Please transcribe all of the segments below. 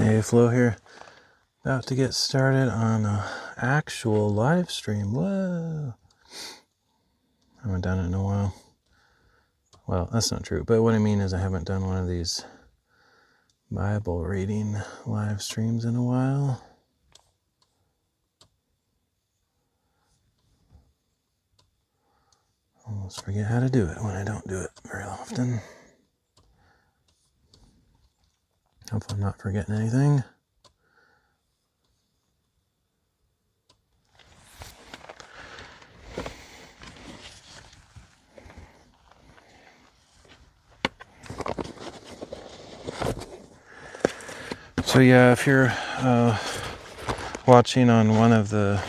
Hey, Flo here. About to get started on an actual live stream. Whoa! I haven't done it in a while. Well, that's not true, but what I mean is I haven't done one of these Bible reading live streams in a while. I almost forget how to do it when I don't do it very often. Hopefully I'm not forgetting anything. So yeah, if you're watching on one of the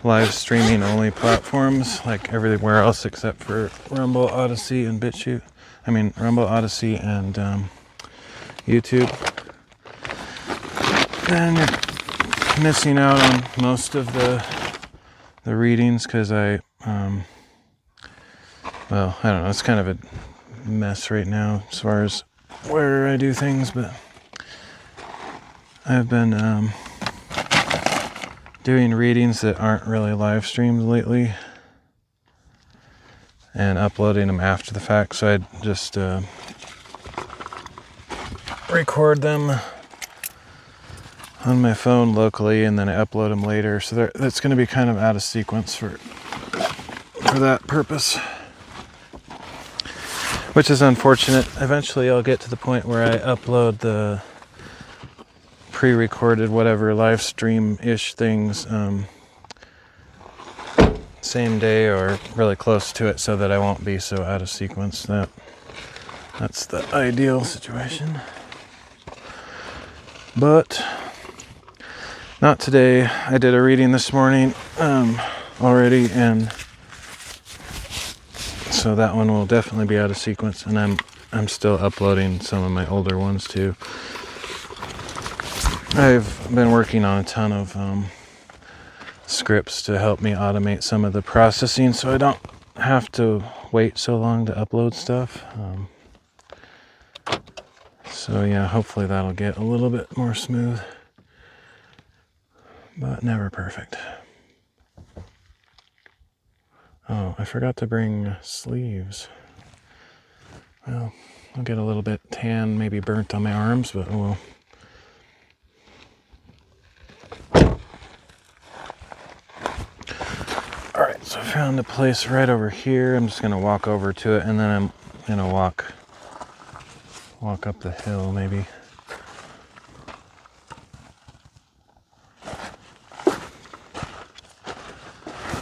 live streaming only platforms, like everywhere else except for Rumble, Odyssey, and BitChute. Rumble, Odyssey, and YouTube. Then you're missing out on most of the readings because I don't know. It's kind of a mess right now as far as where I do things, but I've been doing readings that aren't really live streams lately and uploading them after the fact. So I just record them on my phone locally and then I upload them later. So that's going to be kind of out of sequence for that purpose, which is unfortunate. Eventually I'll get to the point where I upload the pre-recorded whatever live stream-ish things same day or really close to it so that I won't be so out of sequence. That's the ideal situation. But not today. I did a reading this morning already, and so that one will definitely be out of sequence, and I'm still uploading some of my older ones too. I've been working on a ton of scripts to help me automate some of the processing so I don't have to wait so long to upload stuff. So yeah, hopefully that'll get a little bit more smooth, but never perfect. Oh, I forgot to bring sleeves. Well, I'll get a little bit tan, maybe burnt on my arms, but oh well. Alright, so I found a place right over here. I'm just going to walk over to it, and then I'm going to walk up the hill, maybe.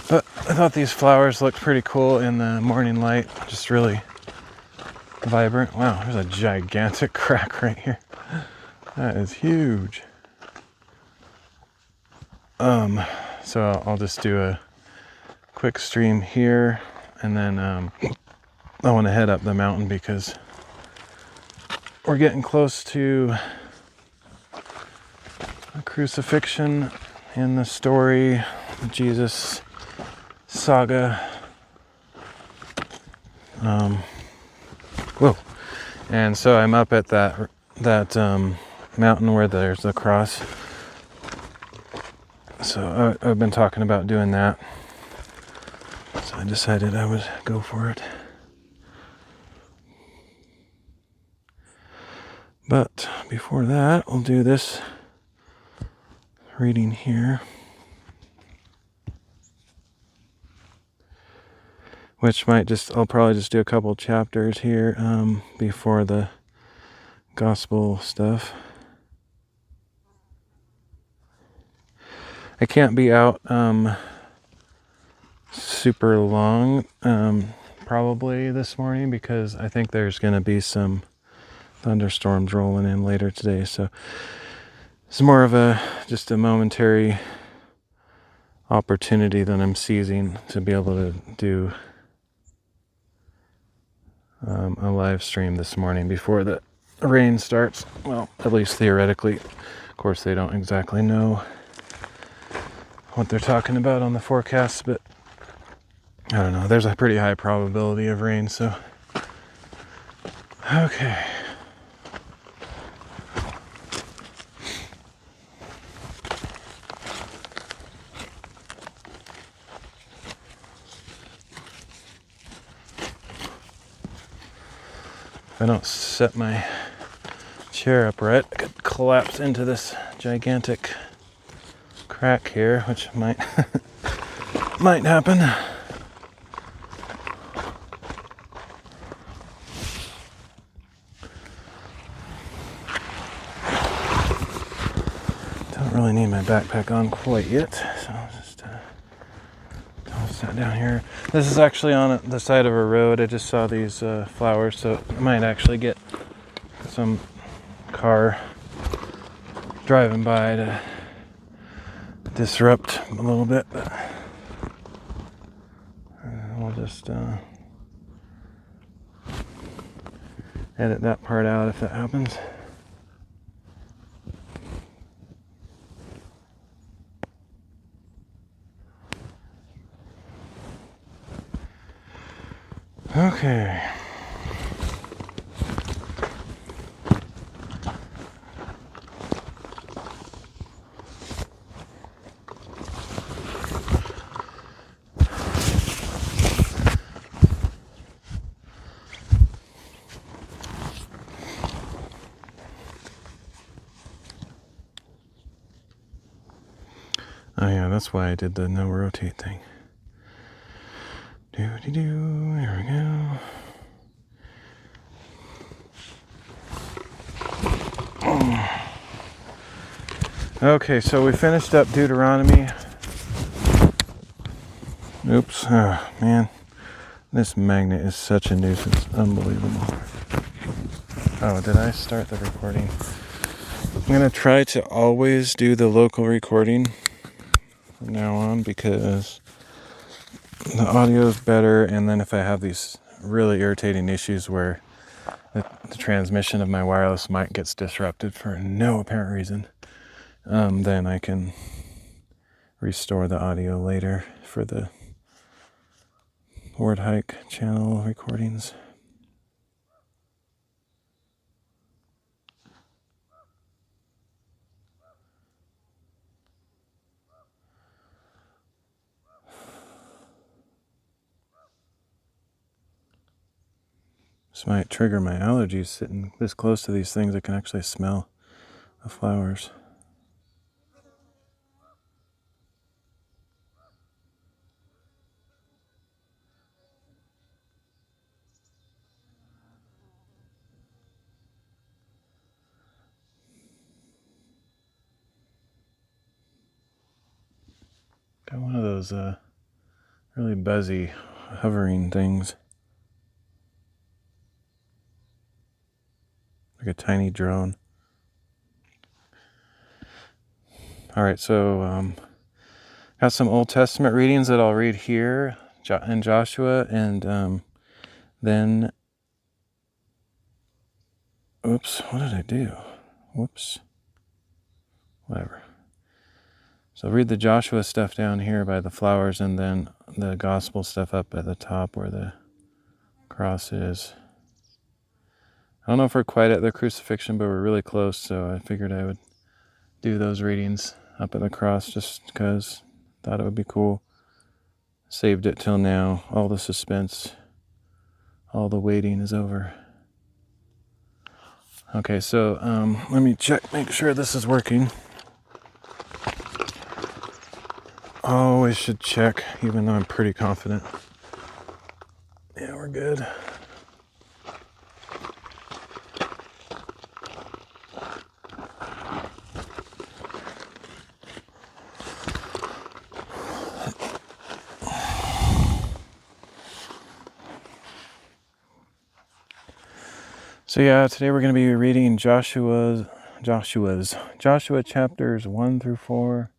But I thought these flowers looked pretty cool in the morning light. Just really vibrant. Wow, there's a gigantic crack right here. That is huge. So I'll just do a quick stream here, and then I want to head up the mountain because we're getting close to a crucifixion in the story of Jesus saga. Whoa. And so I'm up at that mountain where there's the cross. So I've been talking about doing that. So I decided I would go for it. But before that, we'll do this reading here, which I'll probably just do a couple chapters here before the gospel stuff. I can't be out super long probably this morning because I think there's going to be some thunderstorms rolling in later today, so it's more of just a momentary opportunity that I'm seizing to be able to do a live stream this morning before the rain starts. Well, at least theoretically. Of course, they don't exactly know what they're talking about on the forecast, but I don't know. There's a pretty high probability of rain, so okay. If I don't set my chair up right, I could collapse into this gigantic crack here, which might might happen. Don't really need my backpack on quite yet, so I'll just toss that down here. This is actually on the side of a road. I just saw these flowers, so I might actually get some car driving by to disrupt a little bit, but we'll just edit that part out if that happens. Okay. Oh yeah, that's why I did the no rotate thing. There we go. Okay, so we finished up Deuteronomy. Oops, oh man. This magnet is such a nuisance. Unbelievable. Oh, did I start the recording? I'm going to try to always do the local recording from now on because the audio is better, and then if I have these really irritating issues where the transmission of my wireless mic gets disrupted for no apparent reason, then I can restore the audio later for the WordHike channel recordings. This might trigger my allergies sitting this close to these things. I can actually smell the flowers. Got one of those really buzzy hovering things. Like a tiny drone. Alright, so got some Old Testament readings that I'll read here in Joshua, and then, oops, what did I do? Whoops. Whatever. So read the Joshua stuff down here by the flowers, and then the gospel stuff up at the top where the cross is. I don't know if we're quite at the crucifixion, but we're really close, so I figured I would do those readings up at the cross just because I thought it would be cool. Saved it till now. All the suspense, all the waiting is over. Okay, so let me check, make sure this is working. Always should check, even though I'm pretty confident. Yeah, we're good. So yeah, today we're going to be reading Joshua chapters 1 through 4,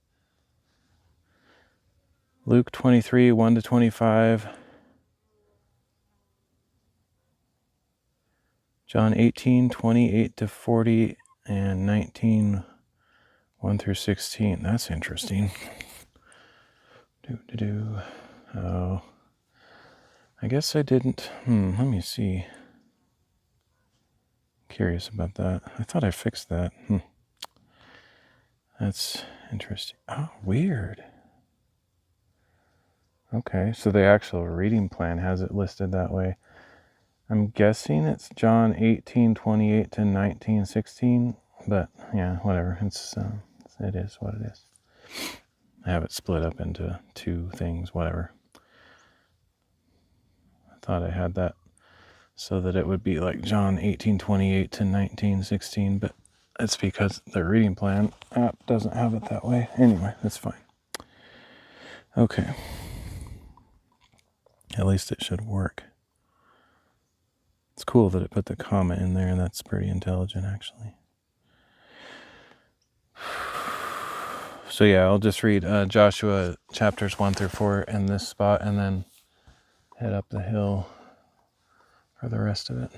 Luke 23, 1 to 25, John 18, 28 to 40, and 19, 1 through 16. That's interesting. Oh, I guess I didn't. Let me see. Curious about that. I thought I fixed that. That's interesting. Oh, weird. Okay, so the actual reading plan has it listed that way. I'm guessing it's John 18:28 to 19:16, but yeah, whatever. It is what it is. I have it split up into two things, whatever. I thought I had that so that it would be like John 18:28 to 19:16, but it's because the reading plan app doesn't have it that way. Anyway, that's fine. Okay. At least it should work. It's cool that it put the comma in there, and that's pretty intelligent, actually. So yeah, I'll just read Joshua chapters 1 through 4 in this spot, and then head up the hill for the rest of it.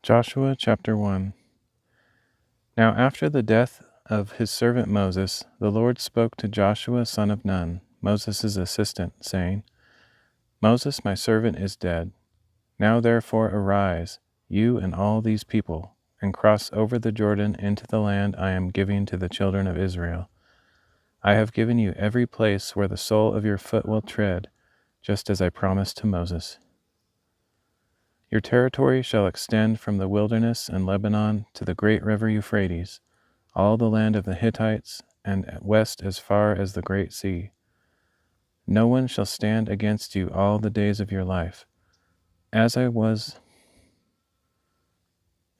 Joshua chapter 1. Now after the death of his servant Moses, the Lord spoke to Joshua son of Nun, Moses' assistant, saying, Moses my servant is dead. Now therefore arise, you and all these people, and cross over the Jordan into the land I am giving to the children of Israel. I have given you every place where the sole of your foot will tread, just as I promised to Moses. Your territory shall extend from the wilderness and Lebanon to the great river Euphrates, all the land of the Hittites, and west as far as the great sea. No one shall stand against you all the days of your life. As I was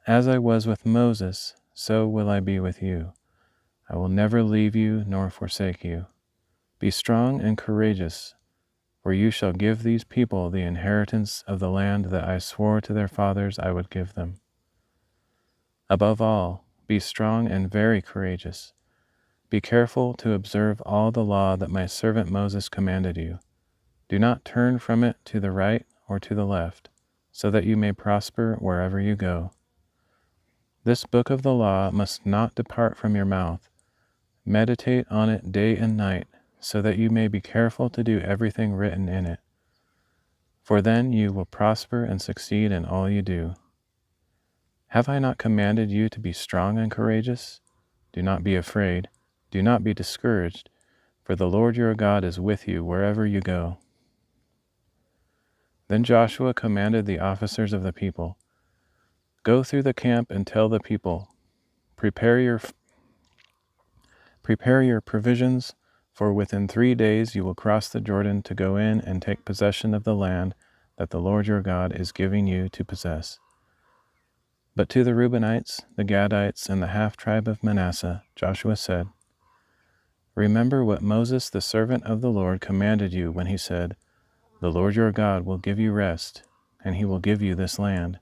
with Moses, so will I be with you. I will never leave you nor forsake you. Be strong and courageous, for you shall give these people the inheritance of the land that I swore to their fathers I would give them. Above all, be strong and very courageous. Be careful to observe all the law that my servant Moses commanded you. Do not turn from it to the right or to the left, so that you may prosper wherever you go. This book of the law must not depart from your mouth. Meditate on it day and night, so that you may be careful to do everything written in it. For then you will prosper and succeed in all you do. Have I not commanded you to be strong and courageous? Do not be afraid. Do not be discouraged, for the Lord your God is with you wherever you go. Then Joshua commanded the officers of the people, Go through the camp and tell the people, Prepare your provisions, for within 3 days you will cross the Jordan to go in and take possession of the land that the Lord your God is giving you to possess. But to the Reubenites, the Gadites, and the half-tribe of Manasseh, Joshua said, Remember what Moses the servant of the Lord commanded you when he said, The Lord your God will give you rest, and he will give you this land.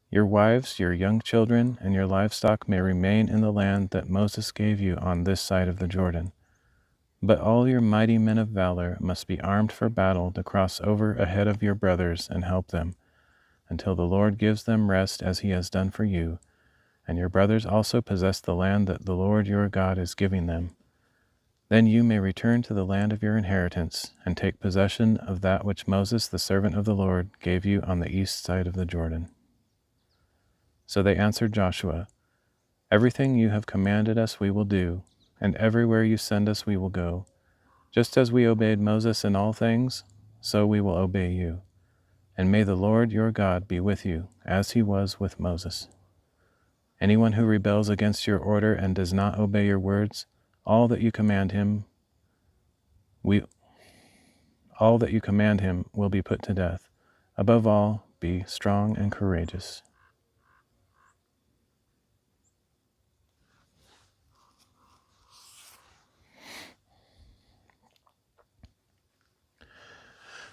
Your wives, your young children, and your livestock may remain in the land that Moses gave you on this side of the Jordan. But all your mighty men of valor must be armed for battle to cross over ahead of your brothers and help them, until the Lord gives them rest as he has done for you, and your brothers also possess the land that the Lord your God is giving them. Then you may return to the land of your inheritance, and take possession of that which Moses the servant of the Lord gave you on the east side of the Jordan. So they answered Joshua, Everything you have commanded us we will do, and everywhere you send us we will go. Just as we obeyed Moses in all things, so we will obey you. And may the Lord your God be with you, as he was with Moses. Anyone who rebels against your order and does not obey your words, all that you command him will be put to death. Above all, be strong and courageous.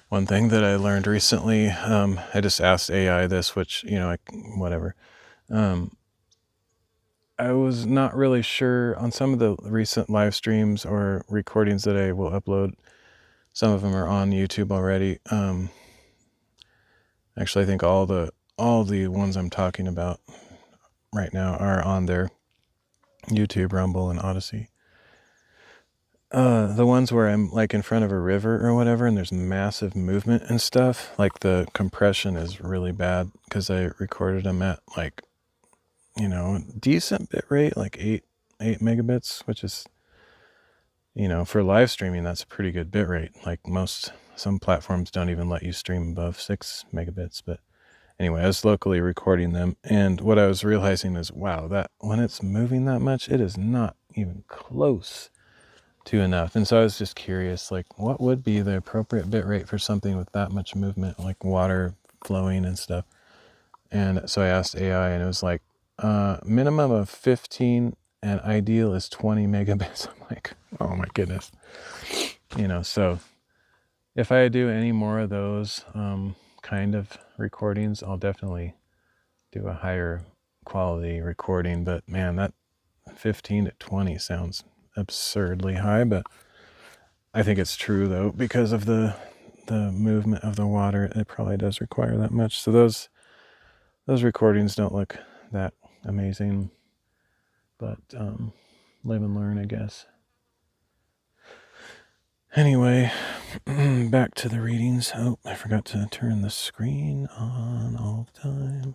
One thing that I learned recently, I just asked AI this, which, whatever. I was not really sure on some of the recent live streams or recordings that I will upload. Some of them are on YouTube already. Actually, I think all the ones I'm talking about right now are on there. YouTube, Rumble, and Odyssey. The ones where I'm like in front of a river or whatever and there's massive movement and stuff, like the compression is really bad because I recorded them at like, decent bit rate, like 8 megabits, which is, for live streaming, that's a pretty good bit rate. Like some platforms don't even let you stream above 6 megabits. But anyway, I was locally recording them. And what I was realizing is, wow, that when it's moving that much, it is not even close to enough. And so I was just curious, like, what would be the appropriate bit rate for something with that much movement, like water flowing and stuff? And so I asked AI, and it was like, minimum of 15 and ideal is 20 megabits. I'm like, oh my goodness. So if I do any more of those kind of recordings, I'll definitely do a higher quality recording. But man, that 15 to 20 sounds absurdly high, but I think it's true though, because of the movement of the water, it probably does require that much. So those recordings don't look that amazing, but live and learn, I guess. Anyway, back to the readings. Oh, I forgot to turn the screen on all the time.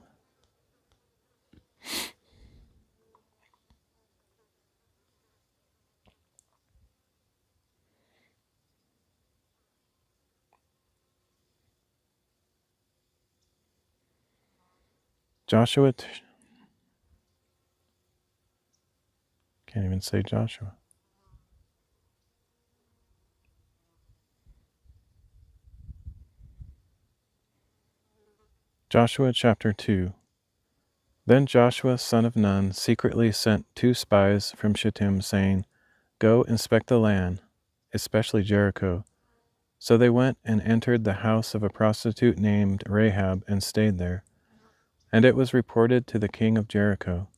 Joshua, can't even say Joshua. Joshua chapter 2. Then Joshua son of Nun secretly sent 2 spies from Shittim, saying, "Go inspect the land, especially Jericho." So they went and entered the house of a prostitute named Rahab and stayed there. And it was reported to the king of Jericho,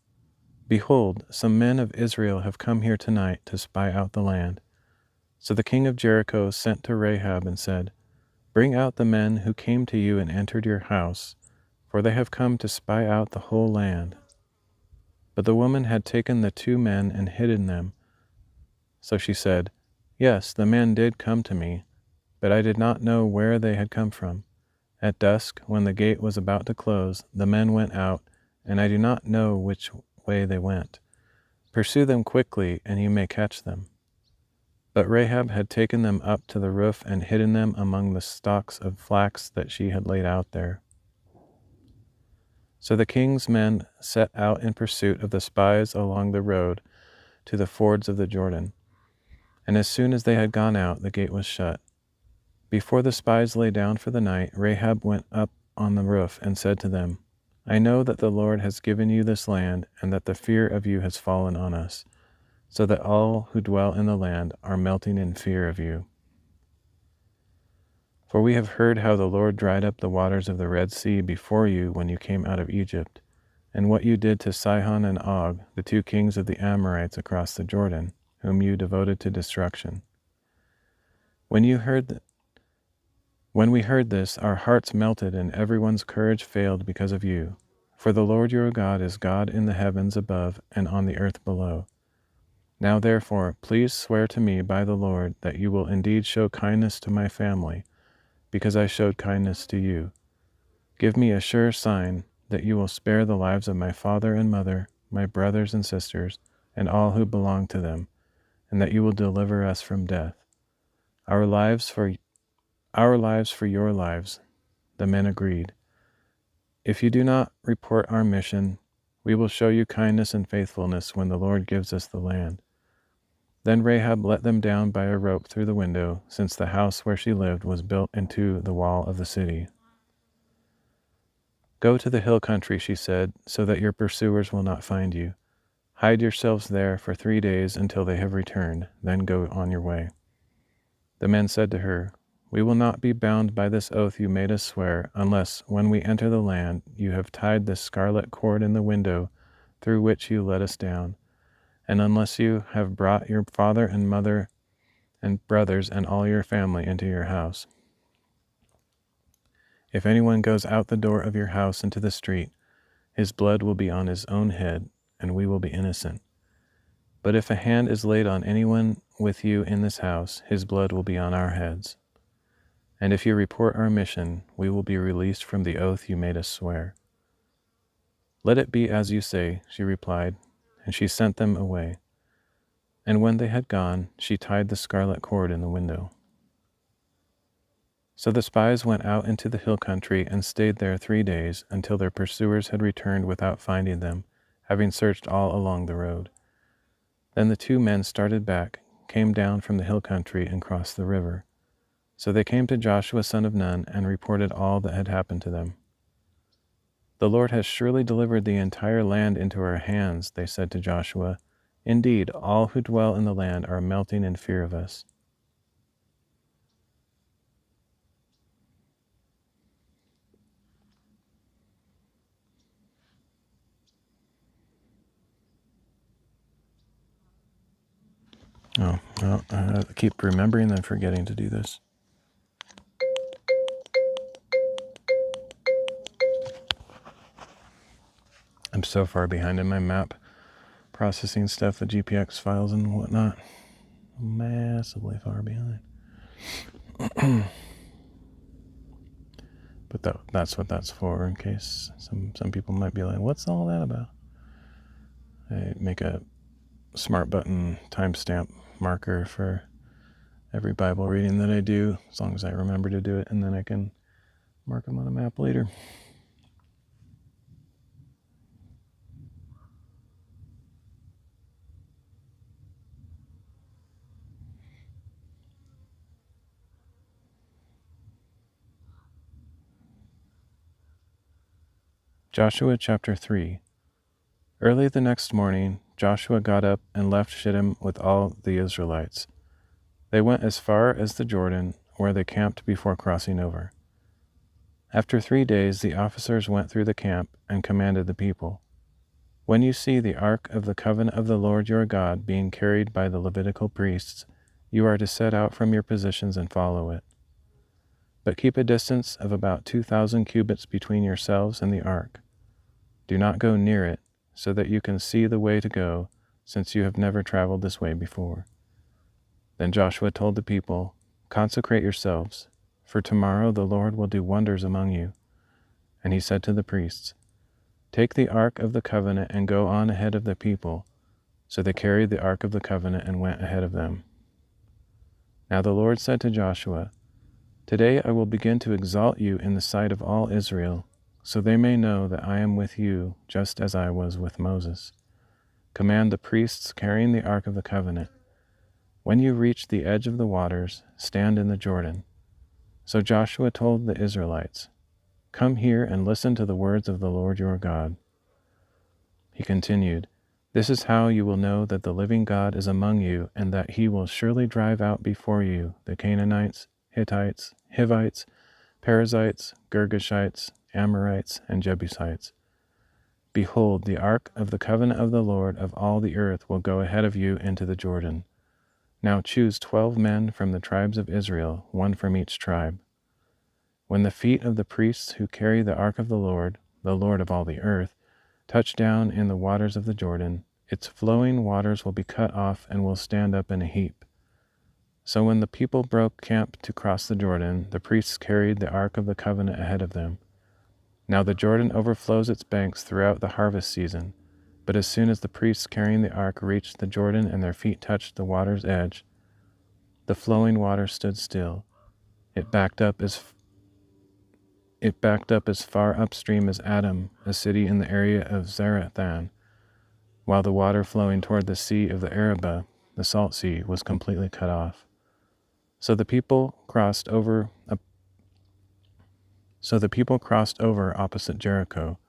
"Behold, some men of Israel have come here tonight to spy out the land." So the king of Jericho sent to Rahab and said, "Bring out the men who came to you and entered your house, for they have come to spy out the whole land." But the woman had taken the 2 men and hidden them. So she said, "Yes, the men did come to me, but I did not know where they had come from. At dusk, when the gate was about to close, the men went out, and I do not know which way they went. Pursue them quickly, and you may catch them." But Rahab had taken them up to the roof and hidden them among the stalks of flax that she had laid out there. So the king's men set out in pursuit of the spies along the road to the fords of the Jordan. And as soon as they had gone out, the gate was shut. Before the spies lay down for the night, Rahab went up on the roof and said to them, "I know that the Lord has given you this land, and that the fear of you has fallen on us, so that all who dwell in the land are melting in fear of you. For we have heard how the Lord dried up the waters of the Red Sea before you when you came out of Egypt, and what you did to Sihon and Og, the 2 kings of the Amorites across the Jordan, whom you devoted to destruction. When we heard this, our hearts melted, and everyone's courage failed because of you. For the Lord your God is God in the heavens above and on the earth below. Now therefore, please swear to me by the Lord that you will indeed show kindness to my family, because I showed kindness to you. Give me a sure sign that you will spare the lives of my father and mother, my brothers and sisters, and all who belong to them, and that you will deliver us from death. Our lives for your lives." The men agreed. "If you do not report our mission, we will show you kindness and faithfulness when the Lord gives us the land." Then Rahab let them down by a rope through the window, since the house where she lived was built into the wall of the city. "Go to the hill country," she said, "so that your pursuers will not find you. Hide yourselves there for 3 days until they have returned, then go on your way." The men said to her, We will not be bound by this oath you made us swear, unless, when we enter the land, you have tied this scarlet cord in the window through which you let us down, and unless you have brought your father and mother and brothers and all your family into your house. If anyone goes out the door of your house into the street, his blood will be on his own head, and we will be innocent. But if a hand is laid on anyone with you in this house, his blood will be on our heads. And if you report our mission, we will be released from the oath you made us swear." "Let it be as you say," she replied, and she sent them away. And when they had gone, she tied the scarlet cord in the window. So the spies went out into the hill country and stayed there 3 days, until their pursuers had returned without finding them, having searched all along the road. Then the 2 men started back, came down from the hill country, and crossed the river. So they came to Joshua son of Nun and reported all that had happened to them. "The Lord has surely delivered the entire land into our hands," they said to Joshua. "Indeed, all who dwell in the land are melting in fear of us." Oh, well, I keep remembering and forgetting to do this. I'm so far behind in my map processing stuff, the GPX files and whatnot. Massively far behind. But that's what that's for, in case some people might be like, what's all that about? I make a smart button timestamp marker for every Bible reading that I do, as long as I remember to do it, and then I can mark them on a map later. Joshua chapter 3. Early the next morning, Joshua got up and left Shittim with all the Israelites. They went as far as the Jordan, where they camped before crossing over. After 3 days, the officers went through the camp and commanded the people, "When you see the ark of the covenant of the Lord your God being carried by the Levitical priests, you are to set out from your positions and follow it. But keep a distance of about 2,000 cubits between yourselves and the ark. Do not go near it, so that you can see the way to go, since you have never traveled this way before." Then Joshua told the people, "Consecrate yourselves, for tomorrow the Lord will do wonders among you." And he said to the priests, "Take the ark of the covenant and go on ahead of the people." So they carried the ark of the covenant and went ahead of them. Now the Lord said to Joshua, "Today I will begin to exalt you in the sight of all Israel, so they may know that I am with you, just as I was with Moses. Command the priests carrying the ark of the covenant, when you reach the edge of the waters, stand in the Jordan." So Joshua told the Israelites, "Come here and listen to the words of the Lord your God." He continued, "This is how you will know that the living God is among you, and that he will surely drive out before you the Canaanites, Hittites, Hivites, Perizzites, Girgashites, Amorites, and Jebusites. Behold, the ark of the covenant of the Lord of all the earth will go ahead of you into the Jordan. Now choose 12 men from the tribes of Israel, 1 from each tribe. When the feet of the priests who carry the ark of the Lord of all the earth, touch down in the waters of the Jordan, its flowing waters will be cut off and will stand up in a heap." So when the people broke camp to cross the Jordan, the priests carried the ark of the covenant ahead of them. Now the Jordan overflows its banks throughout the harvest season, but as soon as the priests carrying the ark reached the Jordan and their feet touched the water's edge, the flowing water stood still. It backed up as far upstream as Adam, a city in the area of Zarethan, while the water flowing toward the sea of the Arabah, the salt sea, was completely cut off. So the people crossed over opposite Jericho.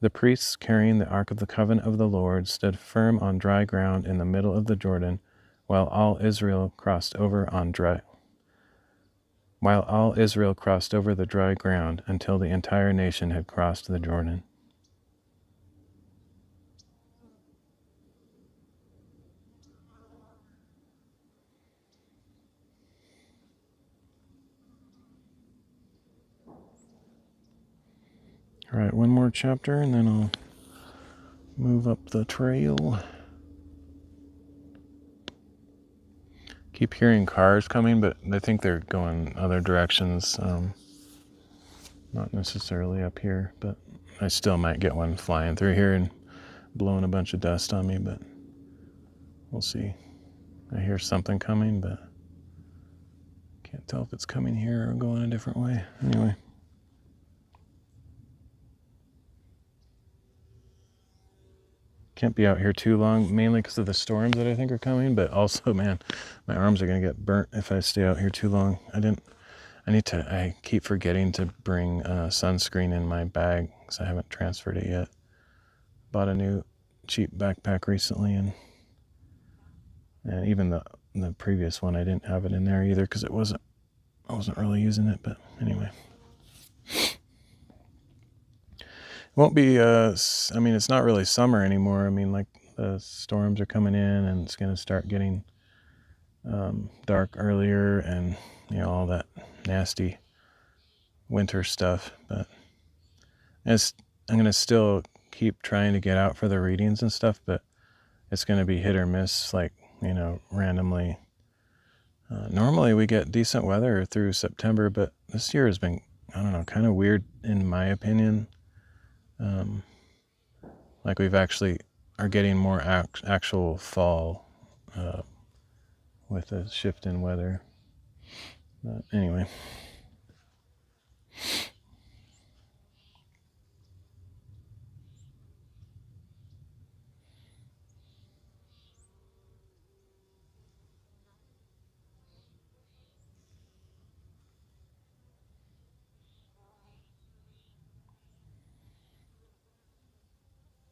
The priests carrying the ark of the covenant of the Lord stood firm on dry ground in the middle of the Jordan, while all Israel crossed over on dry while all Israel crossed over the dry ground until the entire nation had crossed the Jordan. All right, one more chapter, and then I'll move up the trail. Keep hearing cars coming, but I think they're going other directions. Not necessarily up here, but I still might get one flying through here and blowing a bunch of dust on me, but we'll see. I hear something coming, but can't tell if it's coming here or going a different way. Anyway. Can't be out here too long, mainly because of the storms that I think are coming, but also, man, my arms are going to get burnt if I stay out here too long. I keep forgetting to bring sunscreen in my bag because I haven't transferred it yet. Bought a new cheap backpack recently, and even the previous one, I didn't have it in there either because I wasn't really using it, but anyway. Won't be, it's not really summer anymore. Like the storms are coming in and it's going to start getting dark earlier and, all that nasty winter stuff. But I'm going to still keep trying to get out for the readings and stuff, but it's going to be hit or miss, randomly. Normally we get decent weather through September, but this year has been, kind of weird in my opinion. We've actually are getting more actual fall with a shift in weather. But anyway.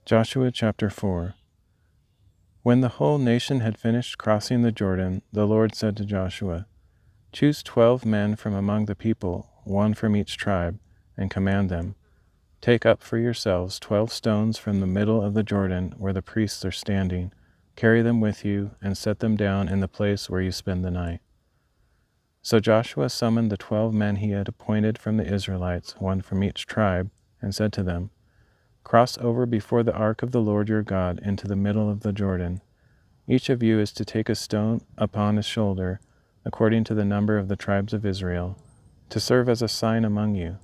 Joshua chapter 4. When the whole nation had finished crossing the Jordan, the Lord said to Joshua, "Choose 12 men from among the people, one from each tribe, and command them, 'Take up for yourselves 12 stones from the middle of the Jordan where the priests are standing, carry them with you, and set them down in the place where you spend the night.' So Joshua summoned the 12 men he had appointed from the Israelites, one from each tribe, and said to them, 'Cross over before the ark of the Lord your God into the middle of the Jordan. Each of you is to take a stone upon his shoulder, according to the number of the tribes of Israel, to serve as a sign among you.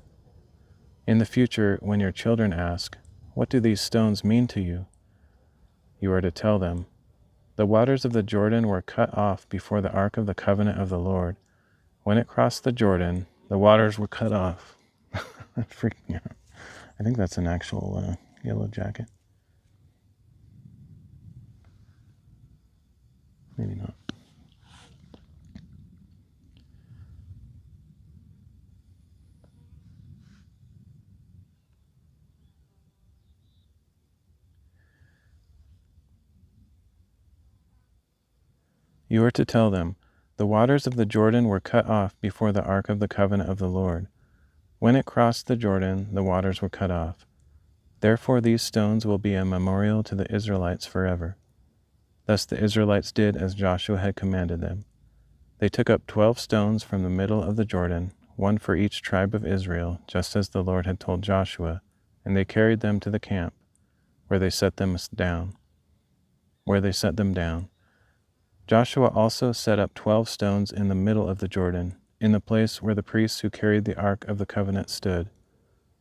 In the future, when your children ask, 'What do these stones mean to you?' you are to tell them, 'The waters of the Jordan were cut off before the ark of the covenant of the Lord. When it crossed the Jordan, the waters were cut off.'" That freaked me out. I think that's an actual yellow jacket. Maybe not. You are to tell them, "The waters of the Jordan were cut off before the ark of the covenant of the Lord. When it crossed the Jordan, the waters were cut off. Therefore these stones will be a memorial to the Israelites forever." Thus the Israelites did as Joshua had commanded them. They took up 12 stones from the middle of the Jordan, one for each tribe of Israel, just as the Lord had told Joshua, and they carried them to the camp, where they set them down. Joshua also set up 12 stones in the middle of the Jordan, in the place where the priests who carried the ark of the covenant stood,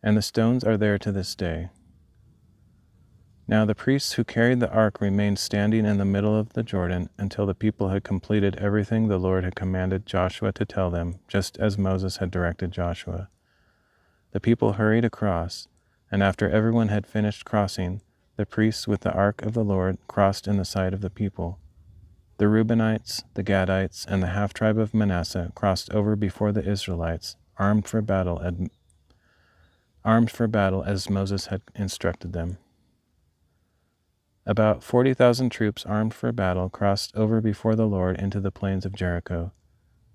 and the stones are there to this day. Now the priests who carried the ark remained standing in the middle of the Jordan until the people had completed everything the Lord had commanded Joshua to tell them, just as Moses had directed Joshua. The people hurried across, and after everyone had finished crossing, the priests with the ark of the Lord crossed in the sight of the people. The Reubenites, the Gadites, and the half-tribe of Manasseh crossed over before the Israelites, armed for battle as Moses had instructed them. About 40,000 troops armed for battle crossed over before the Lord into the plains of Jericho.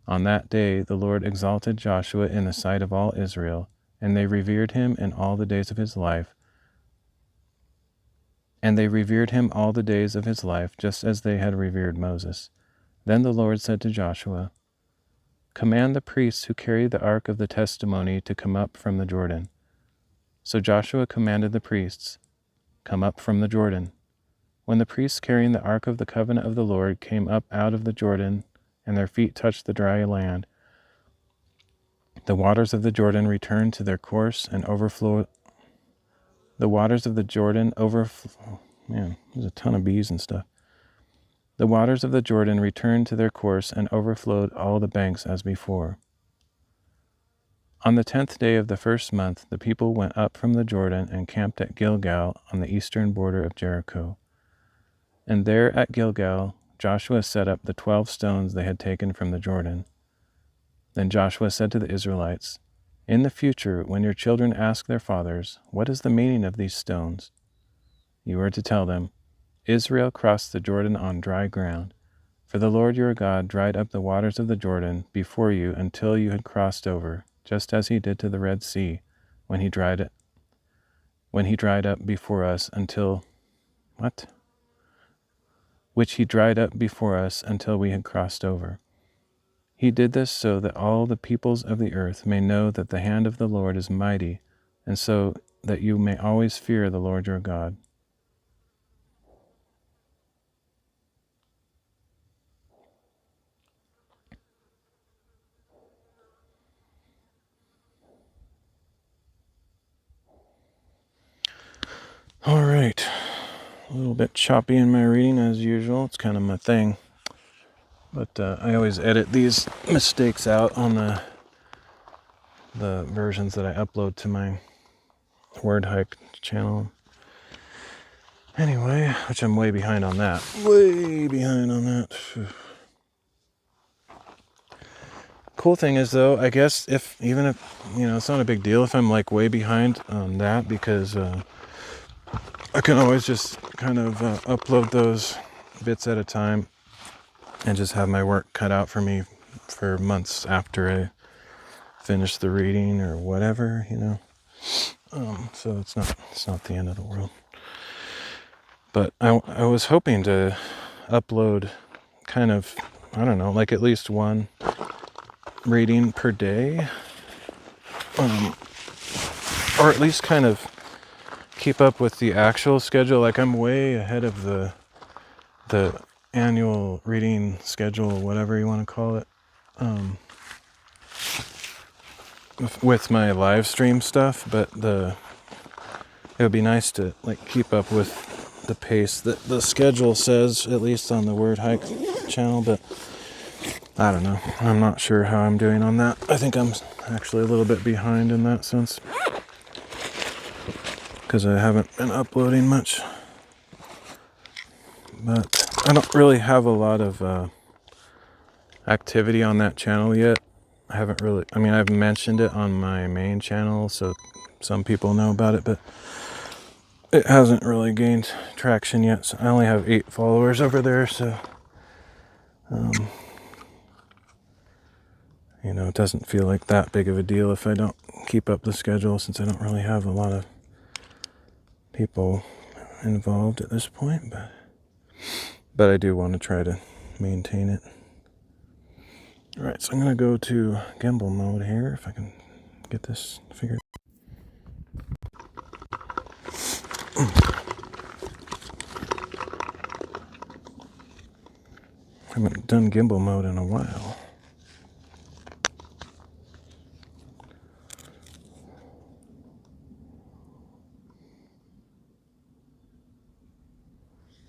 On that day the Lord exalted Joshua in the sight of all Israel, and they revered him in all the days of his life. And they revered him all the days of his life, just as they had revered Moses. Then the Lord said to Joshua, "Command the priests who carry the ark of the testimony to come up from the Jordan." So Joshua commanded the priests, "Come up from the Jordan." When the priests carrying the ark of the covenant of the Lord came up out of the Jordan, and their feet touched the dry land, the waters of the Jordan returned to their course and overflowed. The waters of the Jordan overflow. Man, there's a ton of bees and stuff. The waters of the Jordan returned to their course and overflowed all the banks as before. On the 10th day of the first month, the people went up from the Jordan and camped at Gilgal on the eastern border of Jericho. And there at Gilgal, Joshua set up the 12 stones they had taken from the Jordan. Then Joshua said to the Israelites, "In the future, when your children ask their fathers, 'What is the meaning of these stones?' you are to tell them, 'Israel crossed the Jordan on dry ground. For the Lord your God dried up the waters of the Jordan before you until you had crossed over, just as he did to the Red Sea, when he dried up before us until which he dried up before us until we had crossed over. He did this so that all the peoples of the earth may know that the hand of the Lord is mighty, and so that you may always fear the Lord your God." All right, a little bit choppy in my reading as usual. It's kind of my thing, but I always edit these mistakes out on the versions that I upload to my WordHike channel. Anyway, which I'm way behind on that. Cool thing is, though, I guess even if it's not a big deal if I'm like way behind on that, because I can always just kind of upload those bits at a time and just have my work cut out for me for months after I finish the reading or whatever, so it's not the end of the world. But I was hoping to upload kind of, I don't know, like at least one reading per day, or at least kind of keep up with the actual schedule. Like I'm way ahead of the annual reading schedule, whatever you want to call it, with my live stream stuff, but it would be nice to like keep up with the pace that the schedule says, at least on the WordHike channel. But I don't know, I'm not sure how I'm doing on that. I think I'm actually a little bit behind in that sense, because I haven't been uploading much. But I don't really have a lot of activity on that channel yet. I've mentioned it on my main channel, so some people know about it, but it hasn't really gained traction yet. So I only have 8 followers over there, so it doesn't feel like that big of a deal if I don't keep up the schedule, since I don't really have a lot of people involved at this point. But I do want to try to maintain it. Alright, so I'm going to go to gimbal mode here, if I can get this figured out. I haven't done gimbal mode in a while.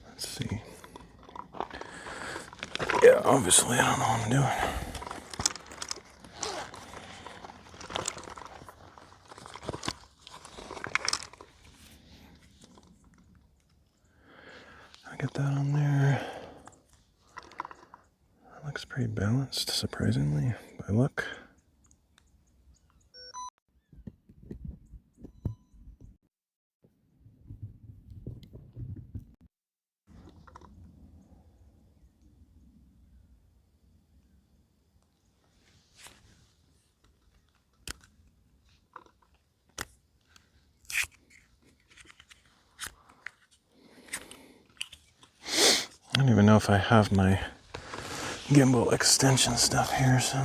Let's see. Yeah, obviously I don't know what I'm doing. I get that on there. That looks pretty balanced, surprisingly, by look. I don't even know if I have my gimbal extension stuff here, so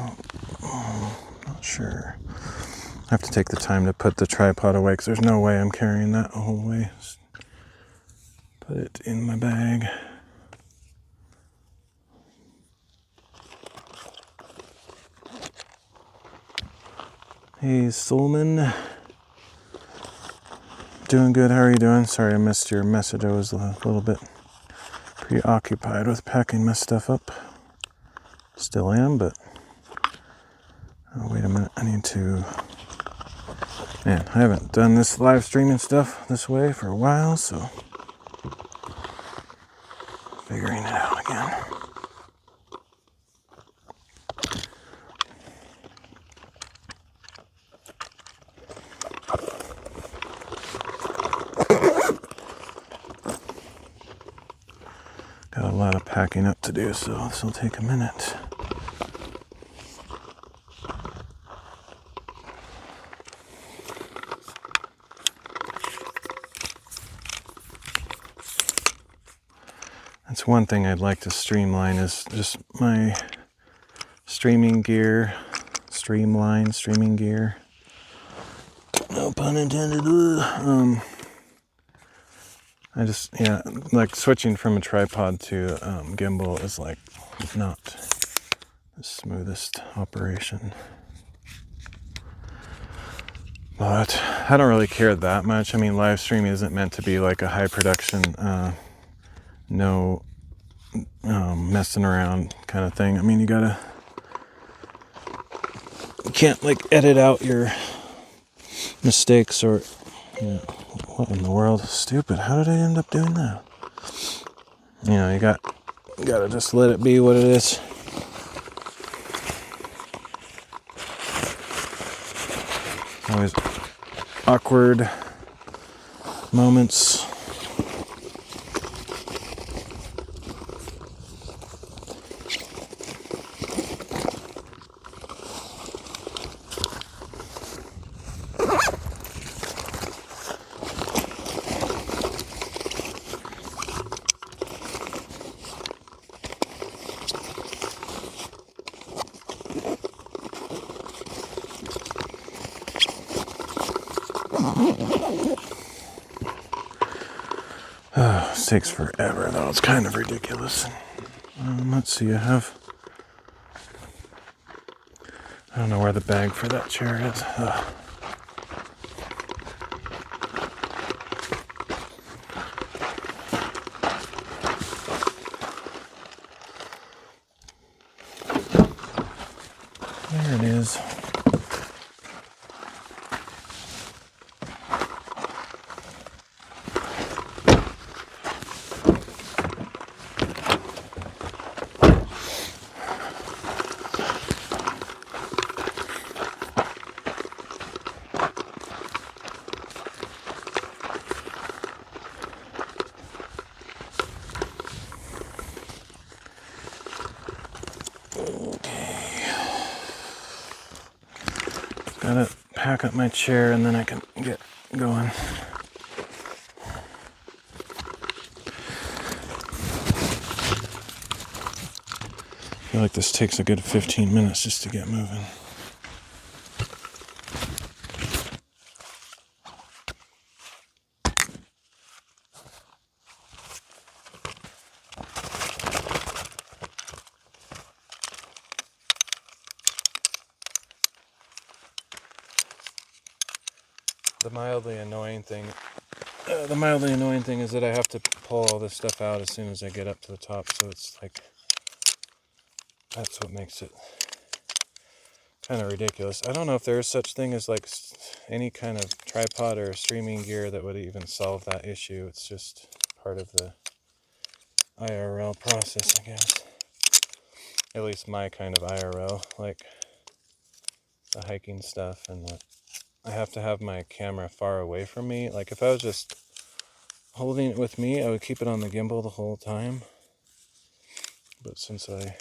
not sure. I have to take the time to put the tripod away because there's no way I'm carrying that the whole way. Just put it in my bag. Hey, Solman. Doing good. How are you doing? Sorry I missed your message. I was a little bit preoccupied with packing my stuff up. Still am, but... Oh, wait a minute. I need to... Man, I haven't done this live streaming stuff this way for a while, so... Figuring it out again. Got a lot of packing up to do, so this will take a minute. That's one thing I'd like to streamline is just my streaming gear. Streaming gear. No pun intended. I just, yeah, like switching from a tripod to gimbal is like not the smoothest operation. But I don't really care that much. I mean, live streaming isn't meant to be like a high production, no messing around kind of thing. I mean, you can't like edit out your mistakes or, you know, what in the world? Stupid. How did I end up doing that? You know, you gotta just let it be what it is. Always awkward moments. This takes forever, though. It's kind of ridiculous. Let's see, I don't know where the bag for that chair is. There it is. Gotta pack up my chair and then I can get going. I feel like this takes a good 15 minutes just to get moving. The mildly annoying thing is that I have to pull all this stuff out as soon as I get up to the top, so it's like, that's what makes it kind of ridiculous. I don't know if there is such thing as like any kind of tripod or streaming gear that would even solve that issue. It's just part of the IRL process, I guess. At least my kind of IRL, like the hiking stuff, and I have to have my camera far away from me. Like if I was just holding it with me, I would keep it on the gimbal the whole time. But since anyway,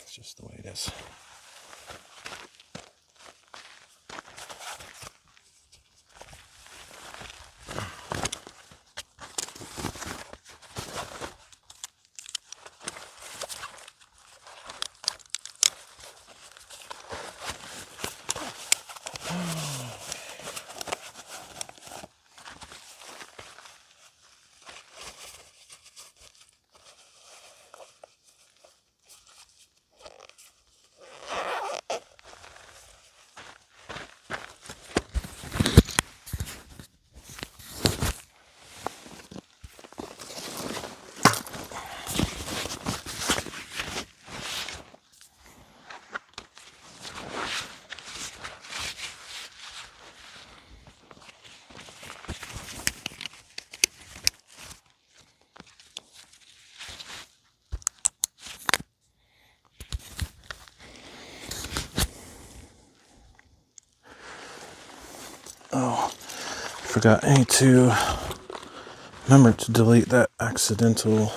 it's just the way it is. Oh, forgot. I need to remember to delete that accidental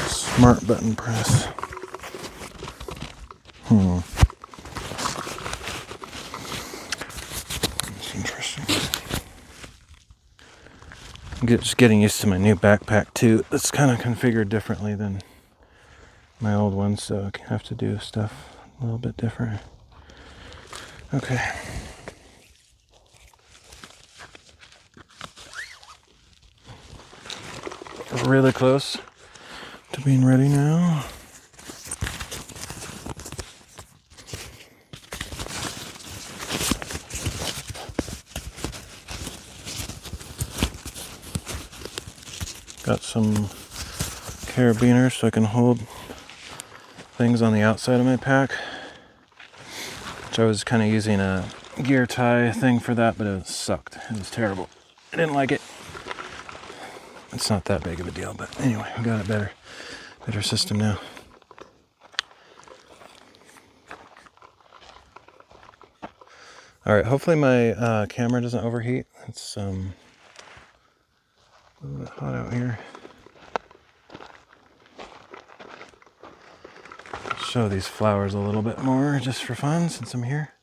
smart button press. That's interesting. I'm just getting used to my new backpack too. It's kind of configured differently than my old one, so I have to do stuff a little bit different. Okay. Really close to being ready now. Got some carabiners so I can hold things on the outside of my pack, which I was kind of using a gear tie thing for that, but it sucked. It was terrible. I didn't like it. It's not that big of a deal, but anyway, we got a better system now. All right, hopefully my camera doesn't overheat. It's a little bit hot out here. I'll show these flowers a little bit more just for fun since I'm here.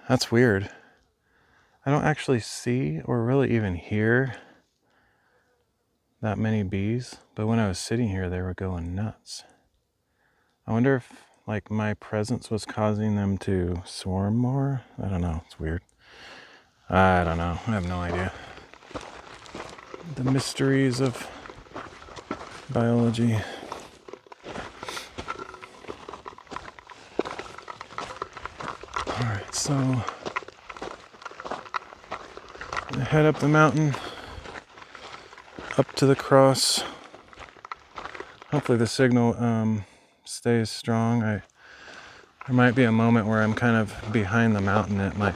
That's weird. I don't actually see or really even hear that many bees, but when I was sitting here, they were going nuts. I wonder if like my presence was causing them to swarm more. I don't know. It's weird. I don't know. I have no idea. The mysteries of biology. All right, so I head up the mountain, up to the cross. Hopefully the signal stays strong. There might be a moment where I'm kind of behind the mountain. It might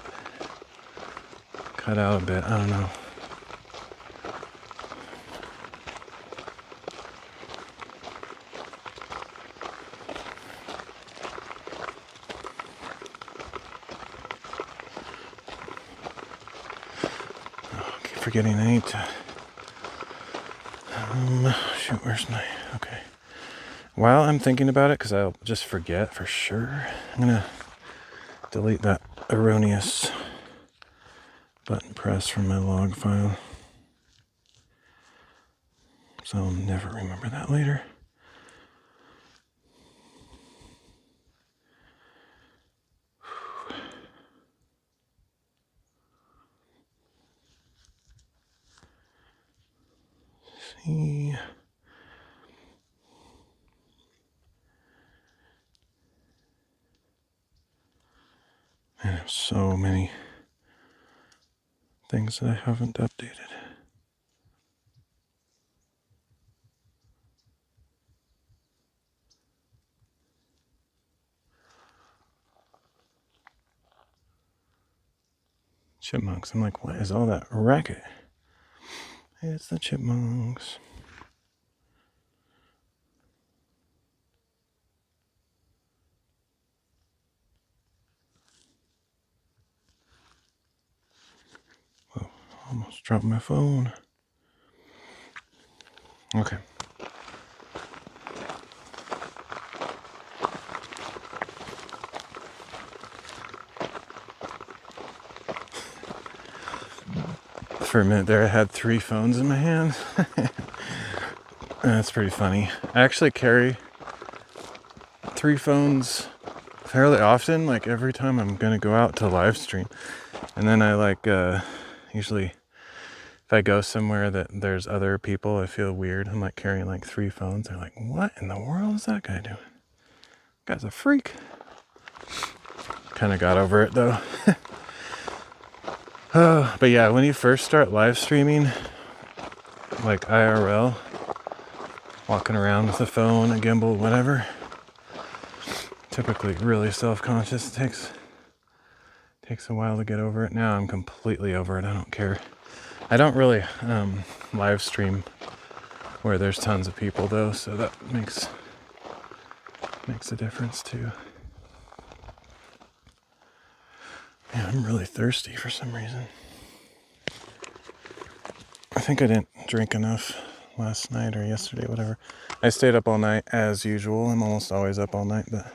cut out a bit. I don't know. I keep forgetting I need to. Shoot, where's my. Okay. While I'm thinking about it, because I'll just forget for sure, I'm going to delete that erroneous button press from my log file. So I'll never remember that later. See. Man, there's so many things that I haven't updated. Chipmunks. I'm like, what is all that racket? It's the chipmunks. Whoa, almost dropped my phone. Okay. For a minute there, I had 3 phones in my hand. That's pretty funny. I actually carry 3 phones fairly often, like every time I'm gonna go out to live stream. And then I like usually if I go somewhere that there's other people, I feel weird. I'm like carrying like 3 phones. They're like, what in the world is that guy doing? Guy's a freak. Kind of got over it though. But yeah, when you first start live streaming, like IRL, walking around with a phone, a gimbal, whatever, typically really self-conscious. It takes a while to get over it. Now I'm completely over it. I don't care. I don't really live stream where there's tons of people though, so that makes a difference too. Yeah, I'm really thirsty for some reason. I think I didn't drink enough last night or yesterday, whatever. I stayed up all night as usual. I'm almost always up all night, but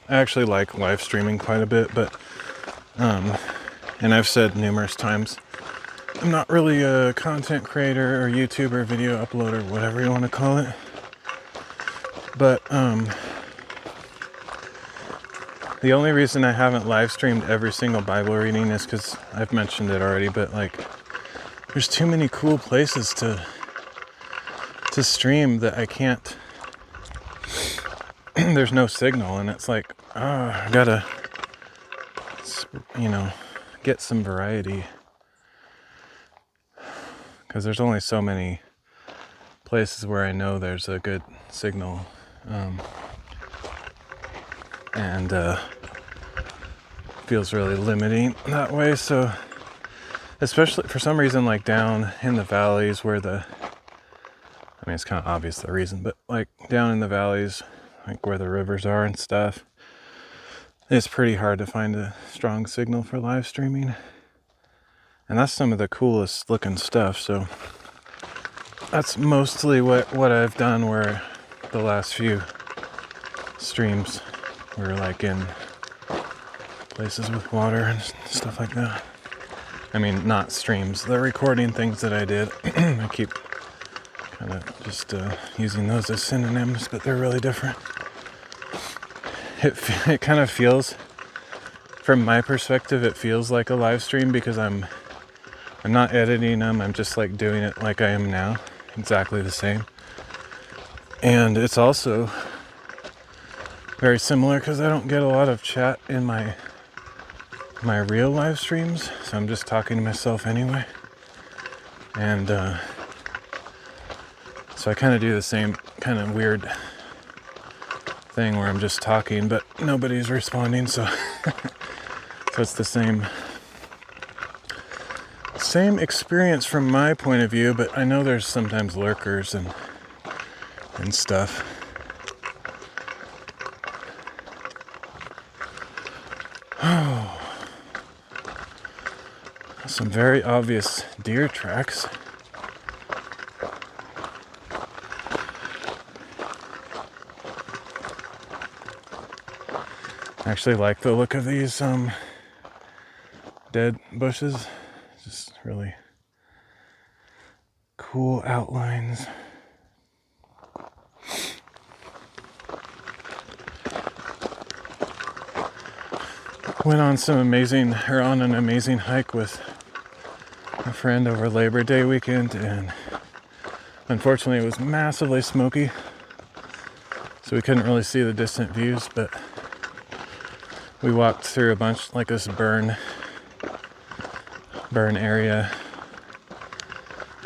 I actually like live streaming quite a bit, but and I've said numerous times, I'm not really a content creator or YouTuber, video uploader, whatever you want to call it. But the only reason I haven't live streamed every single Bible reading is because I've mentioned it already, but like there's too many cool places to stream that I can't. There's no signal, and it's like, I gotta, get some variety, because there's only so many places where I know there's a good signal, and feels really limiting that way. So especially for some reason, like down in the valleys where it's kind of obvious the reason, but like down in the valleys, like where the rivers are and stuff, it's pretty hard to find a strong signal for live streaming. And that's some of the coolest looking stuff. So that's mostly what I've done, where the last few streams were like in places with water and stuff like that. I mean, not streams, the recording things that I did. I keep kind of just using those as synonyms, but they're really different. It kind of feels, from my perspective, it feels like a live stream because I'm not editing them. I'm just like doing it like I am now, exactly the same. And it's also very similar because I don't get a lot of chat in my real live streams, so I'm just talking to myself anyway. And so I kind of do the same kind of weird thing where I'm just talking, but nobody's responding, so so it's the same experience from my point of view, but I know there's sometimes lurkers and stuff. Oh, some very obvious deer tracks. I actually like the look of these dead bushes. Just really cool outlines. Went on an amazing hike with a friend over Labor Day weekend, and unfortunately it was massively smoky, so we couldn't really see the distant views, but we walked through a bunch, like this burn area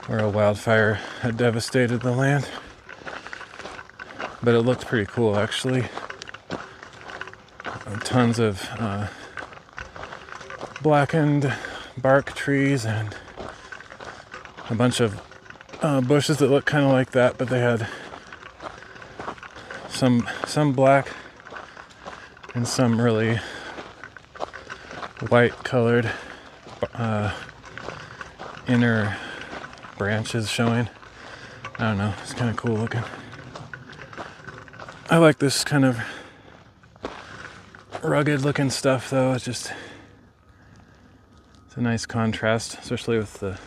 where a wildfire had devastated the land. But it looked pretty cool, actually. Tons of blackened bark trees and a bunch of bushes that looked kind of like that, but they had some black and some really white colored inner branches showing. I don't know, it's kind of cool looking. I like this kind of rugged looking stuff though. It's a nice contrast, especially with the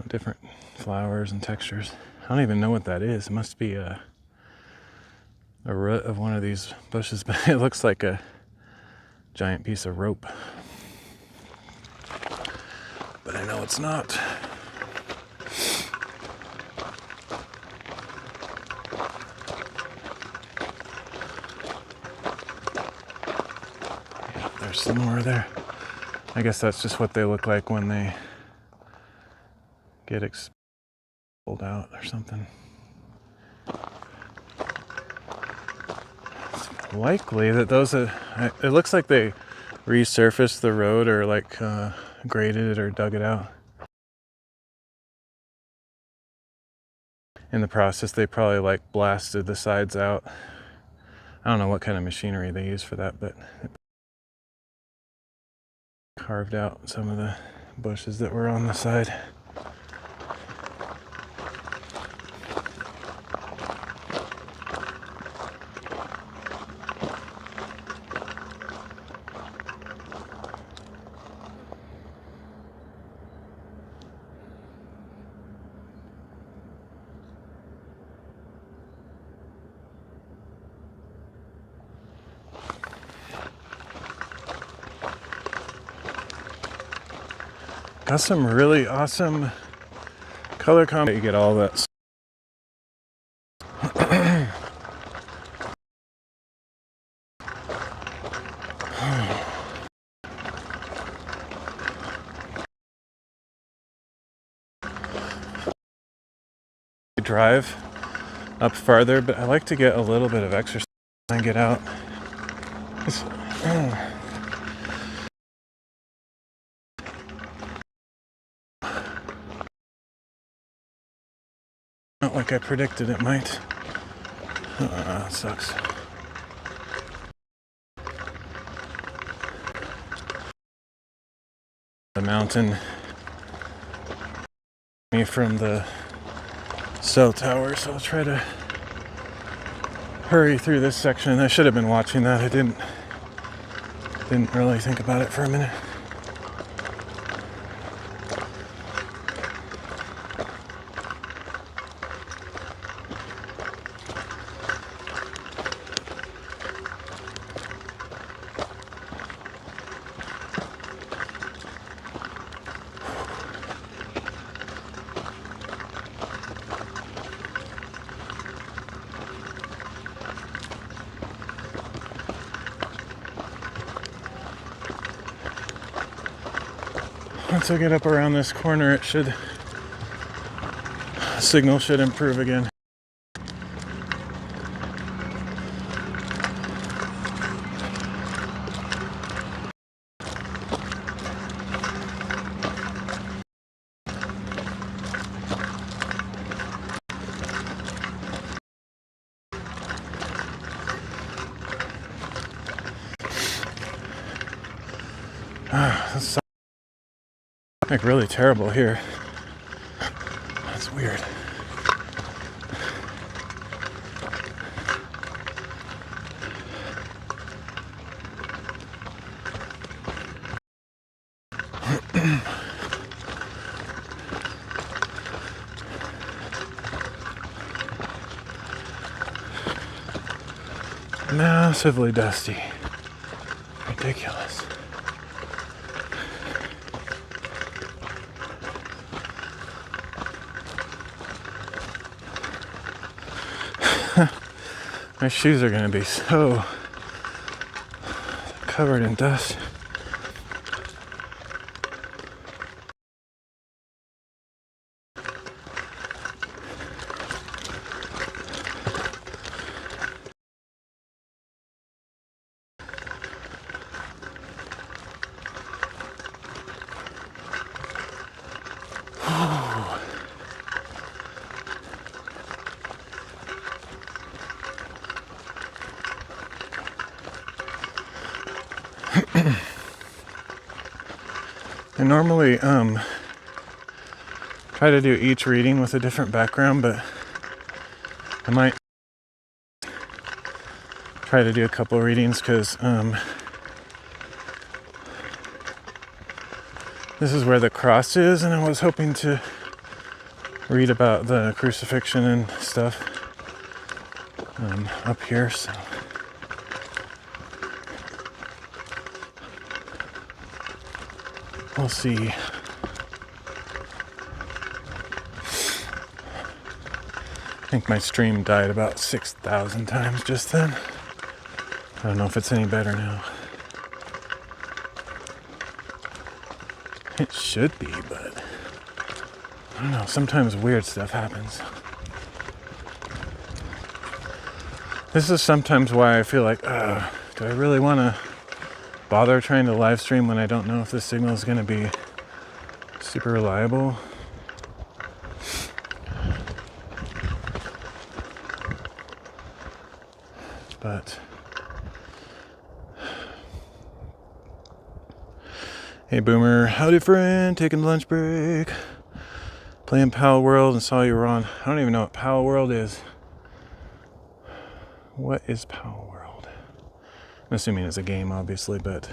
different flowers and textures. I don't even know what that is. It must be a root of one of these bushes, but it looks like a giant piece of rope. But I know it's not. Yeah, there's some more there. I guess that's just what they look like when they get pulled out or something. It's likely that those it looks like they resurfaced the road or like graded it or dug it out. In the process, they probably like blasted the sides out. I don't know what kind of machinery they use for that, but it carved out some of the bushes that were on the side. Got some really awesome color combo. You get all that. Drive up farther, but I like to get a little bit of exercise and get out. Not like I predicted it might. It sucks. The mountain me from the cell tower, so I'll try to hurry through this section. I should have been watching that. I didn't really think about it for a minute. Once I get up around this corner, signal should improve again. That's like really terrible here. That's weird. Massively dusty. Ridiculous. My shoes are going to be so covered in dust. I normally try to do each reading with a different background, but I might try to do a couple readings because this is where the cross is, and I was hoping to read about the crucifixion and stuff up here, so we'll see. I think my stream died about 6,000 times just then. I don't know if it's any better now. It should be, but I don't know, sometimes weird stuff happens. This is sometimes why I feel like, do I really want to bother trying to live stream when I don't know if the signal is going to be super reliable? But hey Boomer, howdy friend, taking lunch break, playing Pal World and saw you were on. I don't even know what Pal World is. What is Pal World? I'm assuming it's a game, obviously, but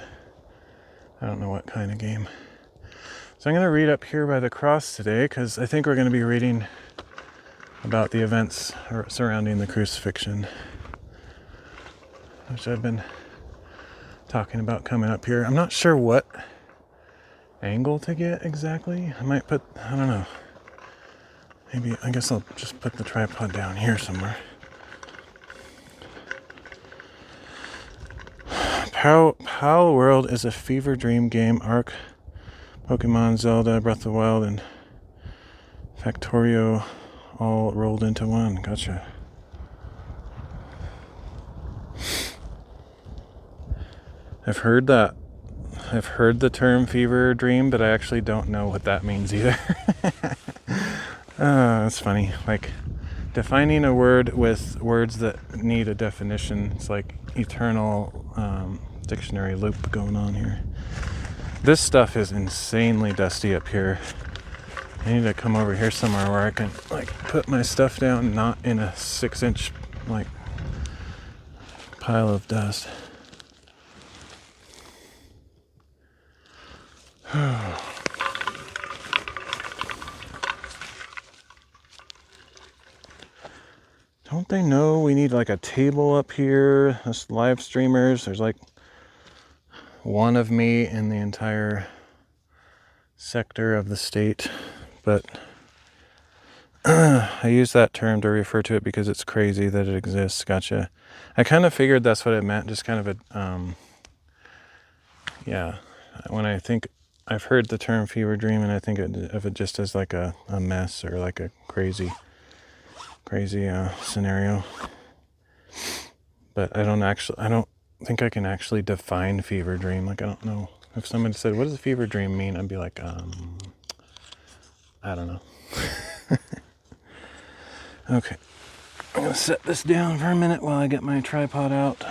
I don't know what kind of game. So I'm going to read up here by the cross today because I think we're going to be reading about the events surrounding the crucifixion, which I've been talking about coming up here. I'm not sure what angle to get exactly. I might put, I don't know. Maybe, I guess I'll just put the tripod down here somewhere. Pal World is a fever dream game arc. Pokemon, Zelda, Breath of the Wild, and Factorio all rolled into one. Gotcha. I've heard that. I've heard the term fever dream, but I actually don't know what that means either. That's funny. Like, defining a word with words that need a definition. It's like eternal dictionary loop going on here. This stuff is insanely dusty up here. I need to come over here somewhere where I can like put my stuff down, not in a 6-inch like pile of dust. Don't they know we need like a table up here? Us live streamers, there's like one of me in the entire sector of the state, but I use that term to refer to it because it's crazy that it exists. Gotcha. I kind of figured that's what it meant, just kind of a, yeah, when I think, I've heard the term fever dream and I think of it just as like a mess or like a crazy scenario. But I don't think I can actually define fever dream. Like, I don't know. If somebody said, what does a fever dream mean? I'd be like, I don't know. Okay. I'm going to set this down for a minute while I get my tripod out.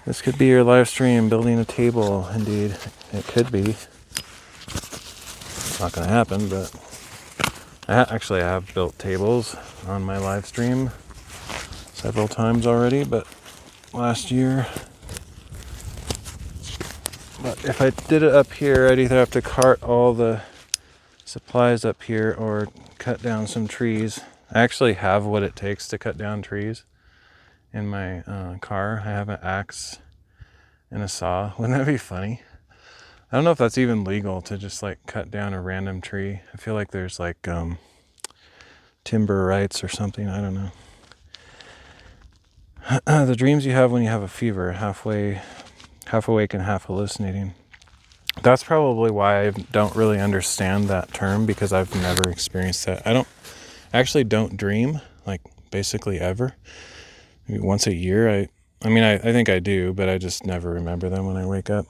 This could be your live stream, building a table. Indeed, it could be. It's not going to happen, but I have built tables on my live stream several times already, but last year. But if I did it up here, I'd either have to cart all the supplies up here or cut down some trees. I actually have what it takes to cut down trees in my car. I have an axe and a saw. Wouldn't that be funny? I don't know if that's even legal to just like cut down a random tree. I feel like there's like timber rights or something. I don't know. The dreams you have when you have a fever, half awake and half hallucinating. That's probably why I don't really understand that term, because I've never experienced that. I actually don't dream, like basically ever. Maybe once a year. I mean, I think I do, but I just never remember them when I wake up.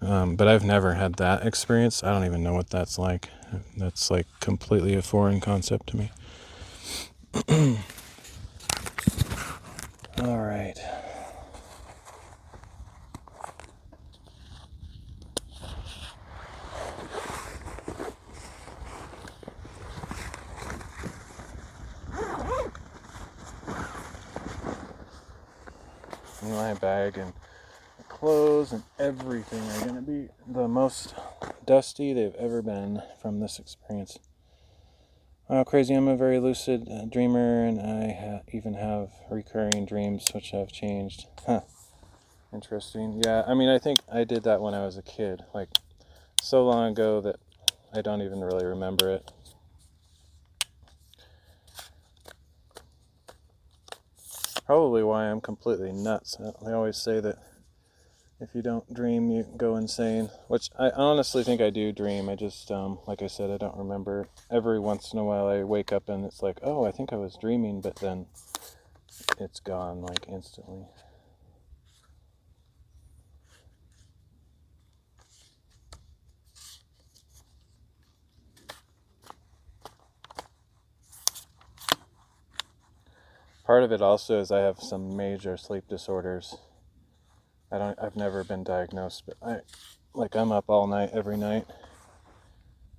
But I've never had that experience. I don't even know what that's like. That's like completely a foreign concept to me. All right. My bag and the clothes and everything are going to be the most dusty they've ever been from this experience. Wow, crazy. I'm a very lucid dreamer, and I even have recurring dreams which have changed. Huh. Interesting. Yeah, I mean, I think I did that when I was a kid, like so long ago that I don't even really remember it. Probably why I'm completely nuts. They always say that if you don't dream, you go insane, which I honestly think I do dream. I just, like I said, I don't remember. Every once in a while I wake up and it's like, oh, I think I was dreaming, but then it's gone, like, instantly. Part of it also is I have some major sleep disorders. I've never been diagnosed, but I'm up all night, every night.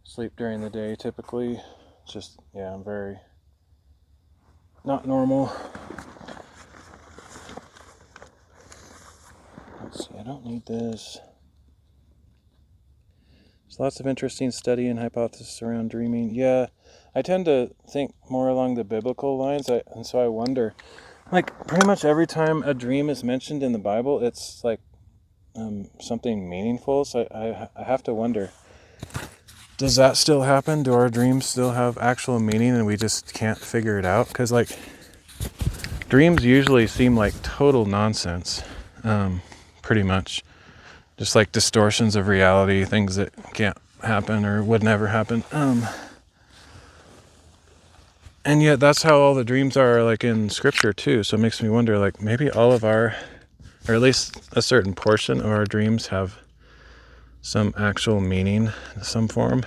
Sleep during the day, typically. Just, yeah, I'm very not normal. Let's see, I don't need this. There's lots of interesting study and hypothesis around dreaming. Yeah, I tend to think more along the biblical lines, and so I wonder, like, pretty much every time a dream is mentioned in the Bible, it's like something meaningful. So I have to wonder, does that still happen? Do our dreams still have actual meaning and we just can't figure it out? Because, like, dreams usually seem like total nonsense, pretty much. Just like distortions of reality, things that can't happen or would never happen. And yet that's how all the dreams are, like, in scripture too. So it makes me wonder, like, maybe all of our, or at least a certain portion of our dreams have some actual meaning in some form.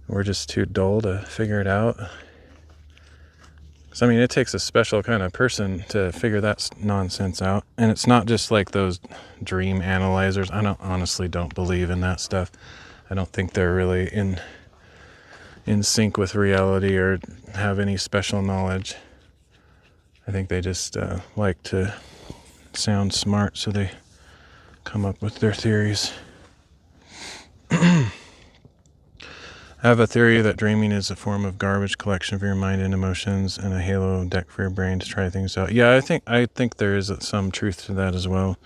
We're just too dull to figure it out. So, I mean, it takes a special kind of person to figure that nonsense out. And it's not just like those dream analyzers. I honestly don't believe in that stuff. I don't think they're really in sync with reality or have any special knowledge. I think they just like to sound smart, so they come up with their theories. I have a theory that dreaming is a form of garbage collection for your mind and emotions and a halo deck for your brain to try things out. Yeah, I think there is some truth to that as well.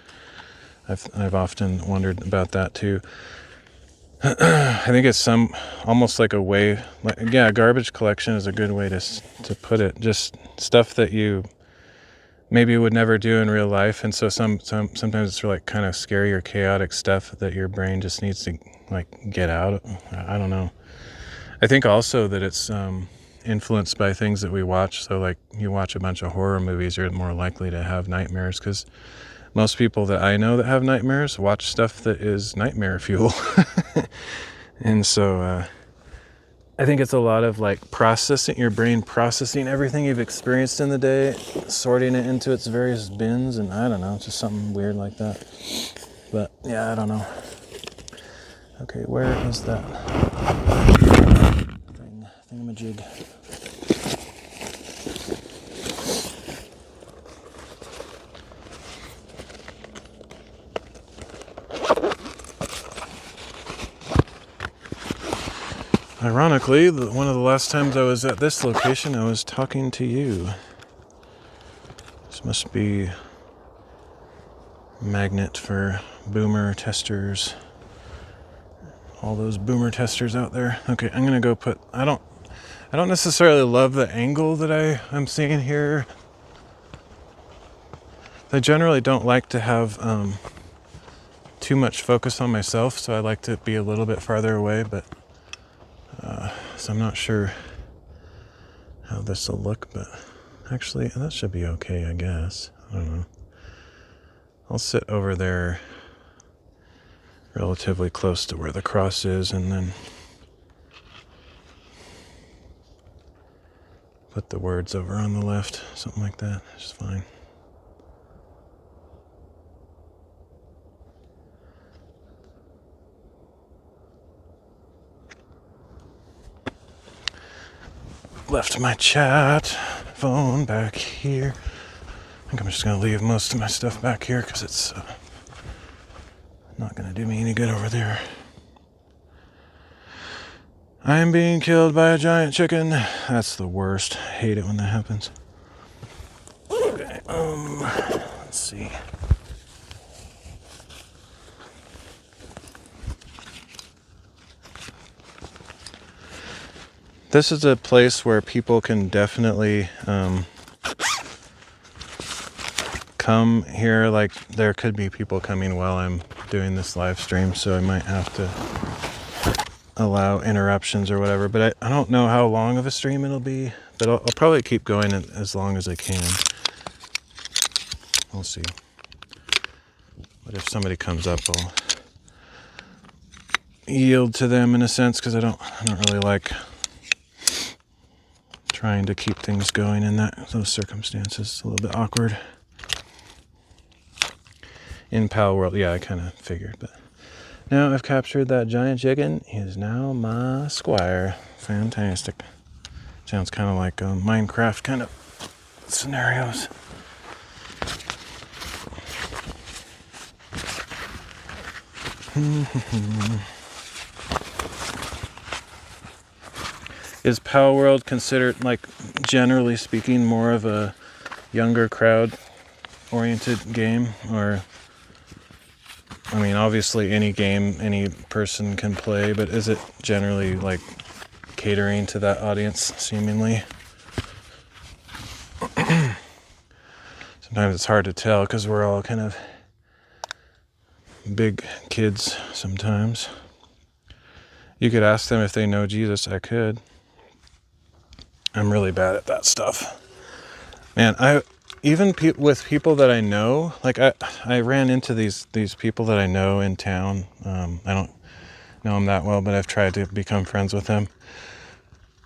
I've often wondered about that too. I think it's almost like a way, garbage collection is a good way to put it. Just stuff that you maybe would never do in real life, and so sometimes it's like kind of scary or chaotic stuff that your brain just needs to, like, get out. I don't know. I think also that it's influenced by things that we watch. So, like, you watch a bunch of horror movies, you're more likely to have nightmares, because most people that I know that have nightmares watch stuff that is nightmare fuel. And so I think it's a lot of, like, your brain processing everything you've experienced in the day, sorting it into its various bins, and I don't know, just something weird like that. But yeah, I don't know. Okay, where is that thingamajig? Ironically, one of the last times I was at this location, I was talking to you. This must be a magnet for boomer testers. All those boomer testers out there. Okay, I'm gonna go I don't necessarily love the angle that I'm seeing here. I generally don't like to have too much focus on myself, so I like to be a little bit farther away, but so I'm not sure how this will look, but actually that should be okay, I guess. I don't know. I'll sit over there relatively close to where the cross is, and then put the words over on the left, something like that. It's fine. Left my chat phone back here. I think I'm just going to leave most of my stuff back here because it's not going to do me any good over there. I am being killed by a giant chicken. That's the worst. I hate it when that happens. Okay, let's see. This is a come come here, like there could be people coming while I'm doing this live stream, so I might have to allow interruptions or whatever. But I don't know how long of a stream it'll be, but I'll probably keep going as long as I can. We'll see. But if somebody comes up, I'll yield to them in a sense, because I don't really like trying to keep things going in those circumstances. It's a little bit awkward. In Pal World, yeah, I kind of figured, but now I've captured that giant chicken. He is now my squire. Fantastic. Sounds kind of like Minecraft kind of scenarios. Is Pal World considered, like, generally speaking, more of a younger crowd oriented game? Or, I mean, obviously any game any person can play, but is it generally like catering to that audience, seemingly? Sometimes it's hard to tell because we're all kind of big kids sometimes. You could ask them if they know Jesus. I could. I'm really bad at that stuff. Man, even with people that I know, like I ran into these people that I know in town. I don't know them that well, but I've tried to become friends with them.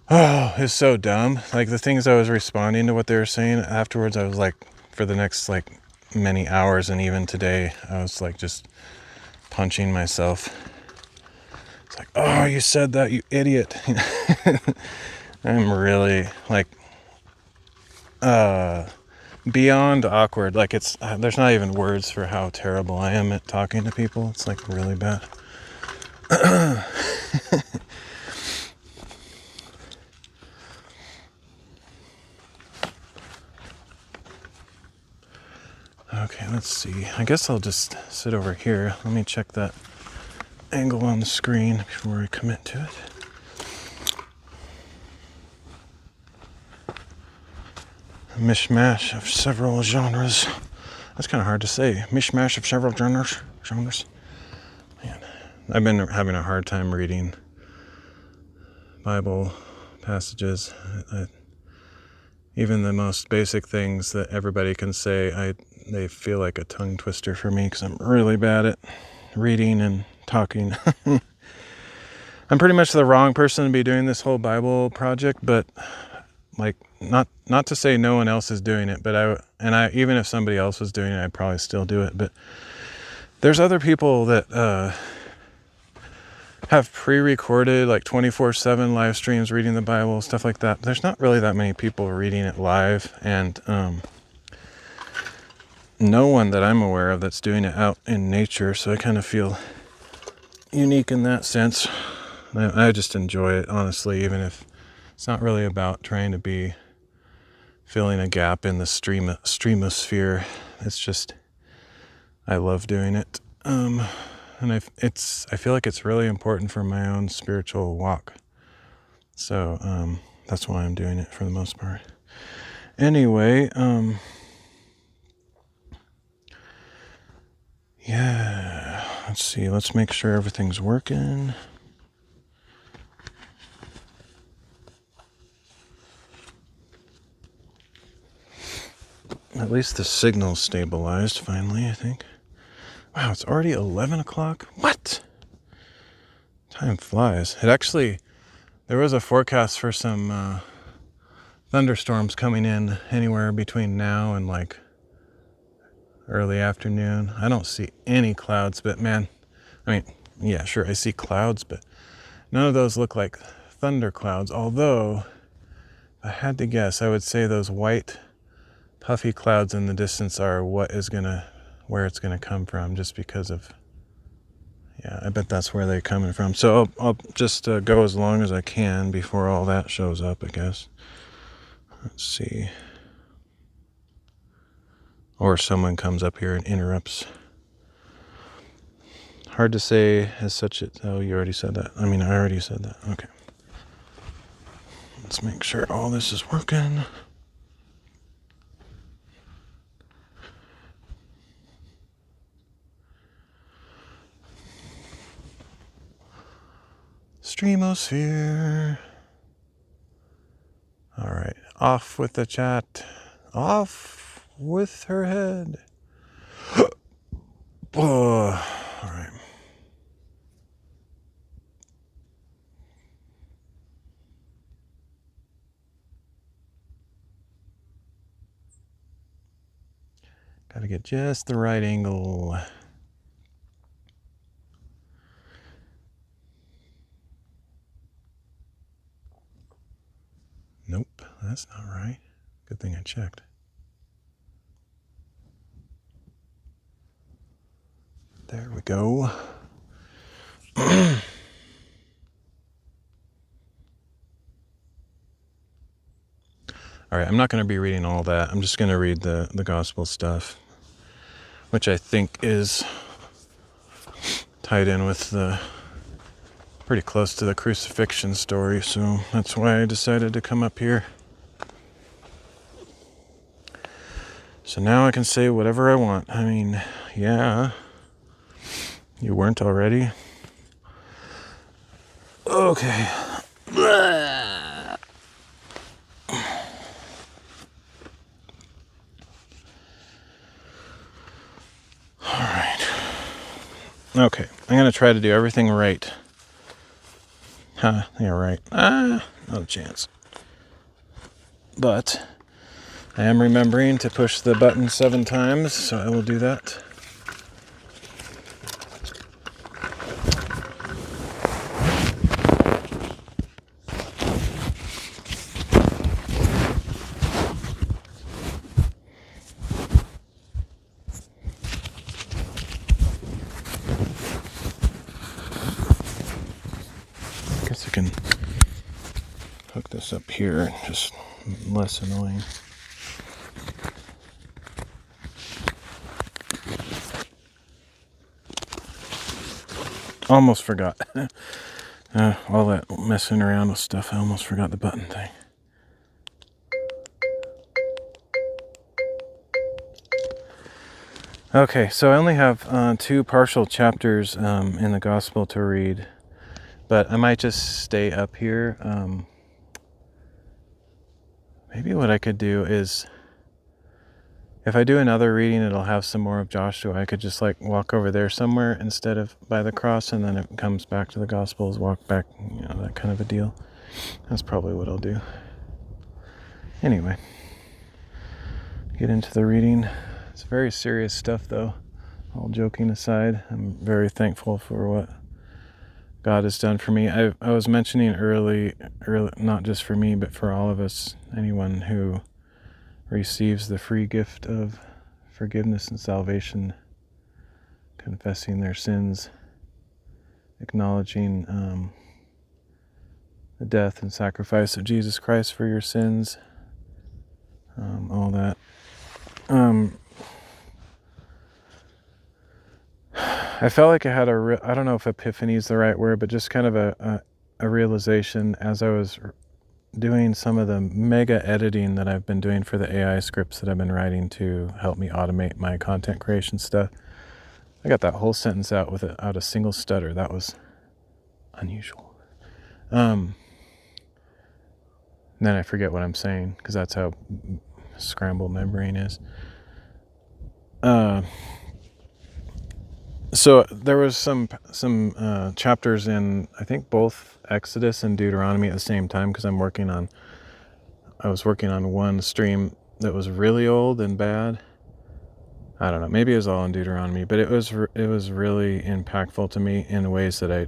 Oh, it's so dumb. Like the things I was responding to what they were saying afterwards, I was like, for the next like many hours, and even today, I was like just punching myself. It's like, oh, you said that, you idiot. I'm really like beyond awkward. Like it's there's not even words for how terrible I am at talking to people. It's like really bad. Okay, let's see. I guess I'll just sit over here. Let me check that angle on the screen before I commit to it. A mishmash of several genres. That's kind of hard to say. Mishmash of several genres. Man, I've been having a hard time reading Bible passages. Even the most basic things that everybody can say, they feel like a tongue twister for me because I'm really bad at reading and talking. I'm pretty much the wrong person to be doing this whole Bible project, but like not to say no one else is doing it, but even if somebody else was doing it, I'd probably still do it. But there's other people that have pre-recorded like 24/7 live streams reading the Bible, stuff like that. There's not really that many people reading it live, and no one that I'm aware of that's doing it out in nature, so I kind of feel unique in that sense. I just enjoy it, honestly, even if it's not really about trying to be filling a gap in the streamosphere. It's just I love doing it, and I feel like it's really important for my own spiritual walk. So that's why I'm doing it for the most part. Anyway, yeah, let's see. Let's make sure everything's working. At least the signal's stabilized finally, I think. Wow, it's already 11 o'clock? What? Time flies. There was a forecast for some thunderstorms coming in anywhere between now and like early afternoon. I don't see any clouds, but man, I mean, yeah, sure, I see clouds, but none of those look like thunder clouds. Although, if I had to guess, I would say those white puffy clouds in the distance are where it's gonna come from, just because of, yeah, I bet that's where they're coming from. So I'll just go as long as I can before all that shows up, I guess. Let's see. Or someone comes up here and interrupts. Hard to say as such. Oh, you already said that. I mean, I already said that. Okay. Let's make sure all this is working. Streamosphere. All right, off with the chat. Off with her head. Oh, all right. Got to get just the right angle. Nope, that's not right. Good thing I checked. There we go. All right, I'm not going to be reading all that. I'm just going to read the gospel stuff, which I think is tied in with the pretty close to the crucifixion story, so that's why I decided to come up here. So now I can say whatever I want. I mean, yeah, you weren't already. Okay. Alright. Okay, I'm going to try to do everything right. Huh, yeah, right. Not a chance. But I am remembering to push the button 7 times, so I will do that. I guess I can hook this up here, just less annoying. Almost forgot. All that messing around with stuff, I almost forgot the button thing. Okay, so I only have 2 partial chapters in the gospel to read, but I might just stay up here. Maybe what I could do is, if I do another reading, it'll have some more of Joshua. I could just like walk over there somewhere instead of by the cross, and then it comes back to the Gospels, walk back, that kind of a deal. That's probably what I'll do. Anyway, get into the reading. It's very serious stuff, though. All joking aside, I'm very thankful for what God has done for me. I was mentioning early, not just for me, but for all of us, anyone who receives the free gift of forgiveness and salvation, confessing their sins, acknowledging the death and sacrifice of Jesus Christ for your sins, all that. I felt like I had I don't know if epiphany is the right word, but just kind of a realization as I was doing some of the mega editing that I've been doing for the AI scripts that I've been writing to help me automate my content creation stuff. I got that whole sentence out without a single stutter. That was unusual. Then I forget what I'm saying, because that's how scrambled my brain is. So there was some chapters in, I think, both Exodus and Deuteronomy at the same time, because I was working on one stream that was really old and bad. I don't know, maybe it was all in Deuteronomy, but it was really impactful to me in ways that I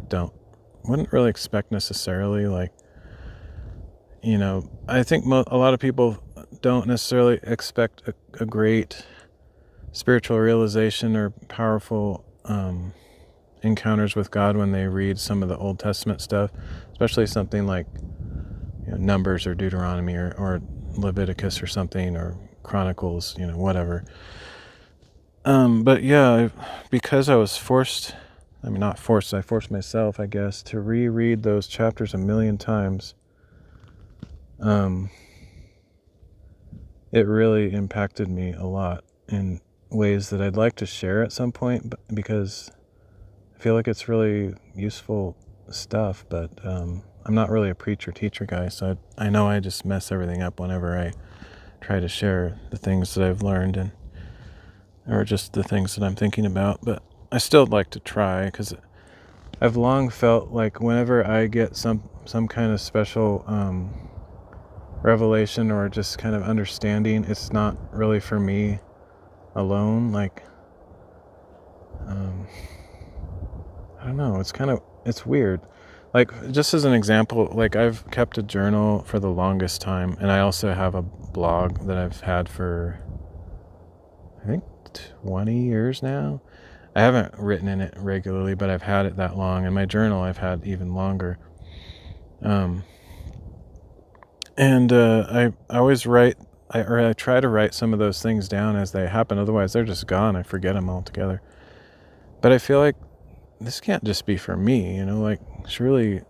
wouldn't really expect necessarily. Like, I think a lot of people don't necessarily expect a great spiritual realization or powerful encounters with God when they read some of the Old Testament stuff, especially something like Numbers or Deuteronomy or Leviticus or something, or Chronicles, whatever. But yeah, because I was I forced myself, I guess, to reread those chapters a million times. It really impacted me a lot in ways that I'd like to share at some point, because I feel like it's really useful stuff, but I'm not really a preacher teacher guy, so I know I just mess everything up whenever I try to share the things that I've learned, or just the things that I'm thinking about. But I still like to try, because I've long felt like whenever I get some kind of special revelation or just kind of understanding, it's not really for me alone. Like I don't know, it's weird. Like, just as an example, like, I've kept a journal for the longest time, and I also have a blog that I've had for, I think, 20 years now. I haven't written in it regularly, but I've had it that long, and my journal I've had even longer. I always write, I try to write some of those things down as they happen, otherwise they're just gone. I forget them altogether. But I feel like this can't just be for me, like, surely,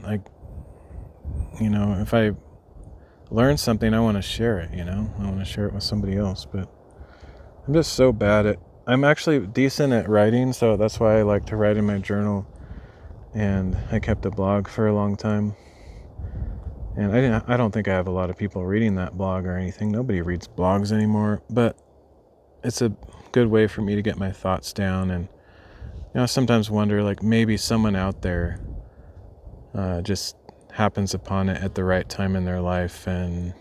like, if I learn something, I want to share it, I want to share it with somebody else. But I'm just so bad at, I'm actually decent at writing, so that's why I like to write in my journal, and I kept a blog for a long time. And I don't think I have a lot of people reading that blog or anything. Nobody reads blogs anymore, but it's a good way for me to get my thoughts down. And I sometimes wonder, like, maybe someone out there just happens upon it at the right time in their life, and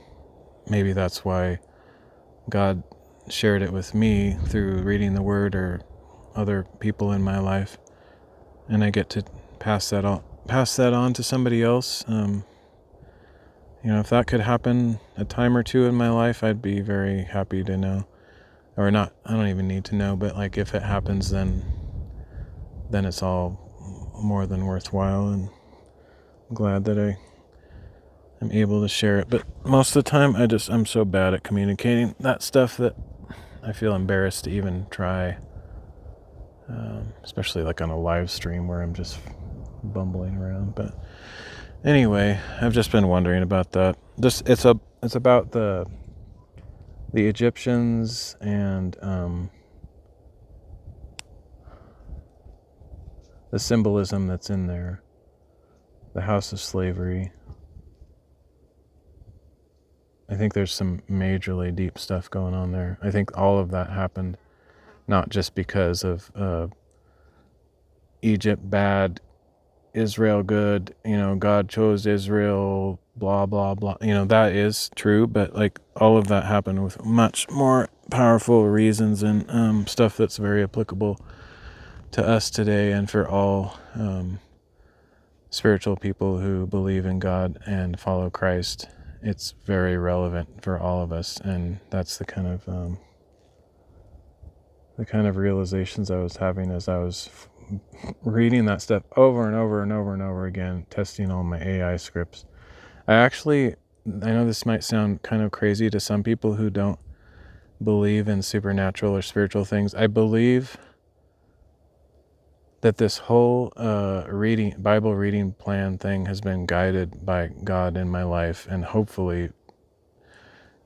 maybe that's why God shared it with me through reading the Word or other people in my life, and I get to pass that on to somebody else. If that could happen a time or two in my life, I'd be very happy to know. Or not, I don't even need to know, but like, if it happens, then it's all more than worthwhile, and I'm glad that I'm able to share it. But most of the time, I'm so bad at communicating that stuff that I feel embarrassed to even try, especially like on a live stream where I'm just bumbling around. But anyway, I've just been wondering about that. It's about the Egyptians and the symbolism that's in there, the house of slavery. I think there's some majorly deep stuff going on there. I think all of that happened not just because of Egypt bad, Israel good, God chose Israel, blah, blah, blah. That is true, but like, all of that happened with much more powerful reasons, and stuff that's very applicable to us today, and for all spiritual people who believe in God and follow Christ. It's very relevant for all of us, and that's the kind of realizations I was having as I was reading that stuff over and over and over and over again, testing all my AI scripts. I know this might sound kind of crazy to some people who don't believe in supernatural or spiritual things. I believe that this whole Bible reading plan thing has been guided by God in my life, and hopefully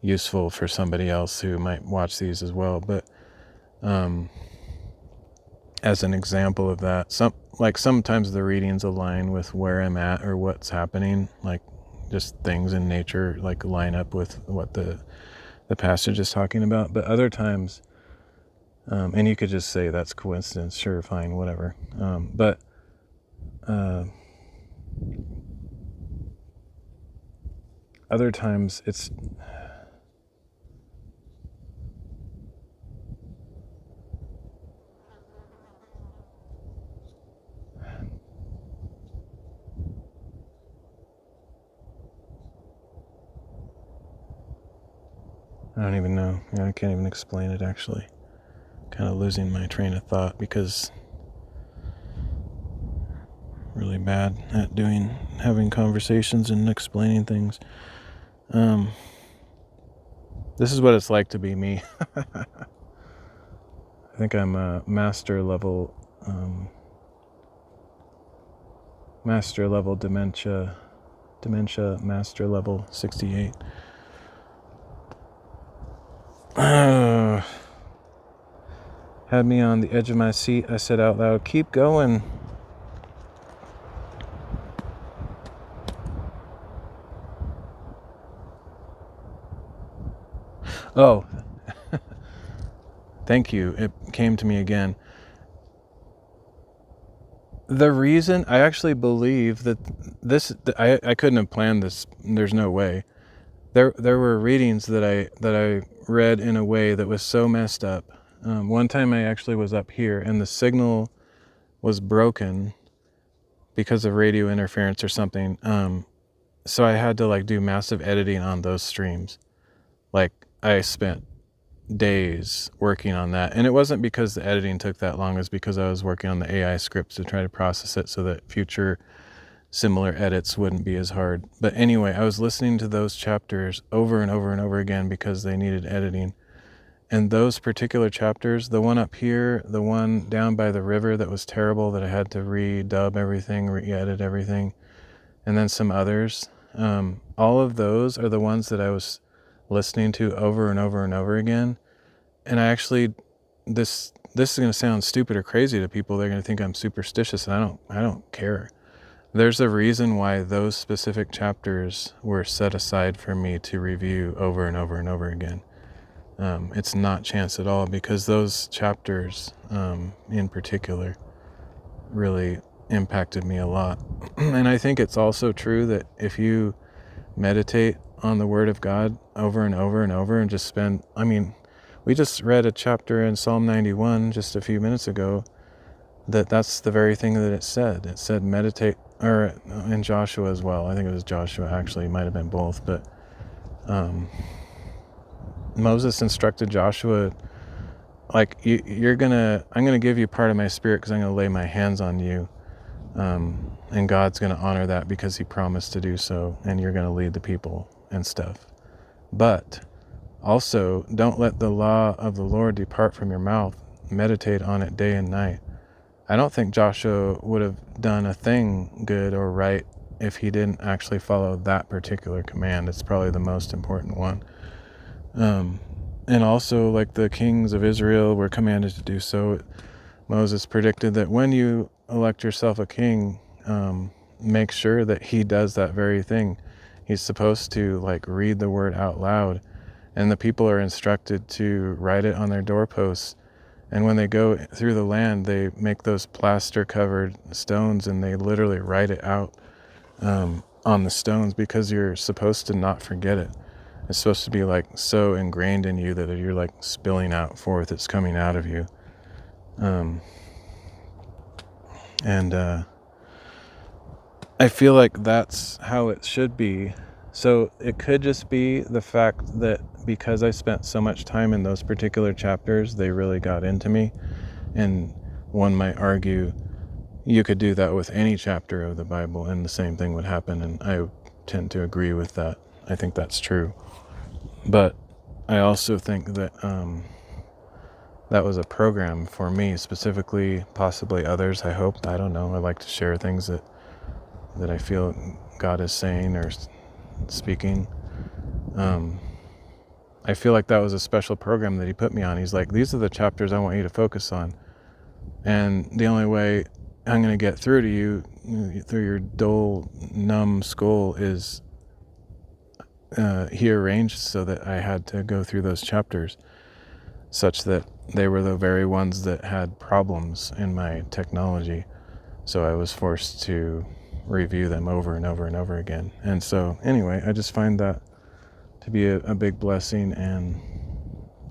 useful for somebody else who might watch these as well. But as an example of that, sometimes the readings align with where I'm at or what's happening, like just things in nature like line up with what the passage is talking about. But other times, and you could just say that's coincidence, sure, fine, whatever. But other times it's I don't even know. I can't even explain it, actually. Kind of losing my train of thought, because I'm really bad at having conversations and explaining things. This is what it's like to be me. I think I'm a master level dementia master level 68. Had me on the edge of my seat. I said out loud, "Keep going." Oh, thank you. It came to me again. The reason I actually believe that I couldn't have planned this. There's no way. There were readings that I read in a way that was so messed up. One time I actually was up here and the signal was broken because of radio interference or something. So I had to like do massive editing on those streams. Like I spent days working on that, and it wasn't because the editing took that long. It was because I was working on the AI scripts to try to process it so that future similar edits wouldn't be as hard. But anyway, I was listening to those chapters over and over and over again because they needed editing. And those particular chapters, the one up here, the one down by the river that was terrible that I had to redub everything, re-edit everything, and then some others, all of those are the ones that I was listening to over and over and over again. And I actually, this is going to sound stupid or crazy to people. They're going to think I'm superstitious, and I don't care. There's a reason why those specific chapters were set aside for me to review over and over and over again. It's not chance at all, because those chapters in particular really impacted me a lot. And I think it's also true that if you meditate on the Word of God over and over and over and just spend, we just read a chapter in Psalm 91 just a few minutes ago that's the very thing that it said. It said meditate, or in Joshua as well. I think it was Joshua, actually. It might have been both. But Moses instructed Joshua, like, I'm going to give you part of my spirit because I'm going to lay my hands on you. And God's going to honor that because he promised to do so. And you're going to lead the people and stuff. But also, don't let the law of the Lord depart from your mouth. Meditate on it day and night. I don't think Joshua would have done a thing good or right if he didn't actually follow that particular command. It's probably the most important one. And also, like the kings of Israel were commanded to do so. Moses predicted that when you elect yourself a king, make sure that he does that very thing. He's supposed to like read the word out loud, and the people are instructed to write it on their doorposts. And when they go through the land, they make those plaster-covered stones, and they literally write it out on the stones, because you're supposed to not forget it. It's supposed to be like so ingrained in you that you're like spilling out forth. It's coming out of you. I feel like that's how it should be. So it could just be the fact that because I spent so much time in those particular chapters, they really got into me. And one might argue you could do that with any chapter of the Bible and the same thing would happen. And I tend to agree with that. I think that's true. But I also think that that was a program for me specifically, possibly others, I hope. I don't know. I like to share things that I feel God is saying or speaking. I feel like that was a special program that he put me on. He's like, these are the chapters I want you to focus on. And the only way I'm going to get through to you, through your dull, numb skull, is he arranged so that I had to go through those chapters, such that they were the very ones that had problems in my technology. So I was forced to review them over and over and over again. And so anyway, I just find that to be a big blessing, and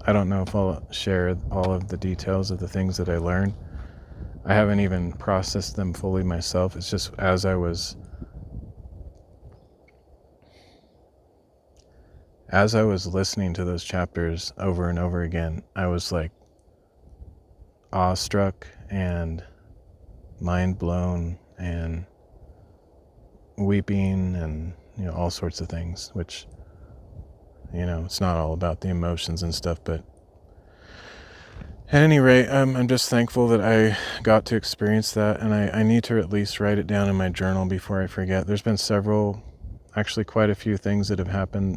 I don't know if I'll share all of the details of the things that I learned. I haven't even processed them fully myself. It's just as I was listening to those chapters over and over again, I was like awestruck and mind blown and weeping and all sorts of things, which it's not all about the emotions and stuff. But at any rate, I'm just thankful that I got to experience that, and I need to at least write it down in my journal before I forget. There's been actually quite a few things that have happened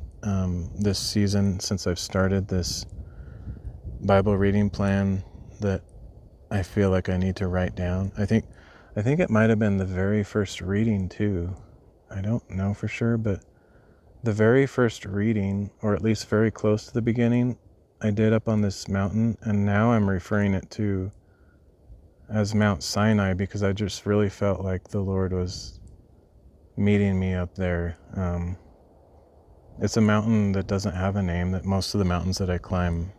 this season since I've started this Bible reading plan that I feel like I need to write down. I think it might have been the very first reading too. I don't know for sure, but the very first reading, or at least very close to the beginning, I did up on this mountain, and now I'm referring it to as Mount Sinai because I just really felt like the Lord was meeting me up there. It's a mountain that doesn't have a name. That most of the mountains that I climb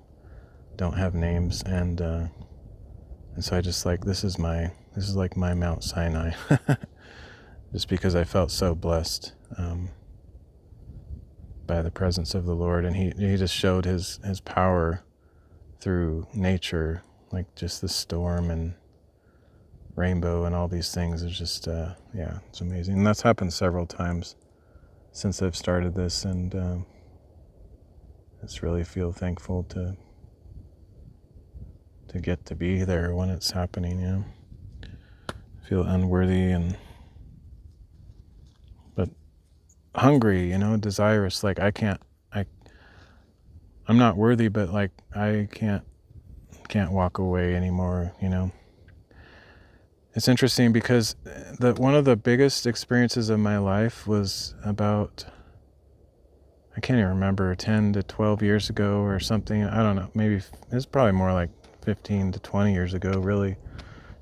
don't have names, and so I just like this is like my Mount Sinai, just because I felt so blessed by the presence of the Lord, and he just showed his power through nature, like just the storm and rainbow and all these things. It's just it's amazing, and that's happened several times since I've started this, and I just really feel thankful to get to be there when it's happening. I feel unworthy but hungry, desirous. Like I'm not worthy, but like I can't walk away anymore. It's interesting because one of the biggest experiences of my life was about, I can't even remember, 10 to 12 years ago or something. I don't know. Maybe it's probably more like 15 to 20 years ago. Really,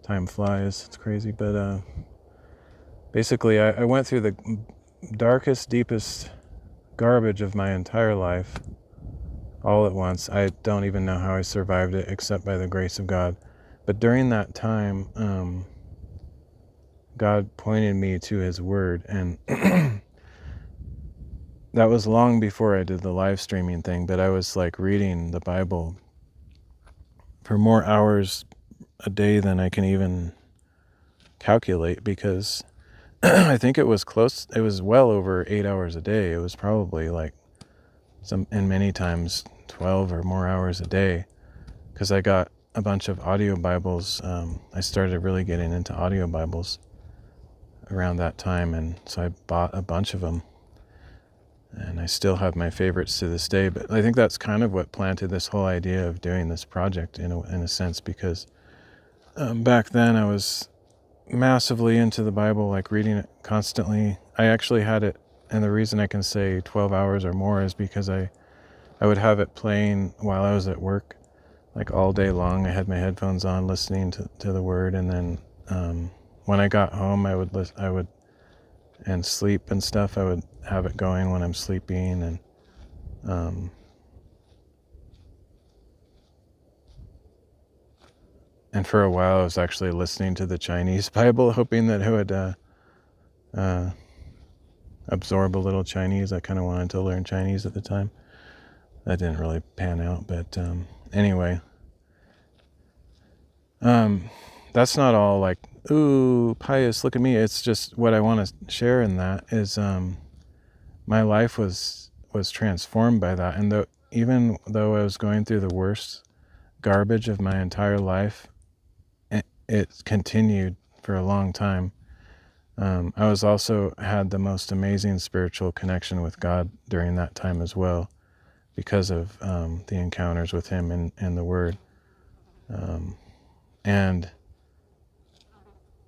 time flies. It's crazy. But basically, I went through the darkest, deepest garbage of my entire life all at once. I don't even know how I survived it except by the grace of God. But during that time, God pointed me to his word, and that was long before I did the live streaming thing, but I was like reading the Bible for more hours a day than I can even calculate, because I think it was well over 8 hours a day. It was probably like and many times 12 or more hours a day, because I got a bunch of audio Bibles. I started really getting into audio Bibles around that time, and so I bought a bunch of them, and I still have my favorites to this day. But I think that's kind of what planted this whole idea of doing this project in a sense, because back then I was massively into the Bible, like reading it constantly. I actually had it, and the reason I can say 12 hours or more is because I would have it playing while I was at work, like all day long. I had my headphones on listening to the word, and then when I got home, I would and sleep and stuff, I would have it going when I'm sleeping, and for a while I was actually listening to the Chinese Bible, hoping that it would absorb a little Chinese. I kind of wanted to learn Chinese at the time. That didn't really pan out, but anyway, that's not all like, ooh, pious, look at me. It's just what I want to share in that is my life was transformed by that. And even though I was going through the worst garbage of my entire life, it continued for a long time. I was also had the most amazing spiritual connection with God during that time as well, because of the encounters with him and the word. And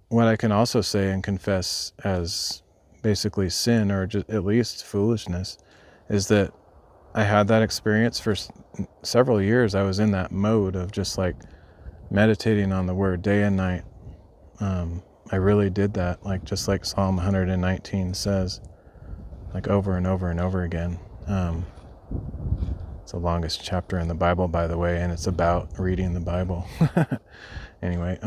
what I can also say and confess as basically sin, or just at least foolishness, is that I had that experience for several years. I was in that mode of just like meditating on the word day and night. I really did that, like just like Psalm 119 says, like over and over and over again. It's the longest chapter in the Bible, by the way, and it's about reading the Bible. Anyway,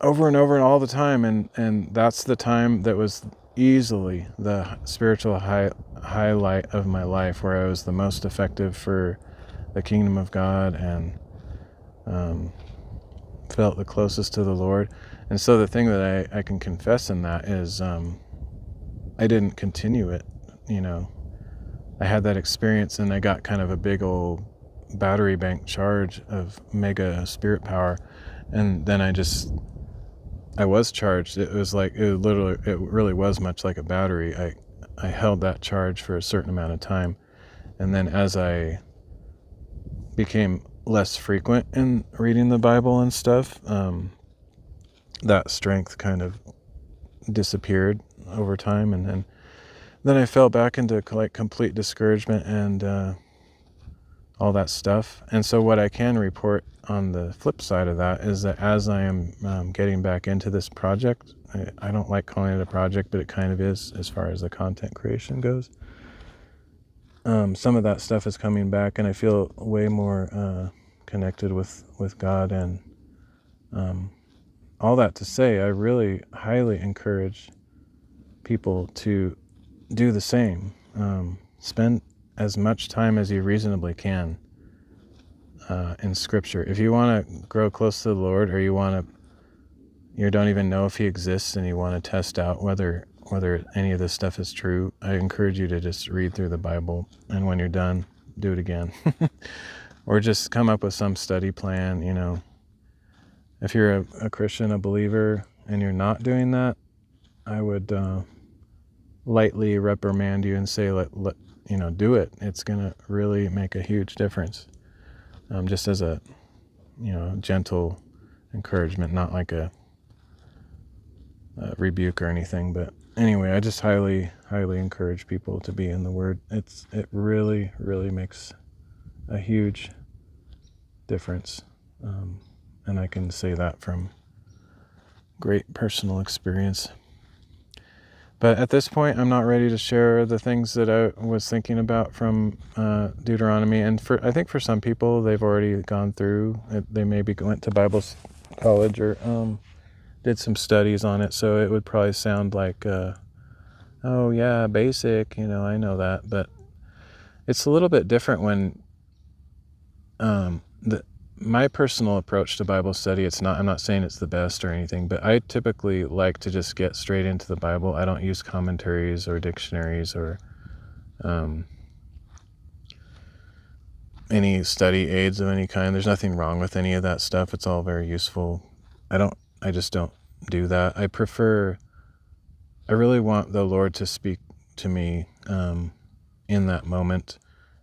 over and over and all the time, and that's the time that was easily the spiritual highlight of my life, where I was the most effective for the kingdom of God, and felt the closest to the Lord. And so the thing that I can confess in that is I didn't continue it. I had that experience, and I got kind of a big old battery bank charge of mega spirit power, and then I was charged. It was like, it really was much like a battery. I held that charge for a certain amount of time, and then as I became less frequent in reading the Bible and stuff, that strength kind of disappeared over time, and then then I fell back into like complete discouragement and all that stuff. And so what I can report on the flip side of that is that as I am getting back into this project, I don't like calling it a project, but it kind of is as far as the content creation goes. Some of that stuff is coming back, and I feel way more connected with God. And all that to say, I really highly encourage people to do the same. Spend as much time as you reasonably can in Scripture. If you want to grow close to the Lord, or you don't even know if He exists, and you want to test out whether any of this stuff is true, I encourage you to just read through the Bible, and when you're done, do it again. Or just come up with some study plan. If you're a Christian, a believer, and you're not doing that, I would lightly reprimand you and say, do it. It's going to really make a huge difference. Just as a, gentle encouragement, not like a rebuke or anything. But anyway, I just highly, highly encourage people to be in the Word. It really, really makes a huge difference. And I can say that from great personal experience. But at this point, I'm not ready to share the things that I was thinking about from Deuteronomy. And I think for some people, they've already gone through it. They maybe went to Bible college or did some studies on it. So it would probably sound like, oh yeah, basic, I know that. But it's a little bit different when my personal approach to Bible study, I'm not saying it's the best or anything, but I typically like to just get straight into the Bible. I don't use commentaries or dictionaries or any study aids of any kind. There's nothing wrong with any of that stuff. It's all very useful. I just don't do that. I really want the Lord to speak to me in that moment.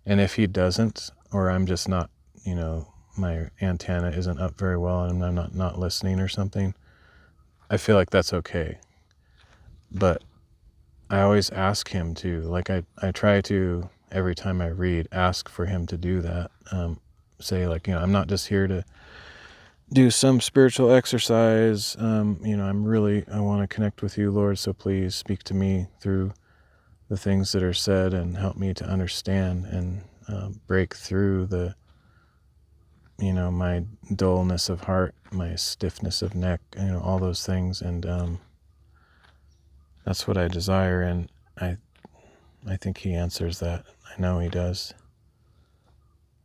And if He doesn't, or I'm just not, my antenna isn't up very well and I'm not listening or something, I feel like that's okay. But I always ask Him to, like I try to, every time I read, ask for Him to do that. Say like, I'm not just here to do some spiritual exercise. I want to connect with You, Lord, so please speak to me through the things that are said and help me to understand and break through my dullness of heart, my stiffness of neck, all those things. And that's what I desire. And I think He answers that. I know He does.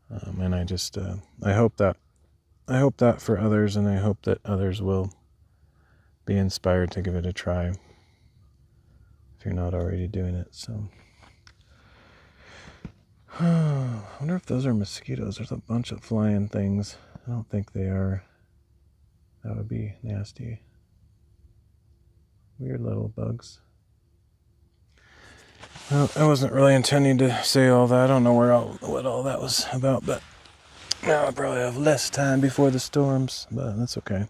And I just, I hope that for others, and I hope that others will be inspired to give it a try if you're not already doing it. So, I wonder if those are mosquitoes. There's a bunch of flying things. I don't think they are. That would be nasty. Weird little bugs. Well, I wasn't really intending to say all that. I don't know what all that was about, but now I probably have less time before the storms, but that's okay.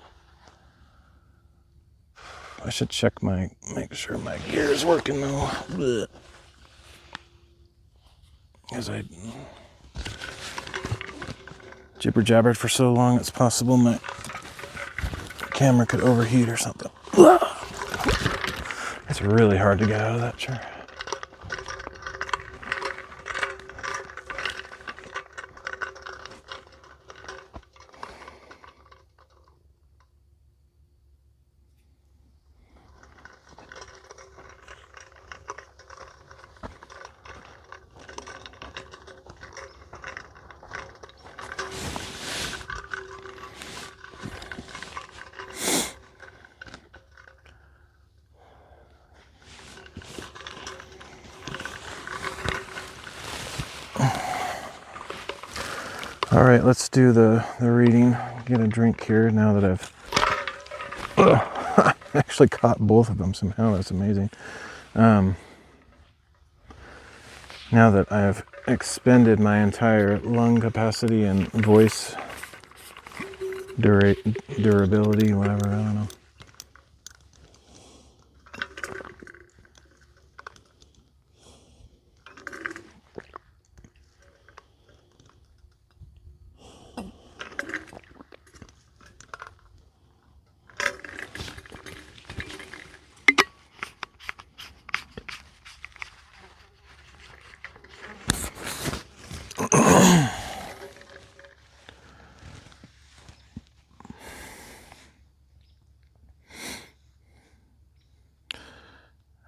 I should make sure my gear is working though. Because I jibber jabbered for so long, it's possible my camera could overheat or something. It's really hard to get out of that chair. All right, let's do the reading. Get a drink here now that I've actually caught both of them somehow. That's amazing. Now that I've expended my entire lung capacity and voice durability, whatever, I don't know.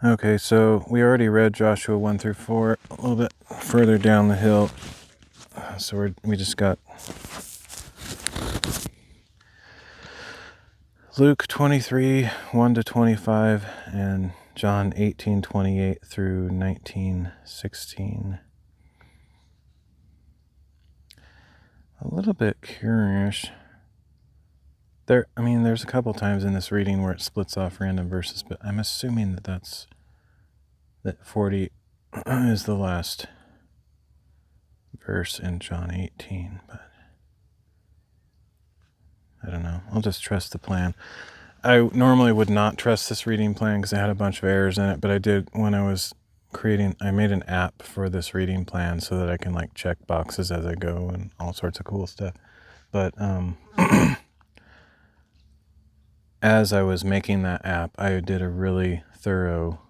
Okay, so we already read Joshua 1 through 4 a little bit further down the hill. So we just got Luke 23, 1 to 25, and John 18, 28 through 19, 16. A little bit curious. There's a couple times in this reading where it splits off random verses, but I'm assuming that 40 is the last verse in John 18, but I don't know. I'll just trust the plan. I normally would not trust this reading plan because it had a bunch of errors in it, but I did when I was I made an app for this reading plan so that I can check boxes as I go and all sorts of cool stuff. But as I was making that app, I did a really thorough,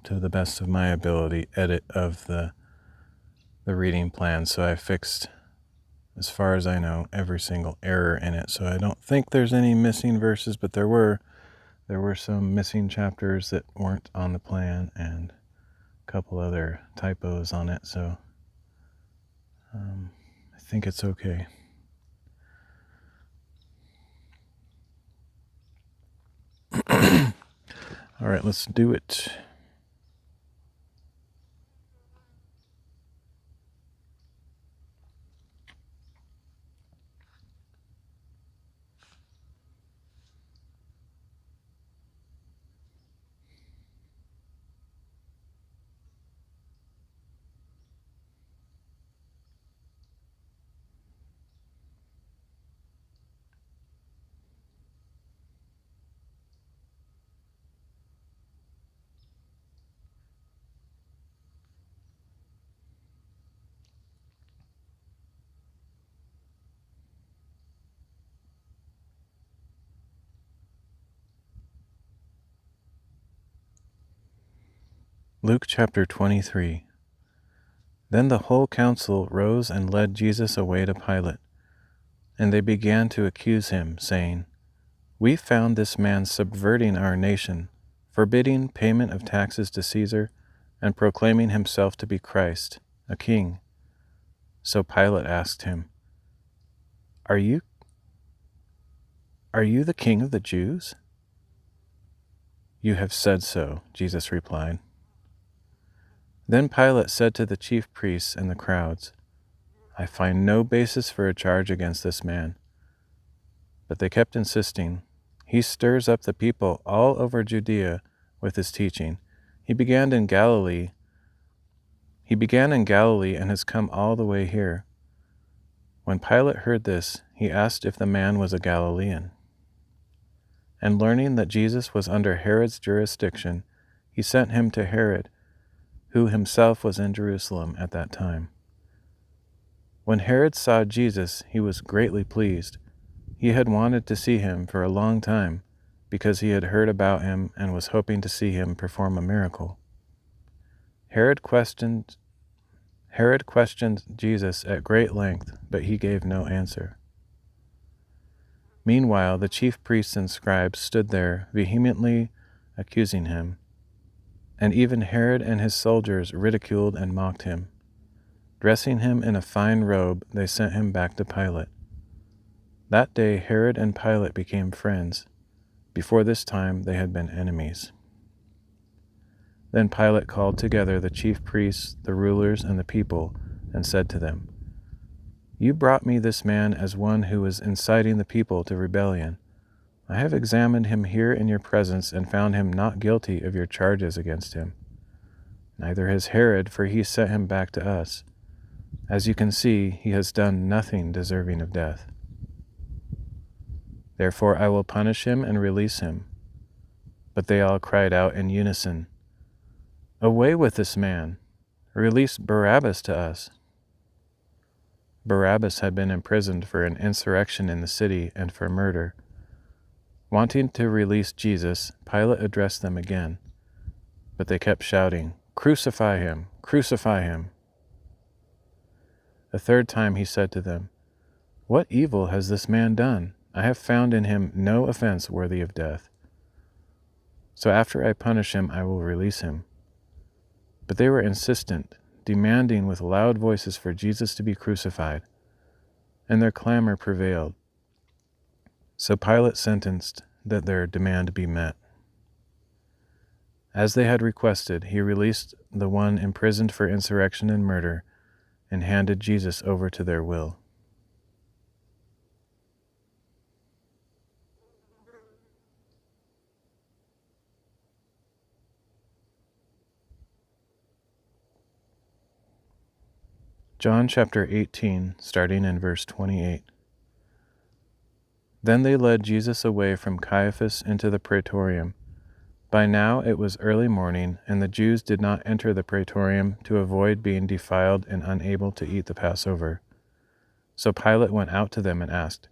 to the best of my ability, edit of the reading plan. So I fixed, as far as I know, every single error in it. So I don't think there's any missing verses, but there were some missing chapters that weren't on the plan and a couple other typos on it. So I think it's okay. All right, let's do it. Luke chapter 23. Then the whole council rose and led Jesus away to Pilate. And they began to accuse him, saying, "We found this man subverting our nation, forbidding payment of taxes to Caesar, and proclaiming himself to be Christ, a king." So Pilate asked him, Are you the king of the Jews?" "You have said so," Jesus replied. Then Pilate said to the chief priests and the crowds, "I find no basis for a charge against this man." But they kept insisting, "He stirs up the people all over Judea with his teaching. He began in Galilee and has come all the way here." When Pilate heard this, he asked if the man was a Galilean. And learning that Jesus was under Herod's jurisdiction, he sent him to Herod, who himself was in Jerusalem at that time. When Herod saw Jesus, he was greatly pleased. He had wanted to see him for a long time, because he had heard about him and was hoping to see him perform a miracle. Herod questioned Jesus at great length, but he gave no answer. Meanwhile, the chief priests and scribes stood there, vehemently accusing him. And even Herod and his soldiers ridiculed and mocked him. Dressing him in a fine robe, they sent him back to Pilate. That day Herod and Pilate became friends. Before this time they had been enemies. Then Pilate called together the chief priests, the rulers, and the people, and said to them, "You brought me this man as one who was inciting the people to rebellion. I have examined him here in your presence and found him not guilty of your charges against him. Neither has Herod, for he sent him back to us. As you can see, he has done nothing deserving of death. Therefore I will punish him and release him." But they all cried out in unison, "Away with this man! Release Barabbas to us." Barabbas had been imprisoned for an insurrection in the city and for murder. Wanting to release Jesus, Pilate addressed them again, but they kept shouting, "Crucify him! Crucify him!" A third time he said to them, "What evil has this man done? I have found in him no offense worthy of death." So after I punish him, I will release him." But they were insistent, demanding with loud voices for Jesus to be crucified, and their clamor prevailed. So Pilate sentenced that their demand be met. As they had requested, he released the one imprisoned for insurrection and murder, and handed Jesus over to their will. John chapter 18, starting in verse 28. Then they led Jesus away from Caiaphas into the praetorium. By now it was early morning, and the Jews did not enter the praetorium to avoid being defiled and unable to eat the Passover. So Pilate went out to them and asked,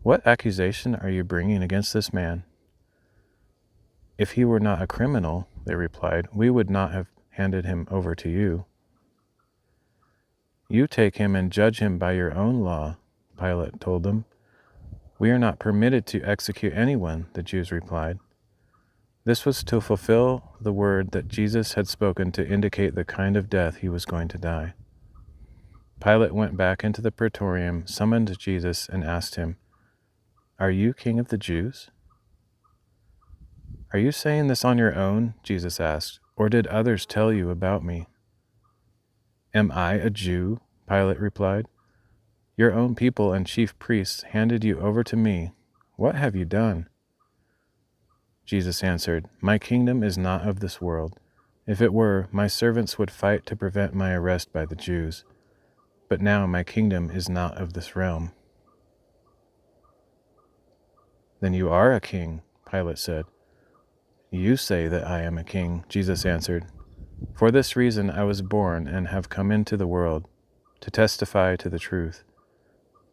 "What accusation are you bringing against this man?" "If he were not a criminal," they replied, "we would not have handed him over to you." "You take him and judge him by your own law," Pilate told them. "We are not permitted to execute anyone," the Jews replied. This was to fulfill the word that Jesus had spoken to indicate the kind of death he was going to die. Pilate went back into the praetorium, summoned Jesus, and asked him, "Are you king of the Jews?" "Are you saying this on your own?" Jesus asked, "or did others tell you about me?" "Am I a Jew?" Pilate replied. "Your own people and chief priests handed you over to me. What have you done?" Jesus answered, "My kingdom is not of this world. If it were, my servants would fight to prevent my arrest by the Jews. But now my kingdom is not of this realm." "Then you are a king," Pilate said. "You say that I am a king," Jesus answered. "For this reason I was born and have come into the world, to testify to the truth.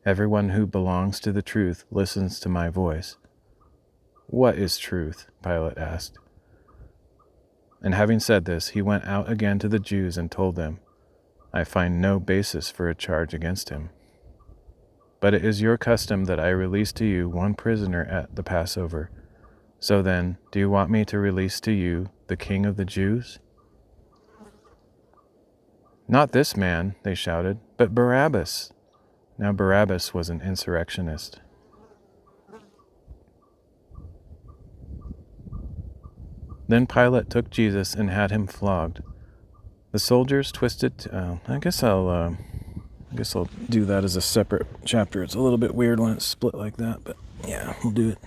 Everyone who belongs to the truth listens to my voice." "What is truth?" Pilate asked. And having said this, he went out again to the Jews and told them, "I find no basis for a charge against him. But it is your custom that I release to you one prisoner at the Passover. So then, do you want me to release to you the King of the Jews?" "Not this man," they shouted, "but Barabbas." Now Barabbas was an insurrectionist. Then Pilate took Jesus and had him flogged. The soldiers twisted. I guess I'll do that as a separate chapter. It's a little bit weird when it's split like that, but yeah, we'll do it.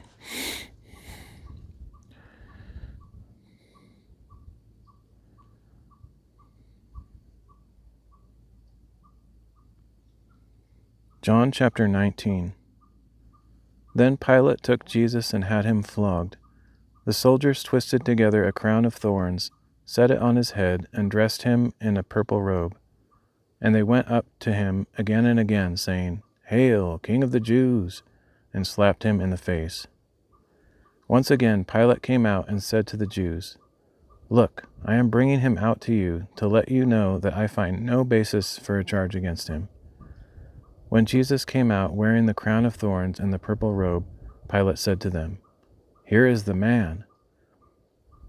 John chapter 19. Then Pilate took Jesus and had him flogged. The soldiers twisted together a crown of thorns, set it on his head, and dressed him in a purple robe. And they went up to him again and again, saying, "Hail, King of the Jews!" and slapped him in the face. Once again Pilate came out and said to the Jews, "Look, I am bringing him out to you to let you know that I find no basis for a charge against him." When Jesus came out wearing the crown of thorns and the purple robe, Pilate said to them, "Here is the man."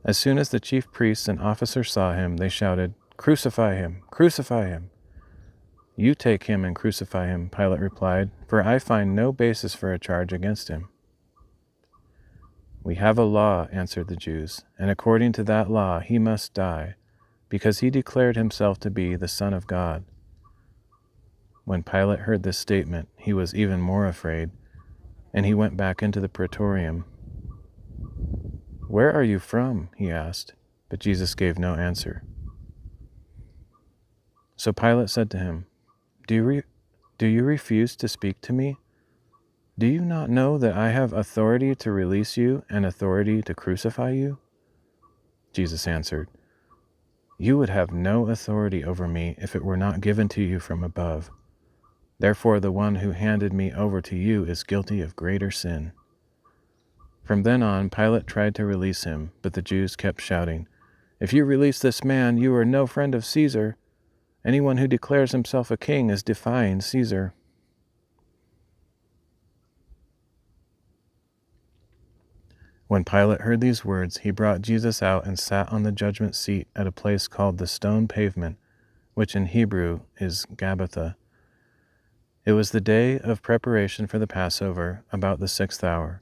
As soon as the chief priests and officers saw him, they shouted, "Crucify him! Crucify him!" "You take him and crucify him," Pilate replied, "for I find no basis for a charge against him." "We have a law," answered the Jews, "and according to that law he must die, because he declared himself to be the Son of God." When Pilate heard this statement, he was even more afraid, and he went back into the praetorium. "Where are you from?" he asked, but Jesus gave no answer. So Pilate said to him, Do you refuse to speak to me? Do you not know that I have authority to release you and authority to crucify you?" Jesus answered, "You would have no authority over me if it were not given to you from above. Therefore the one who handed me over to you is guilty of greater sin." From then on, Pilate tried to release him, but the Jews kept shouting, "If you release this man, you are no friend of Caesar. Anyone who declares himself a king is defying Caesar." When Pilate heard these words, he brought Jesus out and sat on the judgment seat at a place called the Stone Pavement, which in Hebrew is Gabbatha. It was the day of preparation for the Passover, about the 6th hour.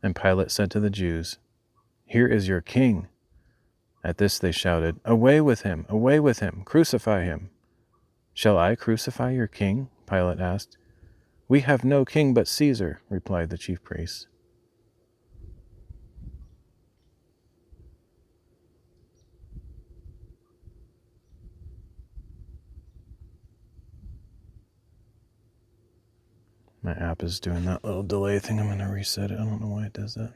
And Pilate said to the Jews, "Here is your king." At this they shouted, "Away with him! Away with him! Crucify him!" "Shall I crucify your king?" Pilate asked. "We have no king but Caesar," replied the chief priests. My app is doing that little delay thing. I'm going to reset it. I don't know why it does that.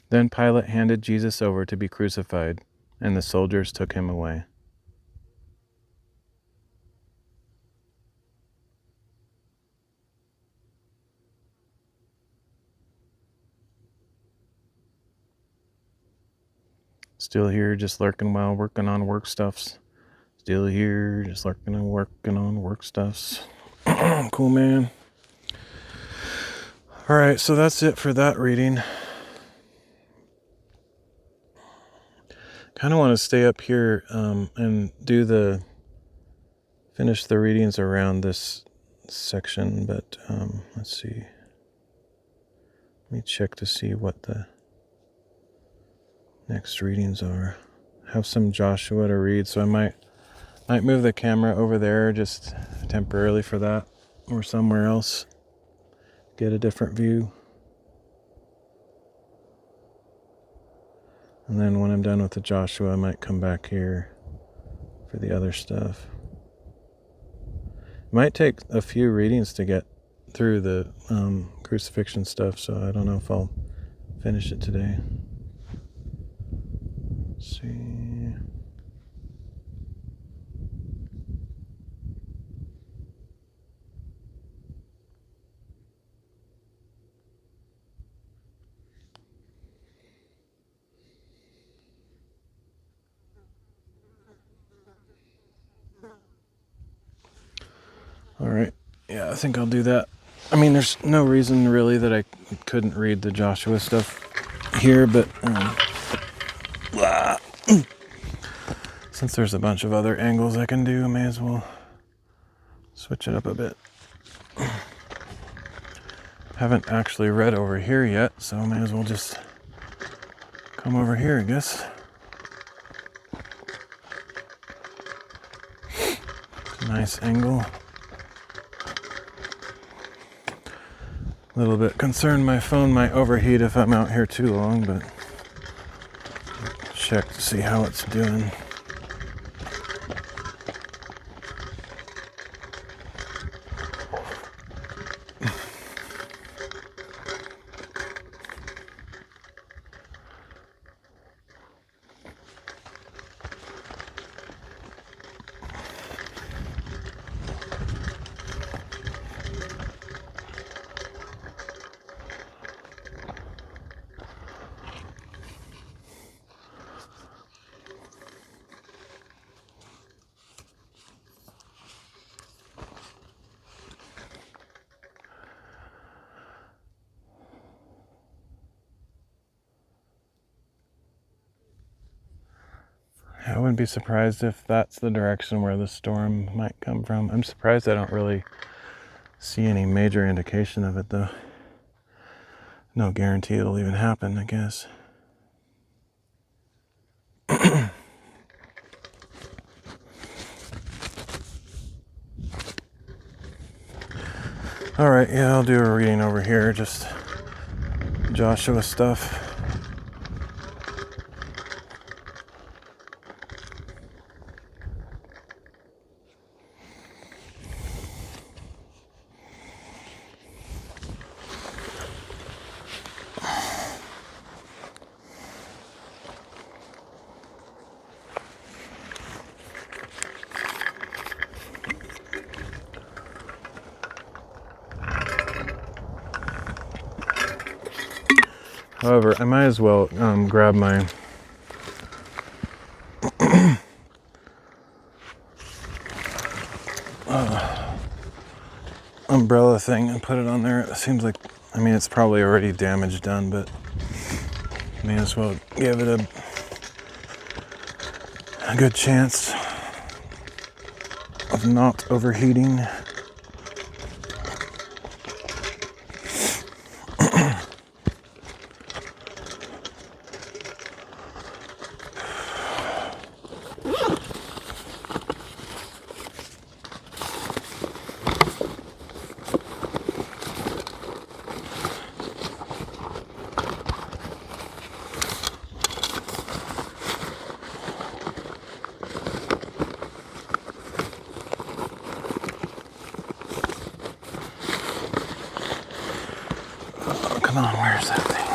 Then Pilate handed Jesus over to be crucified, and the soldiers took him away. Still here, just lurking while working on work stuffs. Still here, just lurking and working on work stuffs. Cool, man. All right, so that's it for that reading. Kind of want to stay up here and finish the readings around this section, but let's see. Let me check to see what the next readings are. I have some Joshua to read, so I might move the camera over there just temporarily for that, or somewhere else. Get a different view. And then when I'm done with the Joshua, I might come back here for the other stuff. It might take a few readings to get through the crucifixion stuff, so I don't know if I'll finish it today. Let's see. All right. Yeah, I think I'll do that. I mean, there's no reason really that I couldn't read the Joshua stuff here, but since there's a bunch of other angles I can do, I may as well switch it up a bit. Haven't actually read over here yet, so I may as well just come over here, I guess. Nice angle. A little bit concerned my phone might overheat if I'm out here too long, but check to see how it's doing. I wouldn't be surprised if that's the direction where the storm might come from. I'm surprised I don't really see any major indication of it, though. No guarantee it'll even happen, I guess. All right, yeah, I'll do a reading over here, just Joshua stuff. However, I might as well grab my umbrella thing and put it on there. It seems like, I mean, it's probably already damage done, but may as well give it a good chance of not overheating. Come on, where's that thing?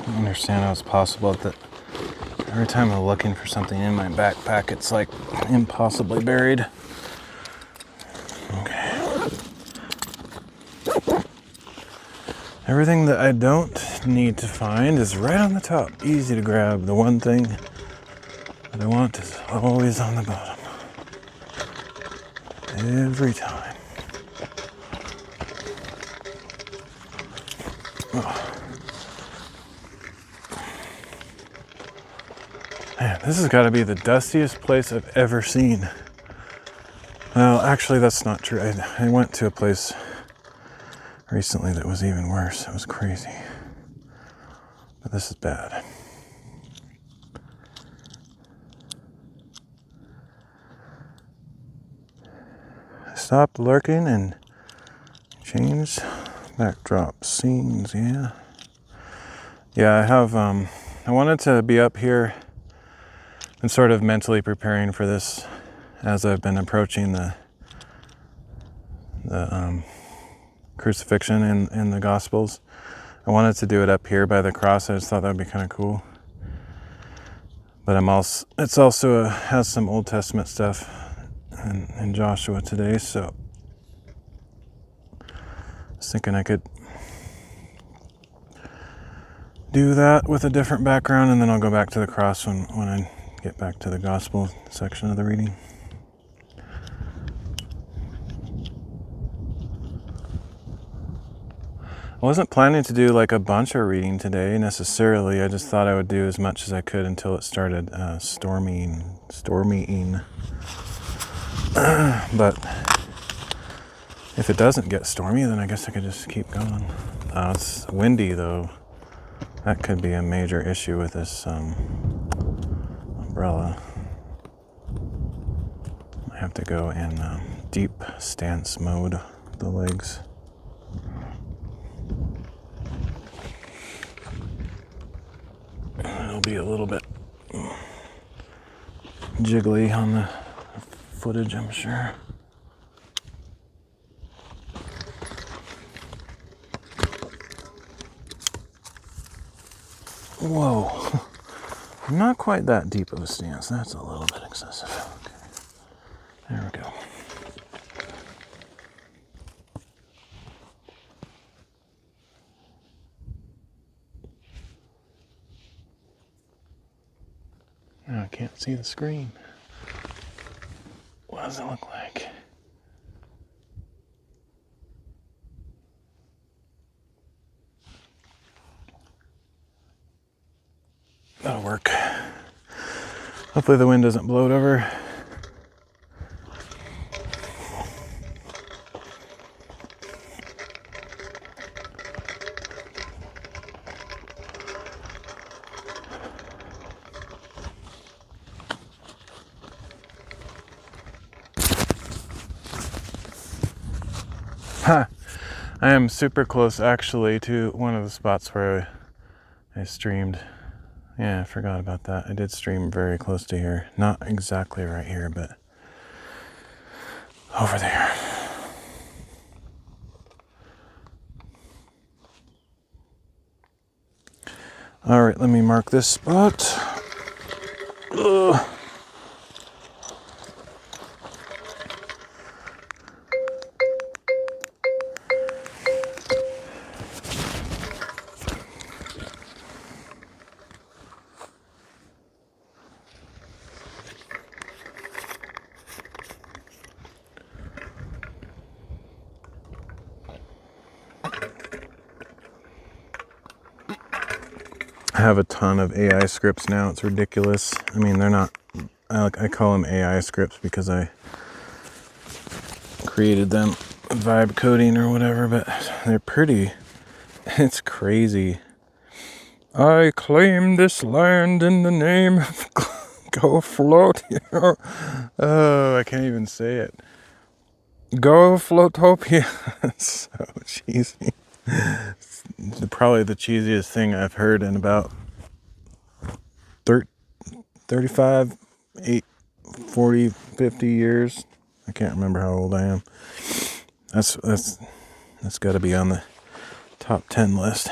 I don't understand how it's possible that every time I'm looking for something in my backpack, it's like impossibly buried. Okay. Everything that I don't need to find is right on the top. Easy to grab. The one thing that I want is always on the bottom. Every time. Oh. Man, this has got to be the dustiest place I've ever seen. Well, actually, that's not true. I went to a place recently that was even worse. It was crazy. But this is bad. Stop lurking and change backdrop scenes. Yeah, I have I wanted to be up here and sort of mentally preparing for this as I've been approaching the crucifixion in the Gospels. I wanted to do it up here by the cross. I just thought that would be kind of cool. But it's also has some Old Testament stuff in Joshua today, so I was thinking I could do that with a different background, and then I'll go back to the cross when I get back to the gospel section of the reading. I wasn't planning to do like a bunch of reading today necessarily. I just thought I would do as much as I could until it started storming. But if it doesn't get stormy, then I guess I could just keep going. It's windy though. That could be a major issue with this umbrella. I have to go in deep stance mode, the legs. It'll be a little bit jiggly on the footage, I'm sure. Whoa, not quite that deep of a stance. That's a little bit excessive. Okay, there we go. Now I can't see the screen. What does it look like? That'll work. Hopefully the wind doesn't blow it over. I am super close actually to one of the spots where I streamed. Yeah, I forgot about that. I did stream very close to here. Not exactly right here, but over there. All right, let me mark this spot. Ugh. I have a ton of AI scripts now. It's ridiculous. I mean, they're not, I call them AI scripts because I created them vibe coding or whatever, but they're pretty, it's crazy. I claim this land in the name of Go Float. Oh, I can't even say it. Go Floatopia. It's so cheesy. It's probably the cheesiest thing I've heard in about 35, 40, 50 years. I can't remember how old I am. That's got to be on the top 10 list.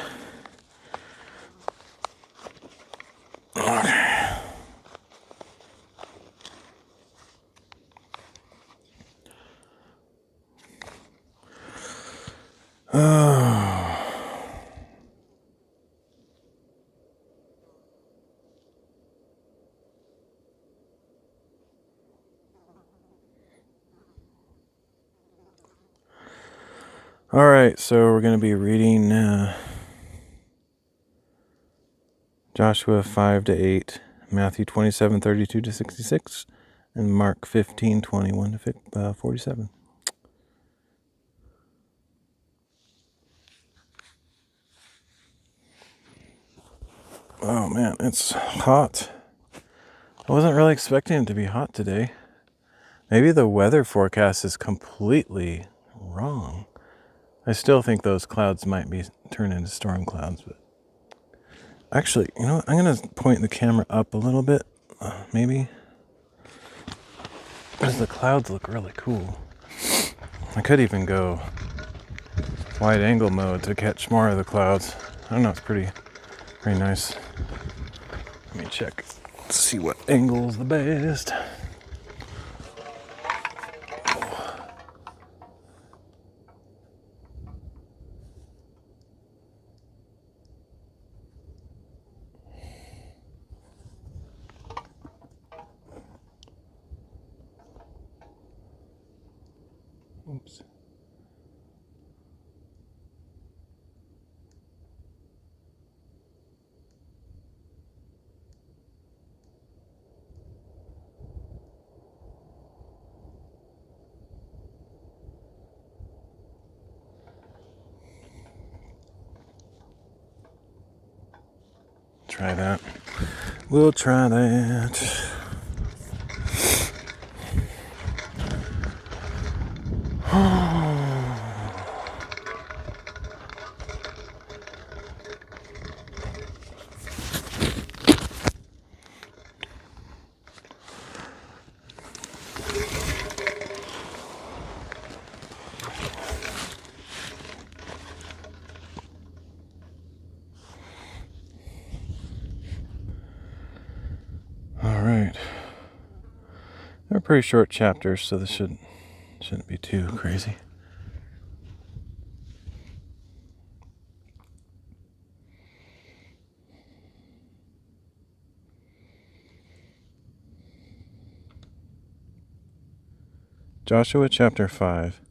All right, so we're going to be reading Joshua 5-8, Matthew 27:32-66, and Mark 15:21-47. Oh man, it's hot. I wasn't really expecting it to be hot today. Maybe the weather forecast is completely wrong. I still think those clouds might be turned into storm clouds, but actually, you know what? I'm going to point the camera up a little bit, maybe, because the clouds look really cool. I could even go wide angle mode to catch more of the clouds. I don't know, it's pretty nice. Let me check, see what angle is the best. Oops. Try that. We'll try that. Alright. They're pretty short chapters, so this shouldn't be too crazy. Joshua chapter 5.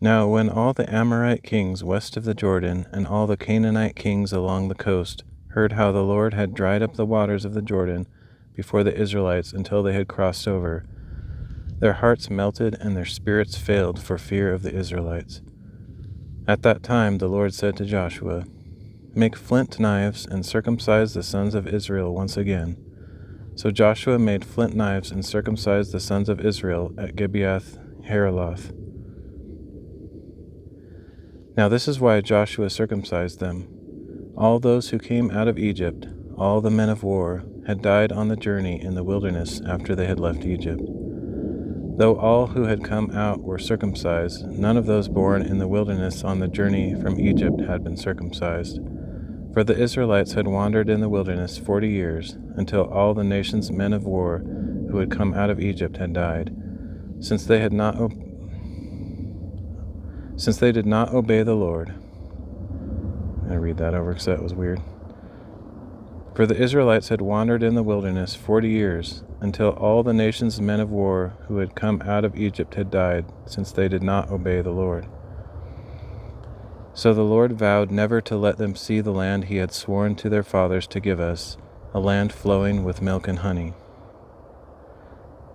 Now when all the Amorite kings west of the Jordan and all the Canaanite kings along the coast heard how the Lord had dried up the waters of the Jordan before the Israelites until they had crossed over, their hearts melted and their spirits failed for fear of the Israelites. At that time the Lord said to Joshua, "Make flint knives and circumcise the sons of Israel once again." So Joshua made flint knives and circumcised the sons of Israel at Gibeath Haaraloth. Now this is why Joshua circumcised them. All those who came out of Egypt, all the men of war, had died on the journey in the wilderness after they had left Egypt. Though all who had come out were circumcised, none of those born in the wilderness on the journey from Egypt had been circumcised. For the Israelites had wandered in the wilderness 40 years, until all the nation's men of war who had come out of Egypt had died, since they did not obey the Lord. I'm going to read that over because that was weird. For the Israelites had wandered in the wilderness 40 years, until all the nation's men of war who had come out of Egypt had died, since they did not obey the Lord. So the Lord vowed never to let them see the land he had sworn to their fathers to give us, a land flowing with milk and honey.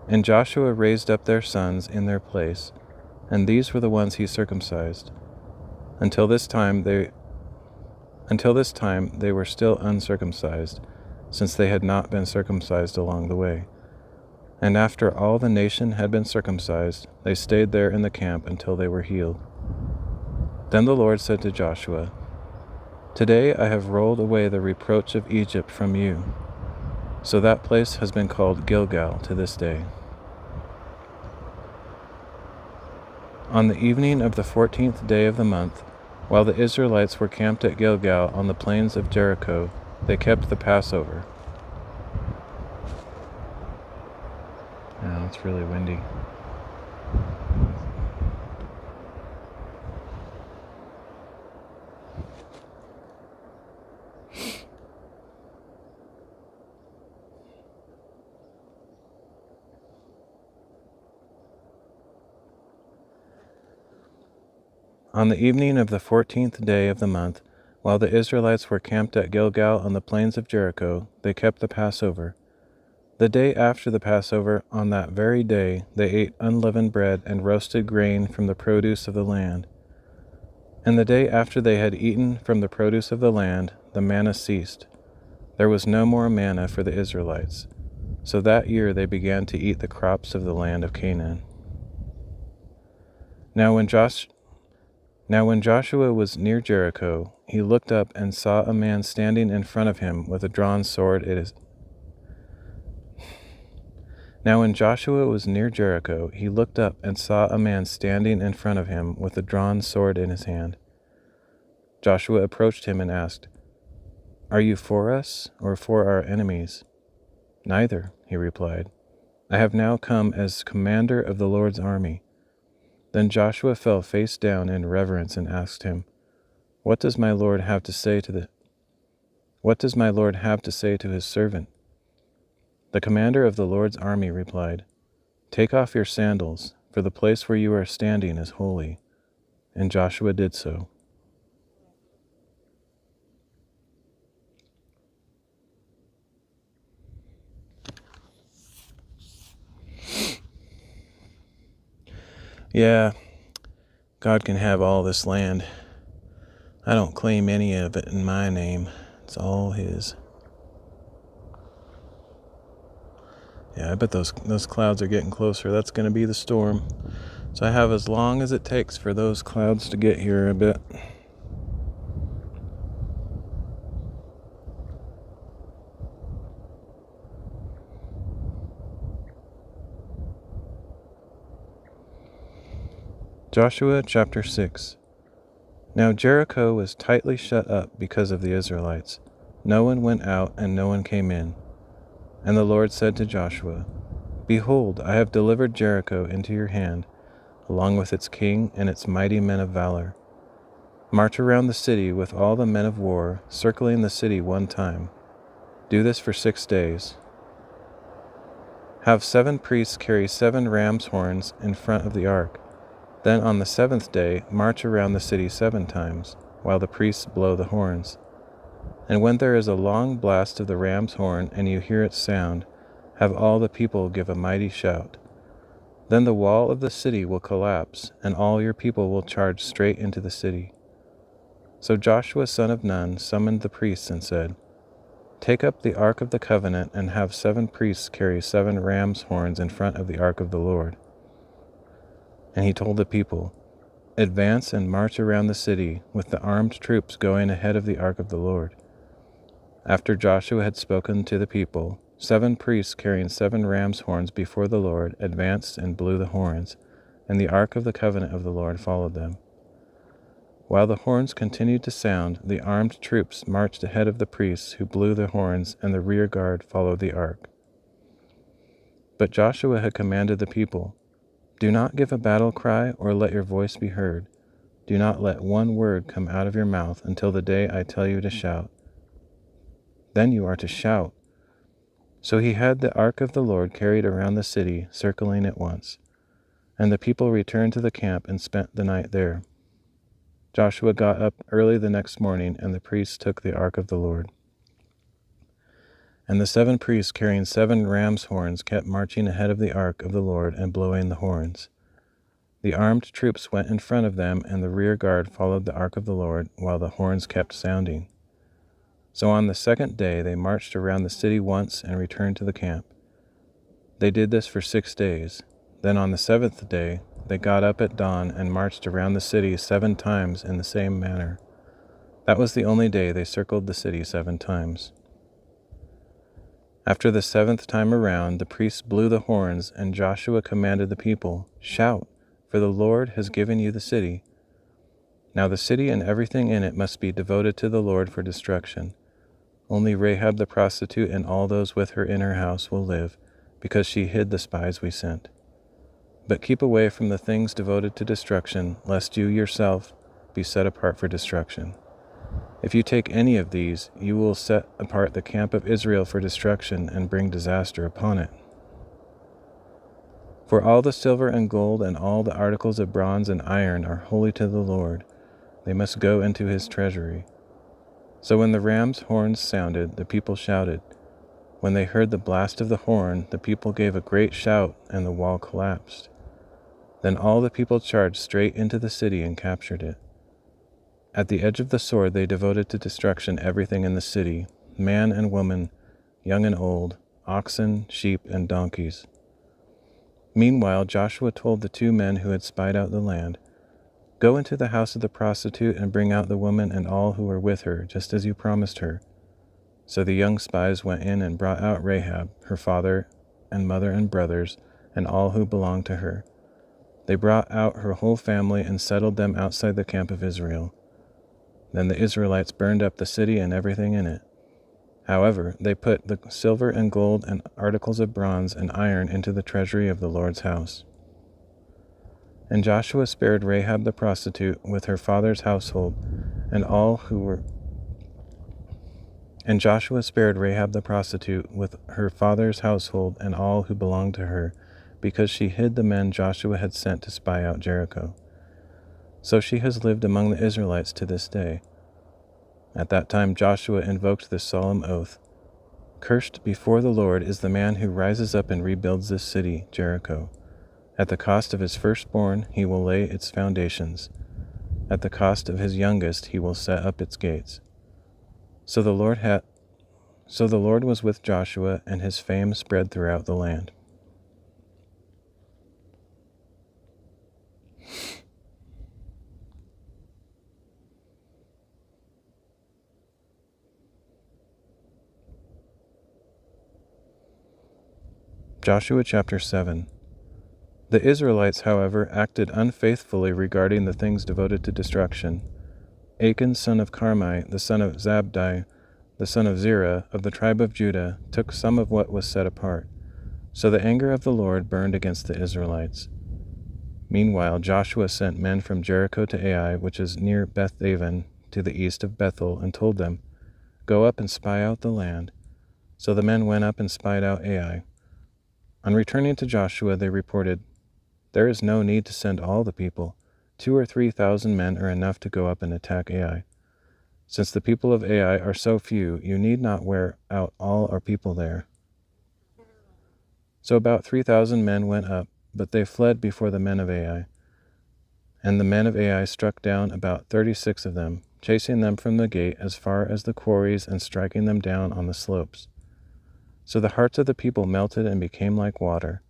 And Joshua raised up their sons in their place, and these were the ones he circumcised. Until this time they were still uncircumcised, since they had not been circumcised along the way. And after all the nation had been circumcised, they stayed there in the camp until they were healed. Then the Lord said to Joshua, "Today I have rolled away the reproach of Egypt from you." So that place has been called Gilgal to this day. On the evening of the 14th day of the month, while the Israelites were camped at Gilgal on the plains of Jericho, they kept the Passover. Now it's really windy. On the evening of the 14th day of the month, while the Israelites were camped at Gilgal on the plains of Jericho, they kept the Passover. The day after the Passover, on that very day, they ate unleavened bread and roasted grain from the produce of the land. And the day after they had eaten from the produce of the land, the manna ceased. There was no more manna for the Israelites. So that year they began to eat the crops of the land of Canaan. Now when Joshua was near Jericho, he looked up and saw a man standing in front of him with a drawn sword in his Now when Joshua was near Jericho, he looked up and saw a man standing in front of him with a drawn sword in his hand. Joshua approached him and asked, "Are you for us or for our enemies?" "Neither," he replied. "I have now come as commander of the Lord's army." Then Joshua fell face down in reverence and asked him, What does my Lord have to say to his servant?" The commander of the Lord's army replied, "Take off your sandals, for the place where you are standing is holy." And Joshua did so. Yeah, God can have all this land. I don't claim any of it in my name. It's all His. Yeah, I bet those clouds are getting closer. That's going to be the storm. So I have as long as it takes for those clouds to get here a bit. Joshua chapter 6. Now Jericho was tightly shut up because of the Israelites. No one went out and no one came in. And the Lord said to Joshua, "Behold, I have delivered Jericho into your hand, along with its king and its mighty men of valor. March around the city with all the men of war, circling the city one time. Do this for 6 days. Have 7 priests carry 7 ram's horns in front of the ark. Then on the 7th day, march around the city 7 times, while the priests blow the horns. And when there is a long blast of the ram's horn and you hear its sound, have all the people give a mighty shout. Then the wall of the city will collapse, and all your people will charge straight into the city." So Joshua son of Nun summoned the priests and said, "Take up the ark of the covenant and have 7 priests carry 7 ram's horns in front of the ark of the Lord." And he told the people, "Advance and march around the city, with the armed troops going ahead of the ark of the Lord." After Joshua had spoken to the people, 7 priests carrying 7 ram's horns before the Lord advanced and blew the horns, and the ark of the covenant of the Lord followed them. While the horns continued to sound, the armed troops marched ahead of the priests who blew the horns, and the rear guard followed the ark. But Joshua had commanded the people, "Do not give a battle cry or let your voice be heard. Do not let one word come out of your mouth until the day I tell you to shout. Then you are to shout." So he had the ark of the Lord carried around the city, circling it once. And the people returned to the camp and spent the night there. Joshua got up early the next morning, and the priests took the ark of the Lord. And the 7 priests carrying 7 ram's horns kept marching ahead of the ark of the Lord and blowing the horns. The armed troops went in front of them, and the rear guard followed the ark of the Lord, while the horns kept sounding. So on the 2nd day they marched around the city once and returned to the camp. They did this for 6 days. Then on the 7th day they got up at dawn and marched around the city 7 times in the same manner. That was the only day they circled the city 7 times. After the 7th time around, the priests blew the horns, and Joshua commanded the people, "Shout, for the Lord has given you the city." Now the city and everything in it must be devoted to the Lord for destruction. Only Rahab the prostitute and all those with her in her house will live, because she hid the spies we sent. But keep away from the things devoted to destruction, lest you yourself be set apart for destruction. If you take any of these, you will set apart the camp of Israel for destruction and bring disaster upon it. For all the silver and gold and all the articles of bronze and iron are holy to the Lord. They must go into his treasury. So when the ram's horns sounded, the people shouted. When they heard the blast of the horn, the people gave a great shout, and the wall collapsed. Then all the people charged straight into the city and captured it. At the edge of the sword they devoted to destruction everything in the city, man and woman, young and old, oxen, sheep, and donkeys. Meanwhile Joshua told the 2 men who had spied out the land, "Go into the house of the prostitute and bring out the woman and all who were with her, just as you promised her." So the young spies went in and brought out Rahab, her father and mother and brothers, and all who belonged to her. They brought out her whole family and settled them outside the camp of Israel. Then the Israelites burned up the city and everything in it. However, they put the silver and gold and articles of bronze and iron into the treasury of the Lord's house. And Joshua spared Rahab the prostitute with her father's household and all who were And Joshua spared Rahab the prostitute with her father's household and all who belonged to her, because she hid the men Joshua had sent to spy out Jericho. So she has lived among the Israelites to this day. At that time Joshua invoked this solemn oath, "Cursed before the Lord is the man who rises up and rebuilds this city, Jericho. At the cost of his firstborn he will lay its foundations. At the cost of his youngest he will set up its gates." So the Lord was with Joshua, and his fame spread throughout the land. Joshua chapter 7. The Israelites, however, acted unfaithfully regarding the things devoted to destruction. Achan son of Carmi, the son of Zabdi, the son of Zerah, of the tribe of Judah, took some of what was set apart. So the anger of the Lord burned against the Israelites. Meanwhile Joshua sent men from Jericho to Ai, which is near Beth-aven, to the east of Bethel, and told them, "Go up and spy out the land." So the men went up and spied out Ai. On returning to Joshua they reported, "There is no need to send all the people. 2,000 or 3,000 men are enough to go up and attack Ai. Since the people of Ai are so few, you need not wear out all our people there." So about 3,000 men went up, but they fled before the men of Ai. And the men of Ai struck down about 36 of them, chasing them from the gate as far as the quarries and striking them down on the slopes. So the hearts of the people melted and became like water.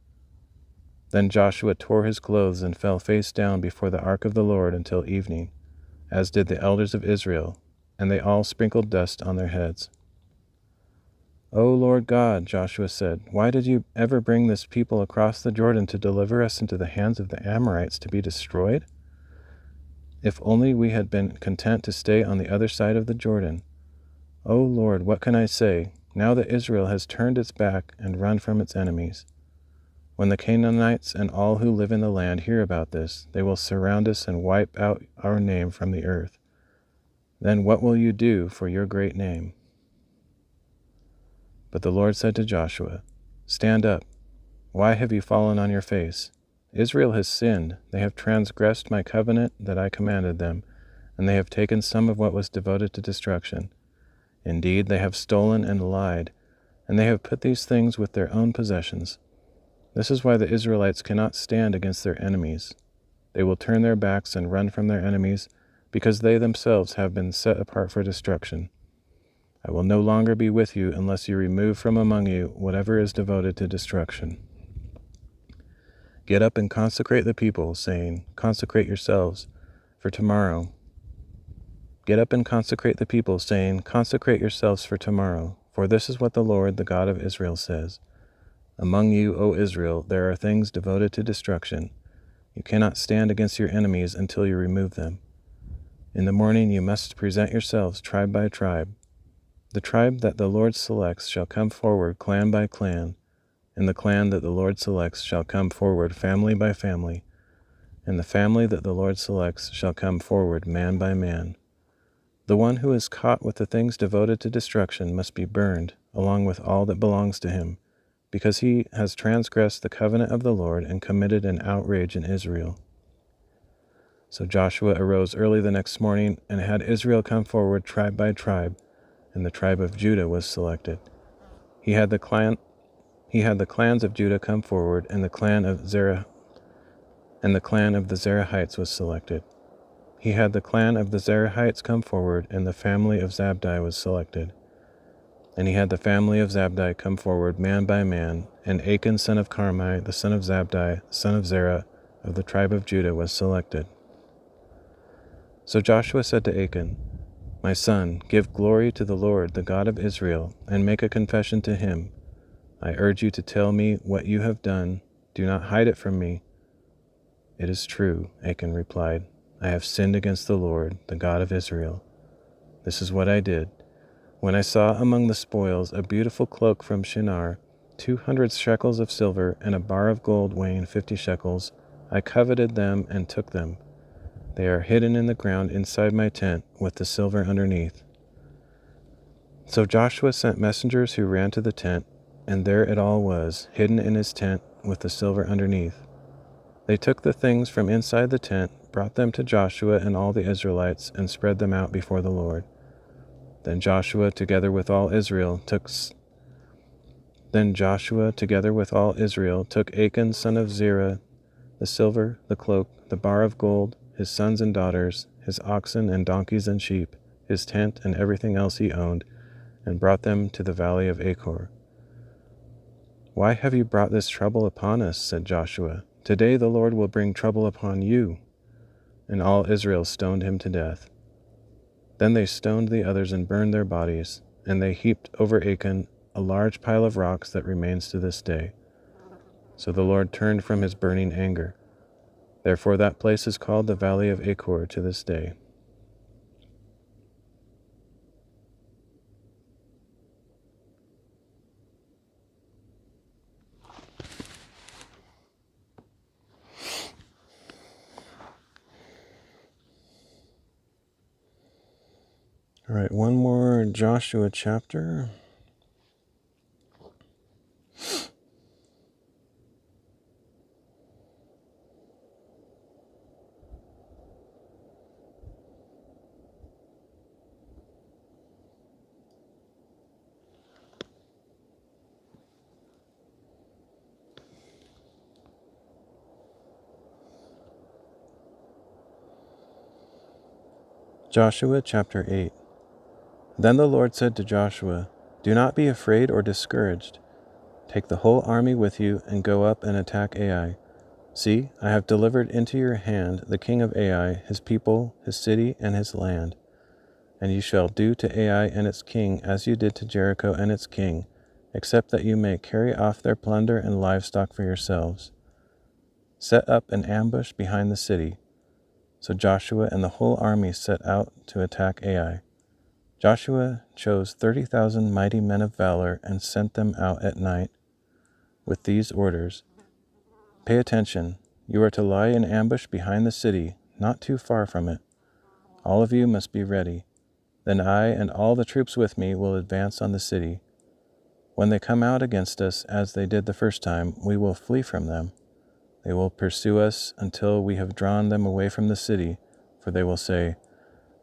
Then Joshua tore his clothes and fell face down before the ark of the Lord until evening, as did the elders of Israel, and they all sprinkled dust on their heads. "O Lord God," Joshua said, "why did you ever bring this people across the Jordan to deliver us into the hands of the Amorites to be destroyed? If only we had been content to stay on the other side of the Jordan. O Lord, what can I say, now that Israel has turned its back and run from its enemies? When the Canaanites and all who live in the land hear about this, they will surround us and wipe out our name from the earth. Then what will you do for your great name?" But the Lord said to Joshua, "Stand up. Why have you fallen on your face? Israel has sinned. They have transgressed my covenant that I commanded them, and they have taken some of what was devoted to destruction. Indeed, they have stolen and lied, and they have put these things with their own possessions. This is why the Israelites cannot stand against their enemies. They will turn their backs and run from their enemies, because they themselves have been set apart for destruction. I will no longer be with you unless you remove from among you whatever is devoted to destruction. Get up and consecrate the people, saying, Consecrate yourselves for tomorrow. Get up and consecrate the people, saying, Consecrate yourselves for tomorrow, for this is what the Lord, the God of Israel, says. Among you, O Israel, there are things devoted to destruction. You cannot stand against your enemies until you remove them. In the morning you must present yourselves tribe by tribe. The tribe that the Lord selects shall come forward clan by clan, and the clan that the Lord selects shall come forward family by family, and the family that the Lord selects shall come forward man by man. The one who is caught with the things devoted to destruction must be burned, along with all that belongs to him, because he has transgressed the covenant of the Lord and committed an outrage in Israel. So Joshua arose early the next morning and had Israel come forward tribe by tribe, and the tribe of Judah was selected. He had the clans of Judah come forward, and the clan of the Zerahites was selected. He had the clan of the Zerahites come forward, and the family of Zabdi was selected. And he had the family of Zabdi come forward man by man, and Achan son of Carmi, the son of Zabdi, son of Zerah, of the tribe of Judah, was selected. So Joshua said to Achan, My son, give glory to the Lord, the God of Israel, and make a confession to him. I urge you to tell me what you have done. Do not hide it from me. It is true, Achan replied. I have sinned against the Lord, the God of Israel. This is what I did. When I saw among the spoils a beautiful cloak from Shinar, 200 shekels of silver, and a bar of gold weighing 50 shekels, I coveted them and took them. They are hidden in the ground inside my tent, with the silver underneath. So Joshua sent messengers who ran to the tent, and there it all was, hidden in his tent, with the silver underneath. They took the things from inside the tent, brought them to Joshua and all the Israelites, and spread them out before the Lord. Then Joshua, together with all Israel, took Achan son of Zerah, the silver, the cloak, the bar of gold, his sons and daughters, his oxen and donkeys and sheep, his tent and everything else he owned, and brought them to the valley of Achor. Why have you brought this trouble upon us? Said Joshua. Today the Lord will bring trouble upon you. And all Israel stoned him to death. Then they stoned the others and burned their bodies, and they heaped over Achan a large pile of rocks that remains to this day. So the Lord turned from his burning anger. Therefore that place is called the Valley of Achor to this day. All right, one more Joshua chapter. Joshua chapter 8. Then the Lord said to Joshua, Do not be afraid or discouraged. Take the whole army with you and go up and attack Ai. See, I have delivered into your hand the king of Ai, his people, his city, and his land. And you shall do to Ai and its king as you did to Jericho and its king, except that you may carry off their plunder and livestock for yourselves. Set up an ambush behind the city. So Joshua and the whole army set out to attack Ai. Joshua chose 30,000 mighty men of valor and sent them out at night with these orders. Pay attention. You are to lie in ambush behind the city, not too far from it. All of you must be ready. Then I and all the troops with me will advance on the city. When they come out against us, as they did the first time, we will flee from them. They will pursue us until we have drawn them away from the city, for they will say,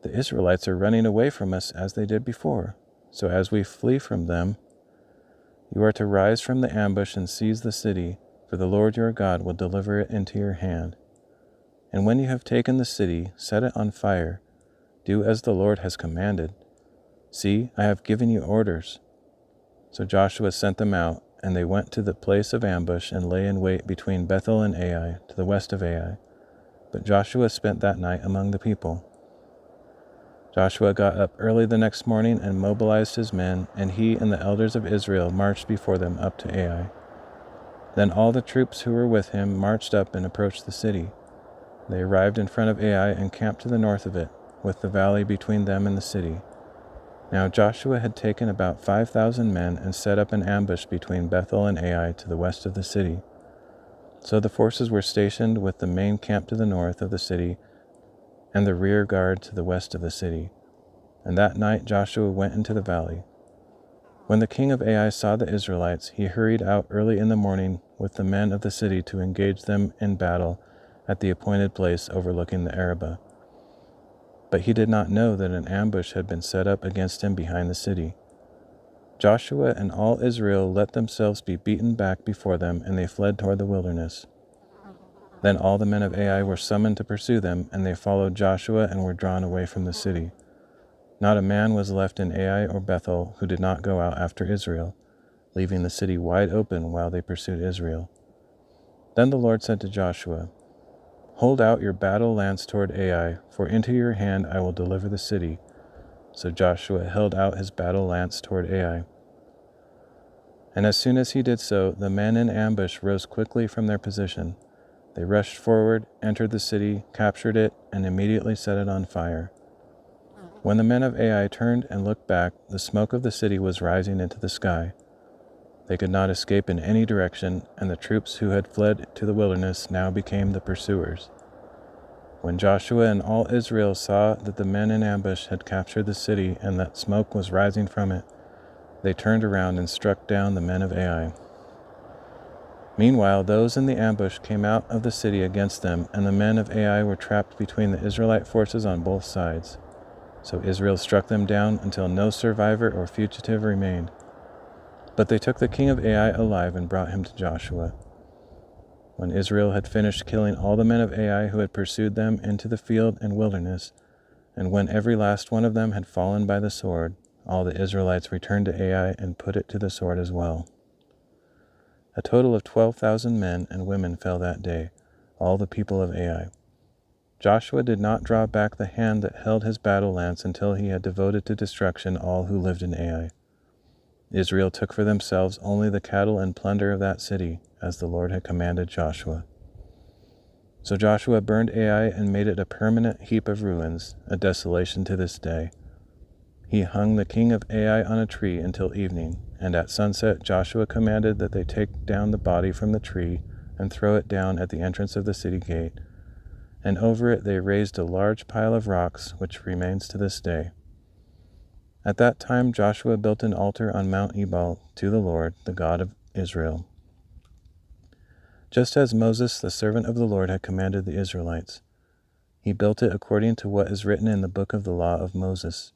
The Israelites are running away from us as they did before. So as we flee from them, you are to rise from the ambush and seize the city, for the Lord your God will deliver it into your hand. And when you have taken the city, set it on fire. Do as the Lord has commanded. See, I have given you orders." So Joshua sent them out, and they went to the place of ambush and lay in wait between Bethel and Ai, to the west of Ai. But Joshua spent that night among the people. Joshua got up early the next morning and mobilized his men, and he and the elders of Israel marched before them up to Ai. Then all the troops who were with him marched up and approached the city. They arrived in front of Ai and camped to the north of it, with the valley between them and the city. Now Joshua had taken about 5,000 men and set up an ambush between Bethel and Ai to the west of the city. So the forces were stationed with the main camp to the north of the city and the rear guard to the west of the city. And that night Joshua went into the valley. When the king of Ai saw the Israelites, he hurried out early in the morning with the men of the city to engage them in battle at the appointed place overlooking the Arabah. But he did not know that an ambush had been set up against him behind the city. Joshua and all Israel let themselves be beaten back before them, and they fled toward the wilderness. Then all the men of Ai were summoned to pursue them, and they followed Joshua and were drawn away from the city. Not a man was left in Ai or Bethel who did not go out after Israel, leaving the city wide open while they pursued Israel. Then the Lord said to Joshua, "Hold out your battle lance toward Ai, for into your hand I will deliver the city." So Joshua held out his battle lance toward Ai. And as soon as he did so, the men in ambush rose quickly from their position. They rushed forward, entered the city, captured it, and immediately set it on fire. When the men of Ai turned and looked back, the smoke of the city was rising into the sky. They could not escape in any direction, and the troops who had fled to the wilderness now became the pursuers. When Joshua and all Israel saw that the men in ambush had captured the city and that smoke was rising from it, they turned around and struck down the men of Ai. Meanwhile, those in the ambush came out of the city against them, and the men of Ai were trapped between the Israelite forces on both sides. So Israel struck them down until no survivor or fugitive remained. But they took the king of Ai alive and brought him to Joshua. When Israel had finished killing all the men of Ai who had pursued them into the field and wilderness, and when every last one of them had fallen by the sword, all the Israelites returned to Ai and put it to the sword as well. A total of 12,000 men and women fell that day, all the people of Ai. Joshua did not draw back the hand that held his battle lance until he had devoted to destruction all who lived in Ai. Israel took for themselves only the cattle and plunder of that city, as the Lord had commanded Joshua. So Joshua burned Ai and made it a permanent heap of ruins, a desolation to this day. He hung the king of Ai on a tree until evening, and at sunset Joshua commanded that they take down the body from the tree and throw it down at the entrance of the city gate. And over it they raised a large pile of rocks, which remains to this day. At that time Joshua built an altar on Mount Ebal to the Lord, the God of Israel, just as Moses, the servant of the Lord, had commanded the Israelites. He built it according to what is written in the book of the law of Moses,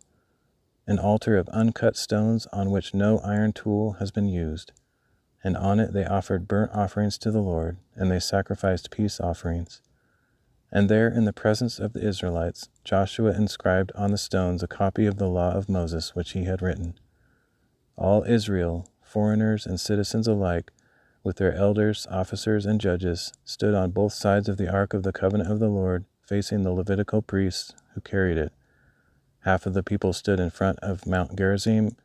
an altar of uncut stones on which no iron tool has been used, and on it they offered burnt offerings to the Lord, and they sacrificed peace offerings. And there, in the presence of the Israelites, Joshua inscribed on the stones a copy of the law of Moses which he had written. All Israel, foreigners and citizens alike, with their elders, officers, and judges, stood on both sides of the ark of the covenant of the Lord, facing the Levitical priests who carried it. Half of the people stood in front of Mount Gerizim,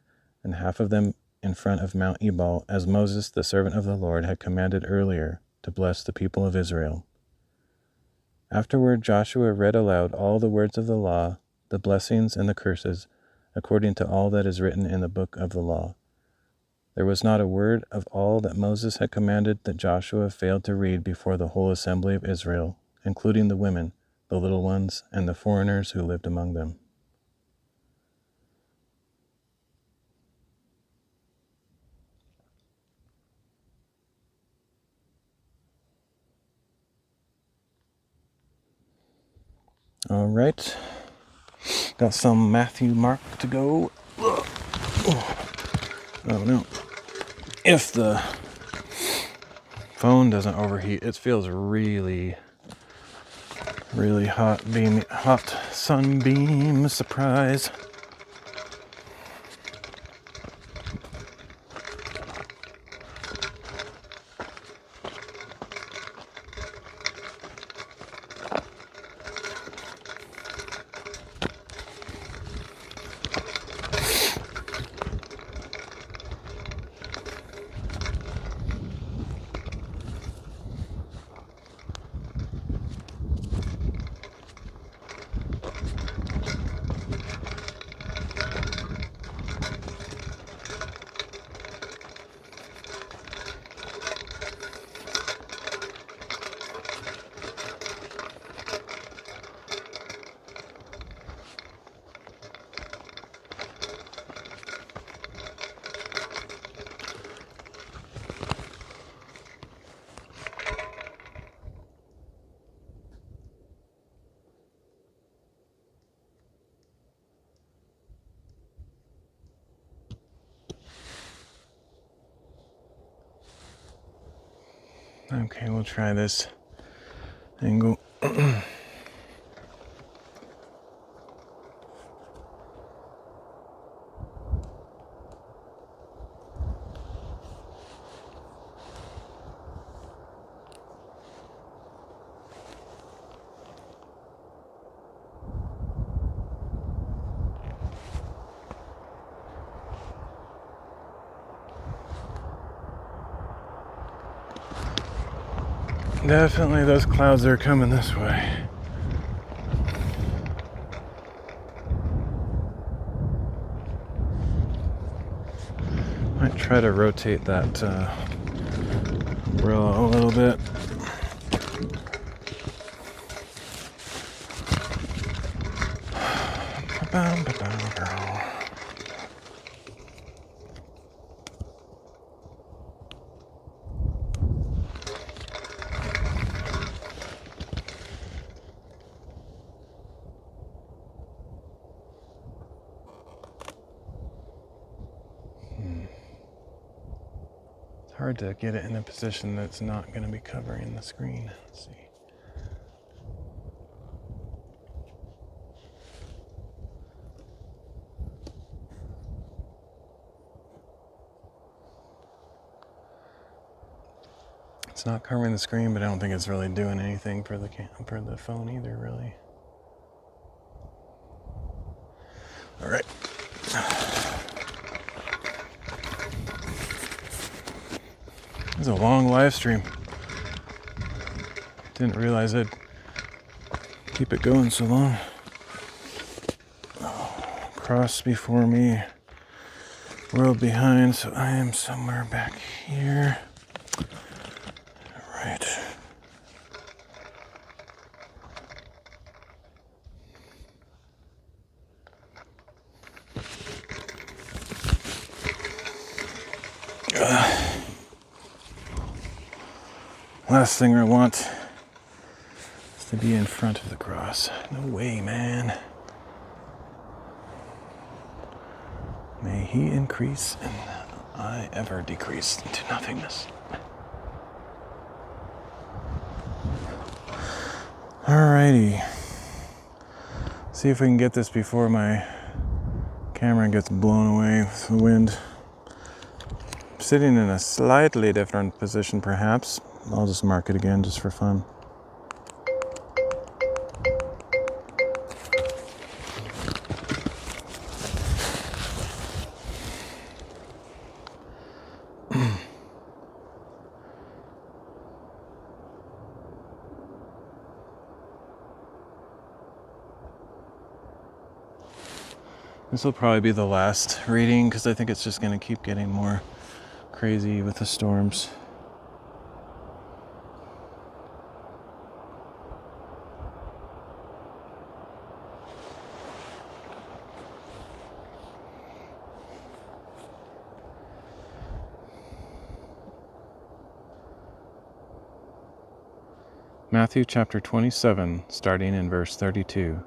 and half of them in front of Mount Ebal, as Moses, the servant of the Lord, had commanded earlier to bless the people of Israel. Afterward Joshua read aloud all the words of the law, the blessings and the curses, according to all that is written in the book of the law. There was not a word of all that Moses had commanded that Joshua failed to read before the whole assembly of Israel, including the women, the little ones, and the foreigners who lived among them. All right. Got some Matthew Mark to go. Oh no. If the phone doesn't overheat, it feels really hot sunbeam surprise. Okay, we'll try this angle. Definitely those clouds are coming this way. Might try to rotate that umbrella a little bit. Hard to get it in a position that's not going to be covering the screen. Let's see. It's not covering the screen, but I don't think it's really doing anything for the phone either, really. All right. It was a long live stream. Didn't realize I'd keep it going so long. Cross before me, world behind, so I am somewhere back here. All right. Last thing I want is to be in front of the cross. No way, man. May he increase and I ever decrease into nothingness. Alrighty. See if we can get this before my camera gets blown away with the wind. I'm sitting in a slightly different position perhaps. I'll just mark it again just for fun. This will probably be the last reading because I think it's just going to keep getting more crazy with the storms. Matthew chapter 27, starting in verse 32.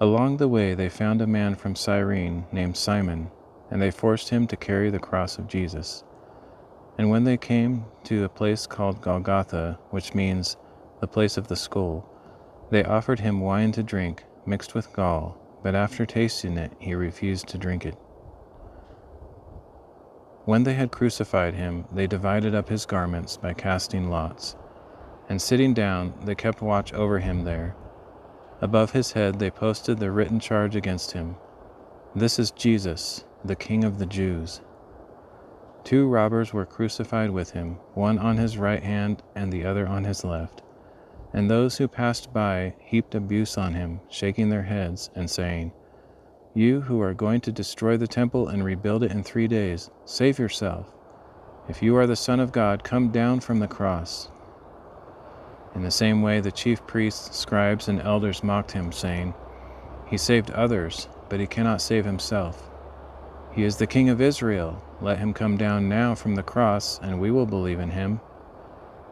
Along the way they found a man from Cyrene named Simon, and they forced him to carry the cross of Jesus. And when they came to a place called Golgotha, which means the place of the skull, they offered him wine to drink, mixed with gall, but after tasting it, he refused to drink it. When they had crucified him, they divided up his garments by casting lots, and sitting down, they kept watch over him there. Above his head they posted the written charge against him: "This is Jesus, the King of the Jews." 2 robbers were crucified with him, one on his right hand and the other on his left. And those who passed by heaped abuse on him, shaking their heads and saying, "You who are going to destroy the temple and rebuild it in 3 days, save yourself. If you are the Son of God, come down from the cross." In the same way, the chief priests, scribes, and elders mocked him, saying, "He saved others, but he cannot save himself. He is the King of Israel. Let him come down now from the cross, and we will believe in him.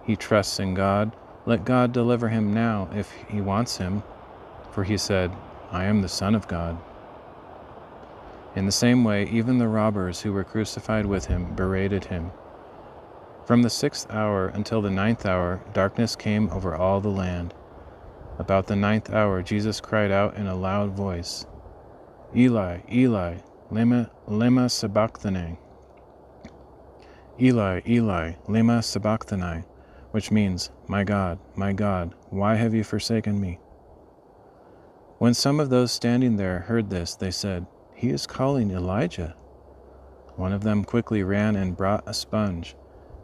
He trusts in God. Let God deliver him now if he wants him, for he said, 'I am the Son of God.'" In the same way, even the robbers who were crucified with him berated him. From the 6th hour until the 9th hour, darkness came over all the land. About the 9th hour, Jesus cried out in a loud voice, "Eli, Eli, lema sabachthani? Eli, Eli, lema sabachthani?" which means, my God, why have you forsaken me?" When some of those standing there heard this, they said, "He is calling Elijah." One of them quickly ran and brought a sponge.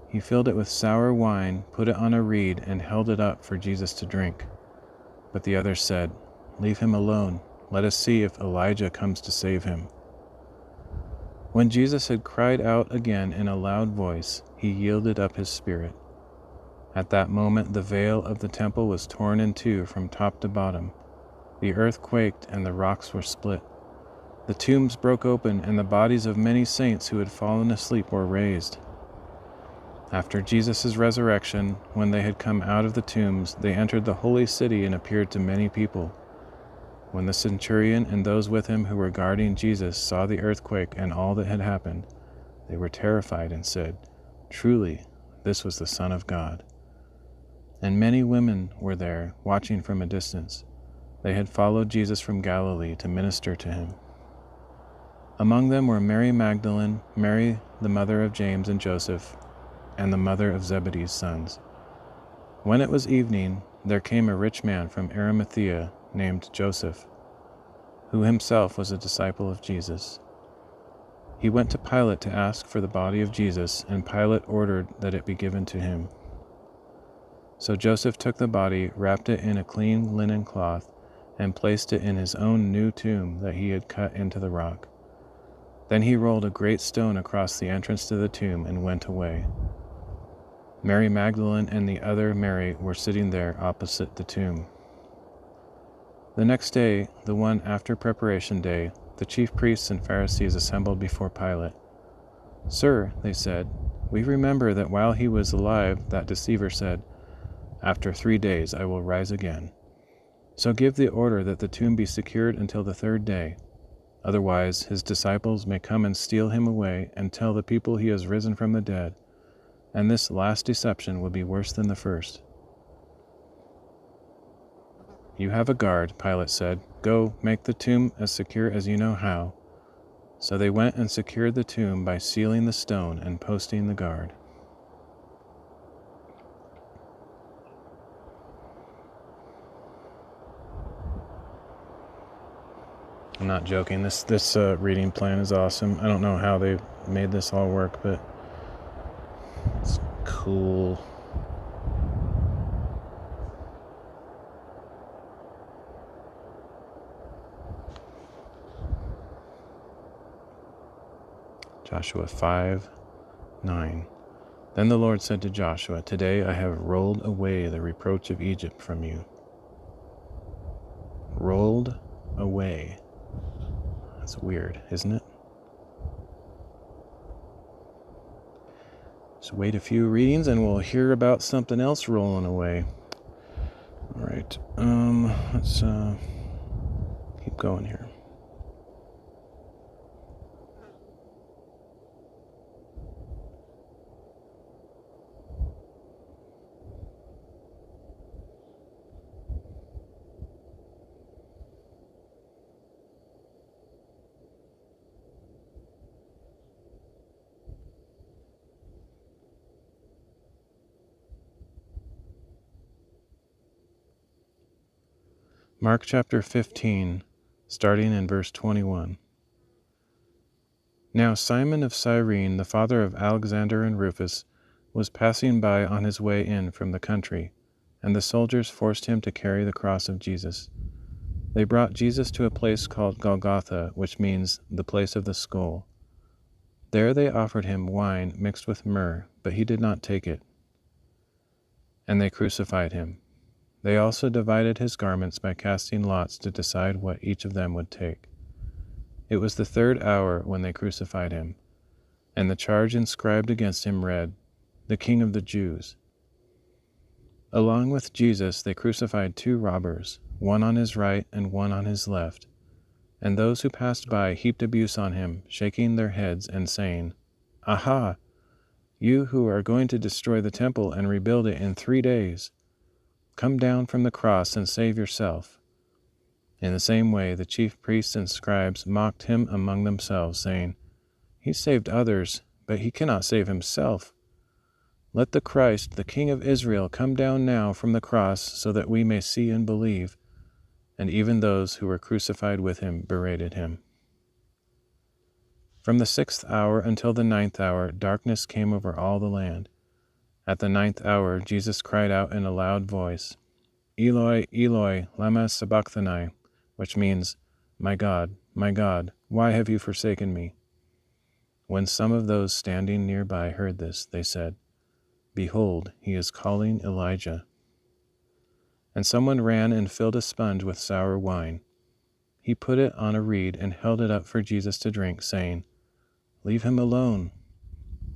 He filled it with sour wine, put it on a reed, and held it up for Jesus to drink. But the others said, "Leave him alone. Let us see if Elijah comes to save him." When Jesus had cried out again in a loud voice, he yielded up his spirit. At that moment the veil of the temple was torn in two from top to bottom. The earth quaked and the rocks were split. The tombs broke open, and the bodies of many saints who had fallen asleep were raised. After Jesus' resurrection, when they had come out of the tombs, they entered the holy city and appeared to many people. When the centurion and those with him who were guarding Jesus saw the earthquake and all that had happened, they were terrified and said, "Truly, this was the Son of God." And many women were there, watching from a distance. They had followed Jesus from Galilee to minister to him. Among them were Mary Magdalene, Mary the mother of James and Joseph, and the mother of Zebedee's sons. When it was evening, there came a rich man from Arimathea named Joseph, who himself was a disciple of Jesus. He went to Pilate to ask for the body of Jesus, and Pilate ordered that it be given to him. So Joseph took the body, wrapped it in a clean linen cloth, and placed it in his own new tomb that he had cut into the rock. Then he rolled a great stone across the entrance to the tomb and went away. Mary Magdalene and the other Mary were sitting there opposite the tomb. The next day, the one after preparation day, the chief priests and Pharisees assembled before Pilate. "Sir," they said, "we remember that while he was alive, that deceiver said, 'After 3 days I will rise again.' So give the order that the tomb be secured until the 3rd day. Otherwise, his disciples may come and steal him away and tell the people he has risen from the dead. And this last deception will be worse than the first." "You have a guard," Pilate said. "Go, make the tomb as secure as you know how." So they went and secured the tomb by sealing the stone and posting the guard. I'm not joking. This reading plan is awesome. I don't know how they made this all work, but it's cool. Joshua 5:9. Then the Lord said to Joshua, "Today I have rolled away the reproach of Egypt from you." Rolled away. That's weird, isn't it? Just wait a few readings and we'll hear about something else rolling away. All right. Let's keep keep going here. Mark chapter 15, starting in verse 21. Now Simon of Cyrene, the father of Alexander and Rufus, was passing by on his way in from the country, and the soldiers forced him to carry the cross of Jesus. They brought Jesus to a place called Golgotha, which means the place of the skull. There they offered him wine mixed with myrrh, but he did not take it. And they crucified him. They also divided his garments by casting lots to decide what each of them would take. It was the 3rd hour when they crucified him, and the charge inscribed against him read, "The King of the Jews." Along with Jesus they crucified 2 robbers, one on his right and one on his left, and those who passed by heaped abuse on him, shaking their heads and saying, "Aha! You who are going to destroy the temple and rebuild it in 3 days, come down from the cross and save yourself." In the same way, the chief priests and scribes mocked him among themselves, saying, "He saved others, but he cannot save himself. Let the Christ, the King of Israel, come down now from the cross so that we may see and believe." And even those who were crucified with him berated him. From the 6th hour until the 9th hour, darkness came over all the land. At the 9th hour, Jesus cried out in a loud voice, "Eloi, Eloi, lama sabachthani," which means, my God, why have you forsaken me?" When some of those standing nearby heard this, they said, "Behold, he is calling Elijah." And someone ran and filled a sponge with sour wine. He put it on a reed and held it up for Jesus to drink, saying, "Leave him alone.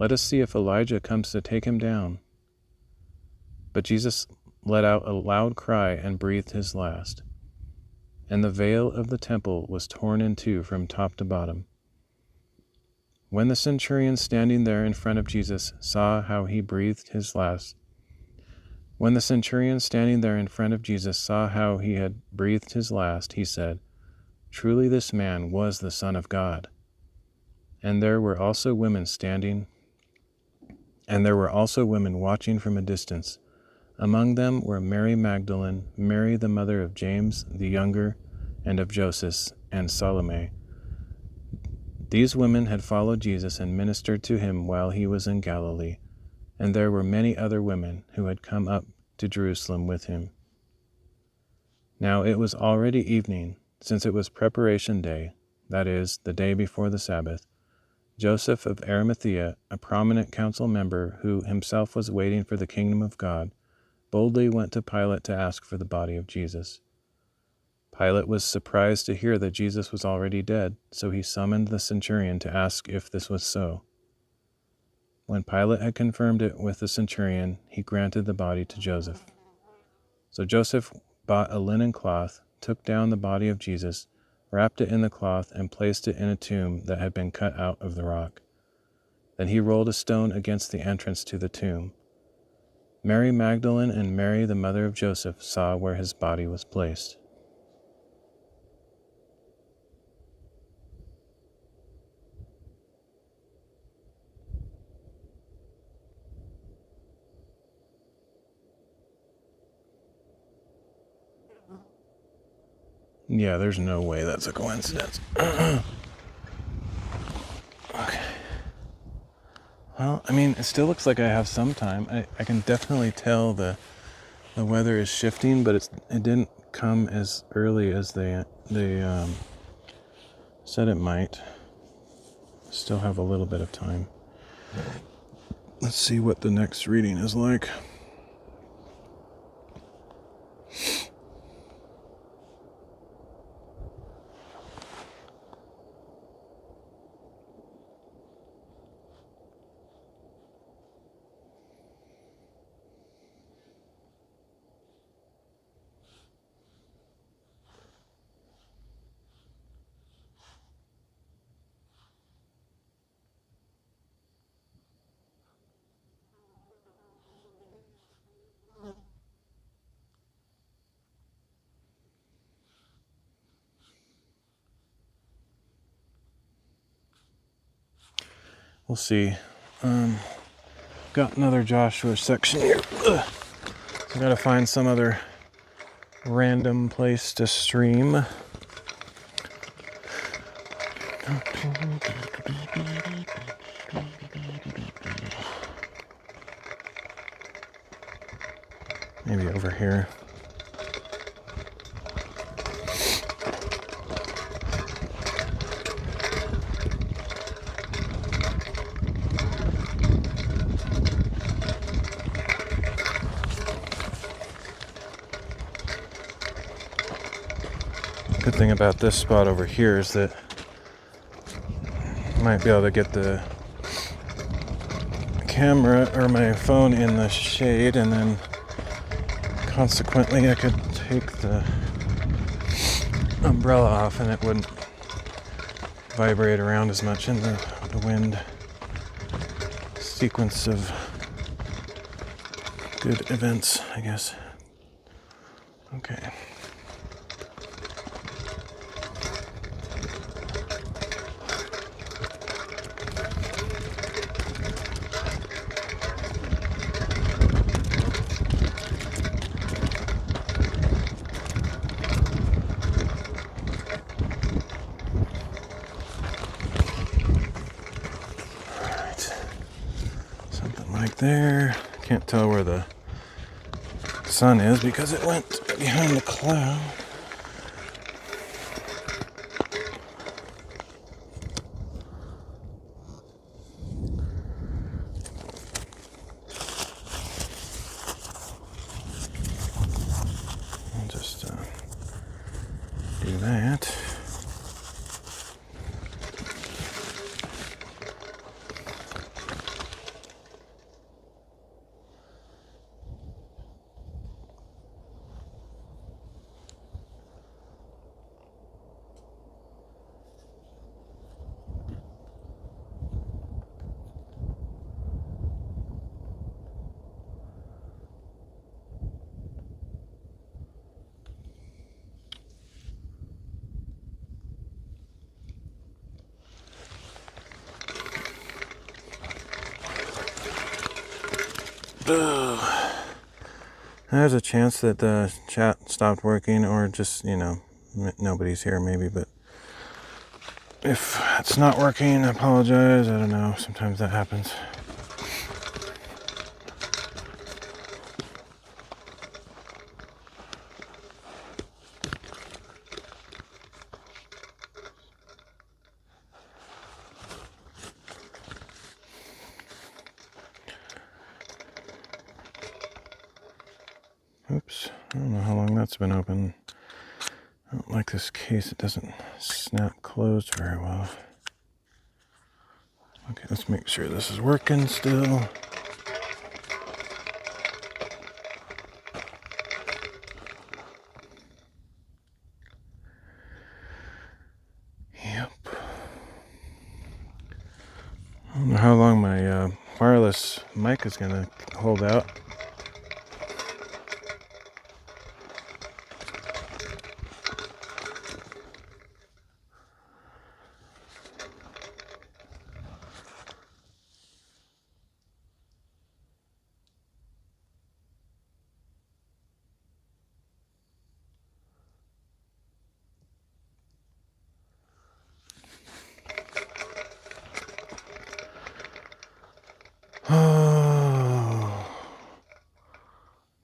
Let us see if Elijah comes to take him down." But Jesus let out a loud cry and breathed his last. And the veil of the temple was torn in 2 from top to bottom. When the centurion standing there in front of Jesus saw how he breathed his last, he had breathed his last, he said, "Truly this man was the Son of God." And there were also women watching from a distance. Among them were Mary Magdalene, Mary the mother of James the younger, and of Joseph, and Salome. These women had followed Jesus and ministered to him while he was in Galilee, and there were many other women who had come up to Jerusalem with him. Now it was already evening, since it was preparation day, that is, the day before the Sabbath. Joseph of Arimathea, a prominent council member who himself was waiting for the kingdom of God, boldly went to Pilate to ask for the body of Jesus. Pilate was surprised to hear that Jesus was already dead, so he summoned the centurion to ask if this was so. When Pilate had confirmed it with the centurion, he granted the body to Joseph. So Joseph bought a linen cloth, took down the body of Jesus, wrapped it in the cloth, and placed it in a tomb that had been cut out of the rock. Then he rolled a stone against the entrance to the tomb. Mary Magdalene and Mary the mother of Joseph saw where his body was placed. Yeah, there's no way that's a coincidence. Okay. Well, I mean, it still looks like I have some time. I can definitely tell the weather is shifting, but it didn't come as early as they said it might. Still have a little bit of time. Let's see what the next reading is like. we'll see. Got another Joshua section here. I gotta find some other random place to stream. Maybe over here. Good thing about this spot over here is that I might be able to get the camera or my phone in the shade, and then consequently I could take the umbrella off and it wouldn't vibrate around as much in the wind. Sequence of good events, I guess. Okay. There, can't tell where the sun is because it went behind the cloud. I'll just do that. There's a chance that the chat stopped working, or just, nobody's here maybe, but if it's not working, I apologize. I don't know, sometimes that happens. Oops, I don't know how long that's been open. I don't like this case, it doesn't snap closed very well. Okay, let's make sure this is working still. Yep. I don't know how long my wireless mic is going to hold out.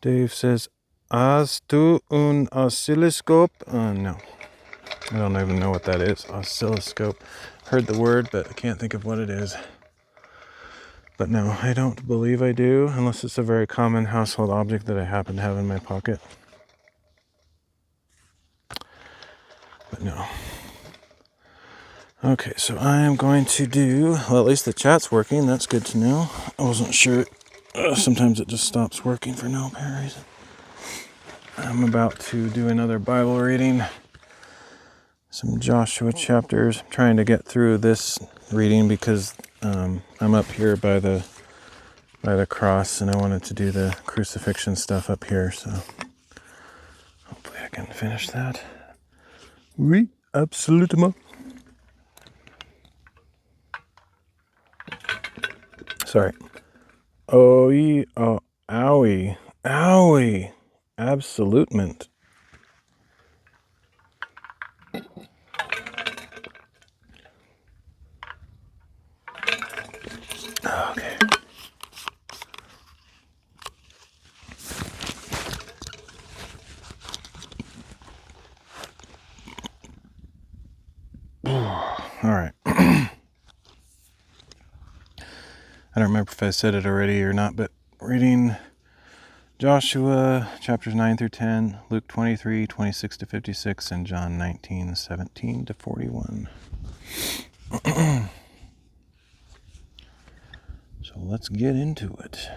Dave says, "Has tu un oscilloscope?" No, I don't even know what that is. Oscilloscope. Heard the word, but I can't think of what it is. But no, I don't believe I do, unless it's a very common household object that I happen to have in my pocket. But no. Okay, so I am going to do, well, at least the chat's working. That's good to know. I wasn't sure. Sometimes it just stops working for no apparent reason. I'm about to do another Bible reading. Some Joshua chapters. I'm trying to get through this reading because I'm up here by the cross, and I wanted to do the crucifixion stuff up here, so hopefully I can finish that. Oui, absolument. Sorry. Owie, oh, owie, owie. Absolutement. Okay. All right. I don't remember if I said it already or not, but reading Joshua chapters 9 through 10, Luke 23, 26 to 56, and John 19, 17 to 41. So let's get into it.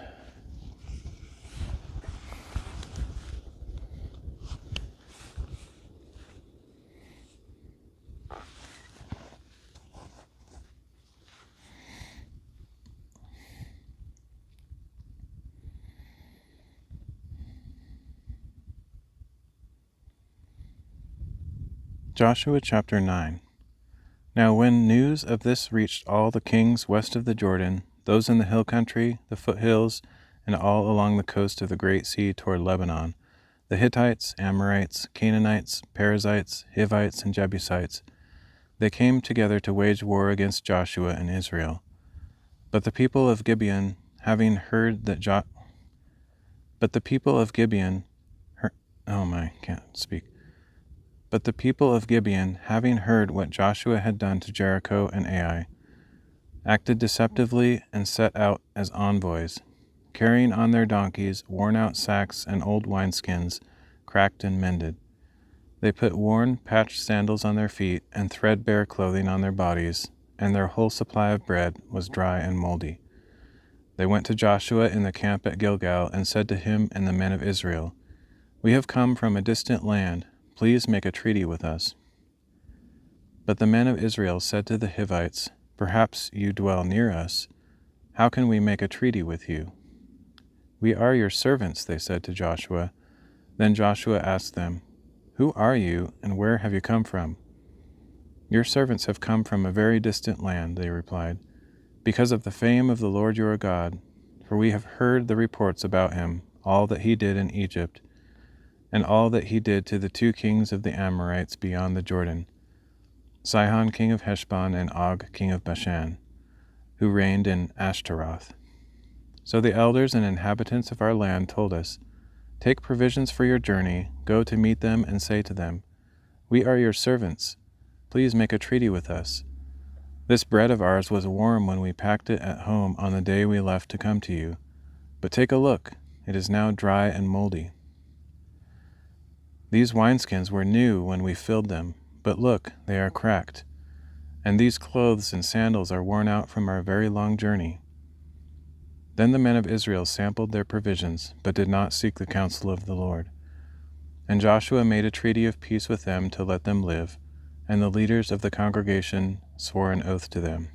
Joshua chapter 9. Now when news of this reached all the kings west of the Jordan, those in the hill country, the foothills, and all along the coast of the great sea toward Lebanon, the Hittites, Amorites, Canaanites, Perizzites, Hivites, and Jebusites, they came together to wage war against Joshua and Israel. But the people of Gibeon, having heard that But the people of Gibeon, having heard what Joshua had done to Jericho and Ai, acted deceptively and set out as envoys, carrying on their donkeys worn-out sacks and old wineskins, cracked and mended. They put worn, patched sandals on their feet and threadbare clothing on their bodies, and their whole supply of bread was dry and moldy. They went to Joshua in the camp at Gilgal and said to him and the men of Israel, "We have come from a distant land. Please make a treaty with us." But the men of Israel said to the Hivites, "Perhaps you dwell near us. How can we make a treaty with you?" "We are your servants," they said to Joshua. Then Joshua asked them, "Who are you, and where have you come from?" "Your servants have come from a very distant land," they replied, "because of the fame of the Lord your God, for we have heard the reports about him, all that he did in Egypt, and all that he did to the two kings of the Amorites beyond the Jordan, Sihon king of Heshbon and Og king of Bashan, who reigned in Ashtaroth. So the elders and inhabitants of our land told us, 'Take provisions for your journey, go to meet them and say to them, "We are your servants. Please make a treaty with us. This bread of ours was warm when we packed it at home on the day we left to come to you. But take a look, it is now dry and moldy. These wineskins were new when we filled them, but look, they are cracked. And these clothes and sandals are worn out from our very long journey." Then the men of Israel sampled their provisions, but did not seek the counsel of the Lord. And Joshua made a treaty of peace with them to let them live, and the leaders of the congregation swore an oath to them.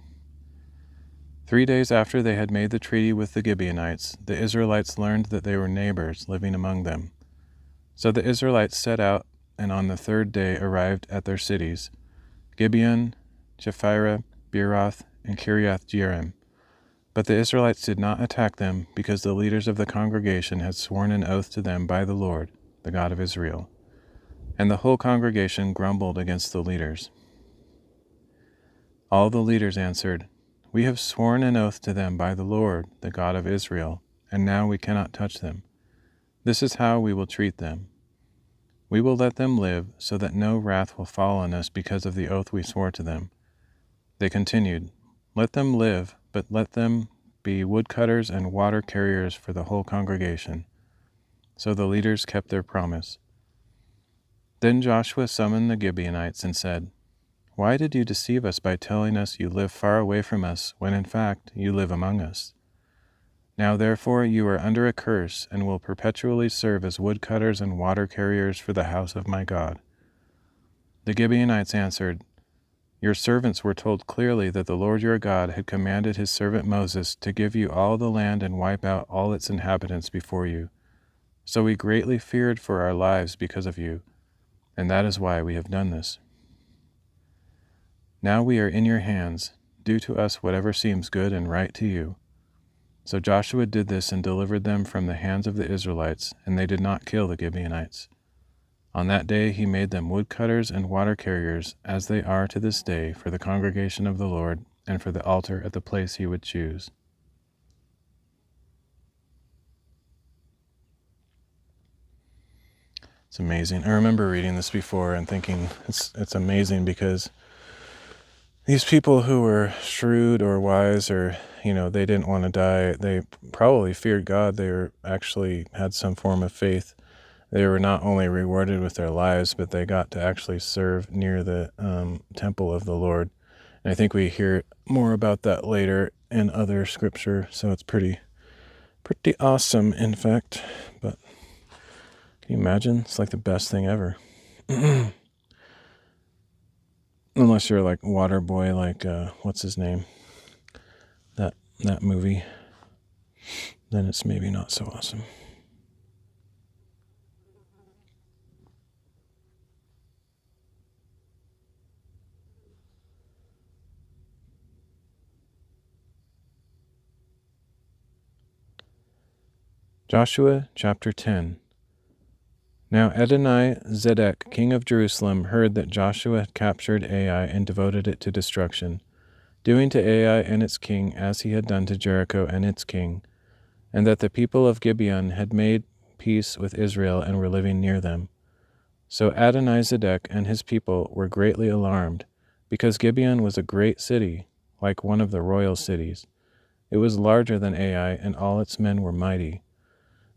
3 days after they had made the treaty with the Gibeonites, the Israelites learned that they were neighbors living among them. So the Israelites set out, and on the 3rd day arrived at their cities, Gibeon, Chephirah, Beeroth, and Kiriath Jearim. But the Israelites did not attack them, because the leaders of the congregation had sworn an oath to them by the Lord, the God of Israel. And the whole congregation grumbled against the leaders. All the leaders answered, "We have sworn an oath to them by the Lord, the God of Israel, and now we cannot touch them. This is how we will treat them. We will let them live, so that no wrath will fall on us because of the oath we swore to them." They continued, "Let them live, but let them be woodcutters and water carriers for the whole congregation." So the leaders kept their promise. Then Joshua summoned the Gibeonites and said, "Why did you deceive us by telling us you live far away from us, when in fact you live among us? Now therefore you are under a curse, and will perpetually serve as woodcutters and water carriers for the house of my God." The Gibeonites answered, "Your servants were told clearly that the Lord your God had commanded his servant Moses to give you all the land and wipe out all its inhabitants before you. So we greatly feared for our lives because of you, and that is why we have done this. Now we are in your hands. Do to us whatever seems good and right to you." So Joshua did this and delivered them from the hands of the Israelites, and they did not kill the Gibeonites. On that day he made them woodcutters and water carriers, as they are to this day, for the congregation of the Lord, and for the altar at the place he would choose. It's amazing. I remember reading this before and thinking it's amazing because these people who were shrewd or wise or, they didn't want to die, they probably feared God. They were actually had some form of faith. They were not only rewarded with their lives, but they got to actually serve near the temple of the Lord. And I think we hear more about that later in other scripture, so it's pretty awesome, in fact. But can you imagine? It's like the best thing ever. Unless you're like Waterboy, like what's his name? That movie. Then it's maybe not so awesome. Joshua chapter 10. Now Adonai-Zedek, king of Jerusalem, heard that Joshua had captured Ai and devoted it to destruction, doing to Ai and its king as he had done to Jericho and its king, and that the people of Gibeon had made peace with Israel and were living near them. So Adonai-Zedek and his people were greatly alarmed, because Gibeon was a great city, like one of the royal cities. It was larger than Ai, and all its men were mighty.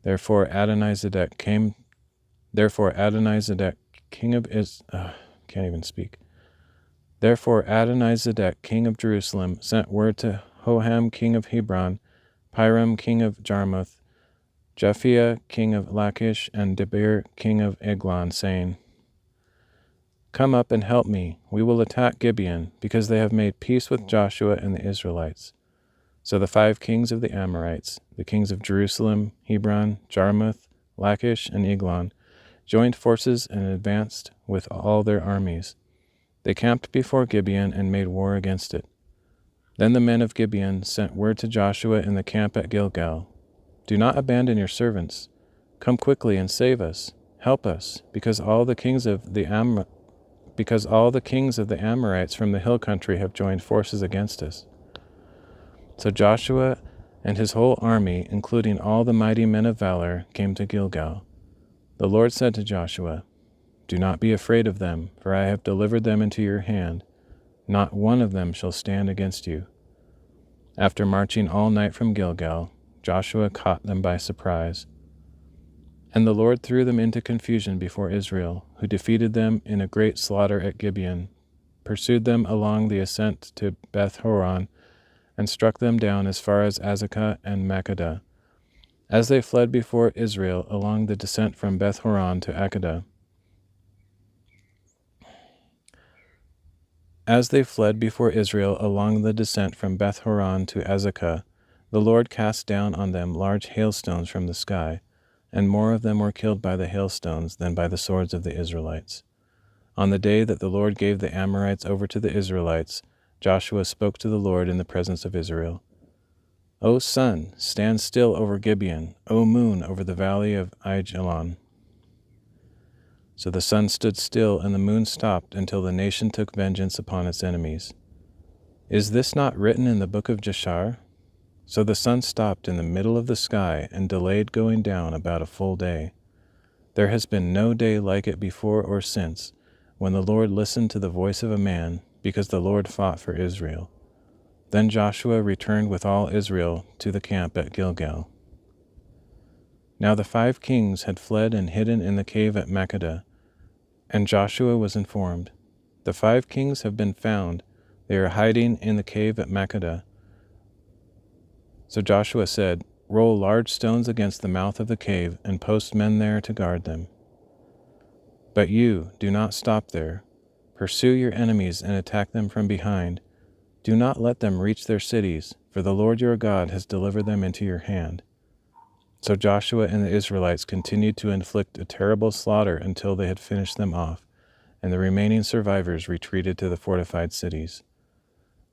Therefore Adonai-Zedek, king of Jerusalem, sent word to Hoham, king of Hebron, Piram, king of Jarmuth, Japhia, king of Lachish, and Debir, king of Eglon, saying, Come up and help me. We will attack Gibeon, because they have made peace with Joshua and the Israelites. So the 5 kings of the Amorites, the kings of Jerusalem, Hebron, Jarmuth, Lachish, and Eglon, joined forces and advanced with all their armies. They camped before Gibeon and made war against it. Then the men of Gibeon sent word to Joshua in the camp at Gilgal, Do not abandon your servants. Come quickly and save us. Help us, because all the kings of the Amorites from the hill country have joined forces against us. So Joshua and his whole army, including all the mighty men of valor, came to Gilgal. The Lord said to Joshua, Do not be afraid of them, for I have delivered them into your hand. Not one of them shall stand against you. After marching all night from Gilgal, Joshua caught them by surprise. And the Lord threw them into confusion before Israel, who defeated them in a great slaughter at Gibeon, pursued them along the ascent to Beth-horon, and struck them down as far as Azekah and Makkedah. As they fled before Israel along the descent from Beth-horon to Azekah, the Lord cast down on them large hailstones from the sky, and more of them were killed by the hailstones than by the swords of the Israelites. On the day that the Lord gave the Amorites over to the Israelites, Joshua spoke to the Lord in the presence of Israel. O sun, stand still over Gibeon. O moon, over the valley of Aijalon. So the sun stood still and the moon stopped until the nation took vengeance upon its enemies. Is this not written in the book of Jashar? So the sun stopped in the middle of the sky and delayed going down about a full day. There has been no day like it before or since, when the Lord listened to the voice of a man, because the Lord fought for Israel. Then Joshua returned with all Israel to the camp at Gilgal. Now the 5 kings had fled and hidden in the cave at Makkedah, and Joshua was informed, The 5 kings have been found. They are hiding in the cave at Makkedah. So Joshua said, Roll large stones against the mouth of the cave, and post men there to guard them. But you, do not stop there. Pursue your enemies and attack them from behind. Do not let them reach their cities, for the Lord your God has delivered them into your hand. So Joshua and the Israelites continued to inflict a terrible slaughter until they had finished them off, and the remaining survivors retreated to the fortified cities.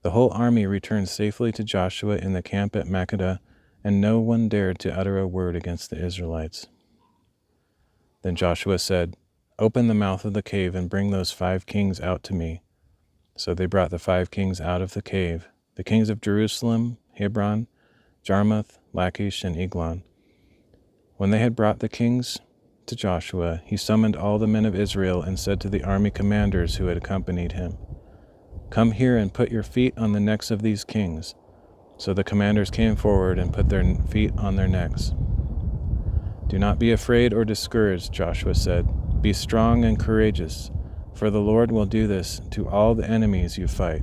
The whole army returned safely to Joshua in the camp at Makkedah, and no one dared to utter a word against the Israelites. Then Joshua said, "Open the mouth of the cave and bring those 5 kings out to me." So they brought the 5 kings out of the cave, the kings of Jerusalem, Hebron, Jarmuth, Lachish, and Eglon. When they had brought the kings to Joshua, he summoned all the men of Israel and said to the army commanders who had accompanied him, "Come here and put your feet on the necks of these kings." So the commanders came forward and put their feet on their necks. "Do not be afraid or discouraged," Joshua said. "Be strong and courageous, for the Lord will do this to all the enemies you fight."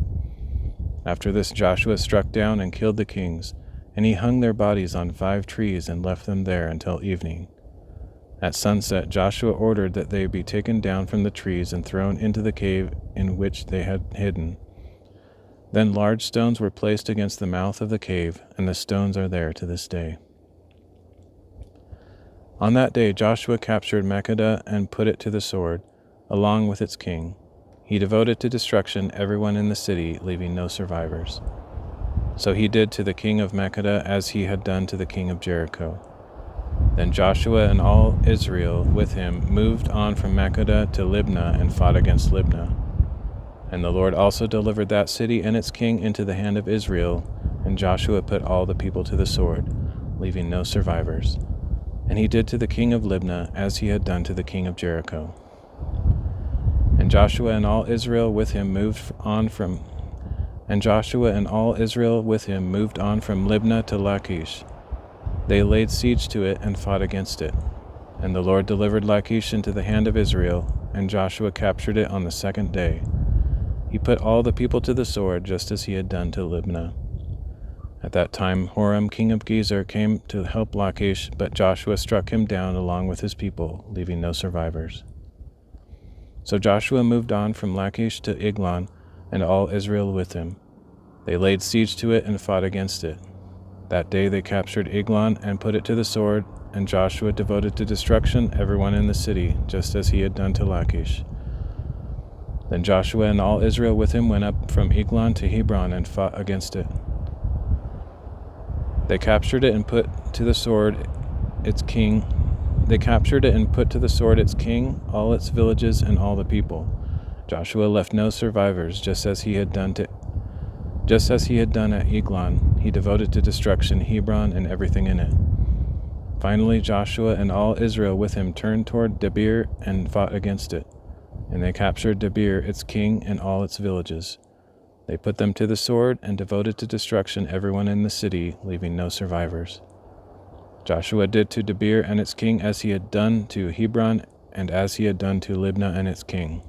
After this, Joshua struck down and killed the kings, and he hung their bodies on 5 trees and left them there until evening. At sunset, Joshua ordered that they be taken down from the trees and thrown into the cave in which they had hidden. Then large stones were placed against the mouth of the cave, and the stones are there to this day. On that day, Joshua captured Makkedah and put it to the sword, along with its king. He devoted to destruction everyone in the city, leaving no survivors. So he did to the king of Makkedah as he had done to the king of Jericho. Then Joshua and all Israel with him moved on from Makkedah to Libnah and fought against Libnah. And the Lord also delivered that city and its king into the hand of Israel, and Joshua put all the people to the sword, leaving no survivors. And he did to the king of Libnah as he had done to the king of Jericho. And Joshua and all Israel with him moved on from Libnah to Lachish. They laid siege to it and fought against it. And the Lord delivered Lachish into the hand of Israel, and Joshua captured it on the 2nd day. He put all the people to the sword, just as he had done to Libnah. At that time Horam, king of Gezer, came to help Lachish, but Joshua struck him down along with his people, leaving no survivors. So Joshua moved on from Lachish to Eglon, and all Israel with him. They laid siege to it and fought against it. That day they captured Eglon and put it to the sword, and Joshua devoted to destruction everyone in the city, just as he had done to Lachish. Then Joshua and all Israel with him went up from Eglon to Hebron and fought against it. They captured it and put to the sword its king, all its villages, and all the people. Joshua left no survivors, just as he had done at Eglon. He devoted to destruction Hebron and everything in it. Finally, Joshua and all Israel with him turned toward Debir and fought against it. And they captured Debir, its king, and all its villages. They put them to the sword and devoted to destruction everyone in the city, leaving no survivors. Joshua did to Debir and its king as he had done to Hebron, and as he had done to Libnah and its king.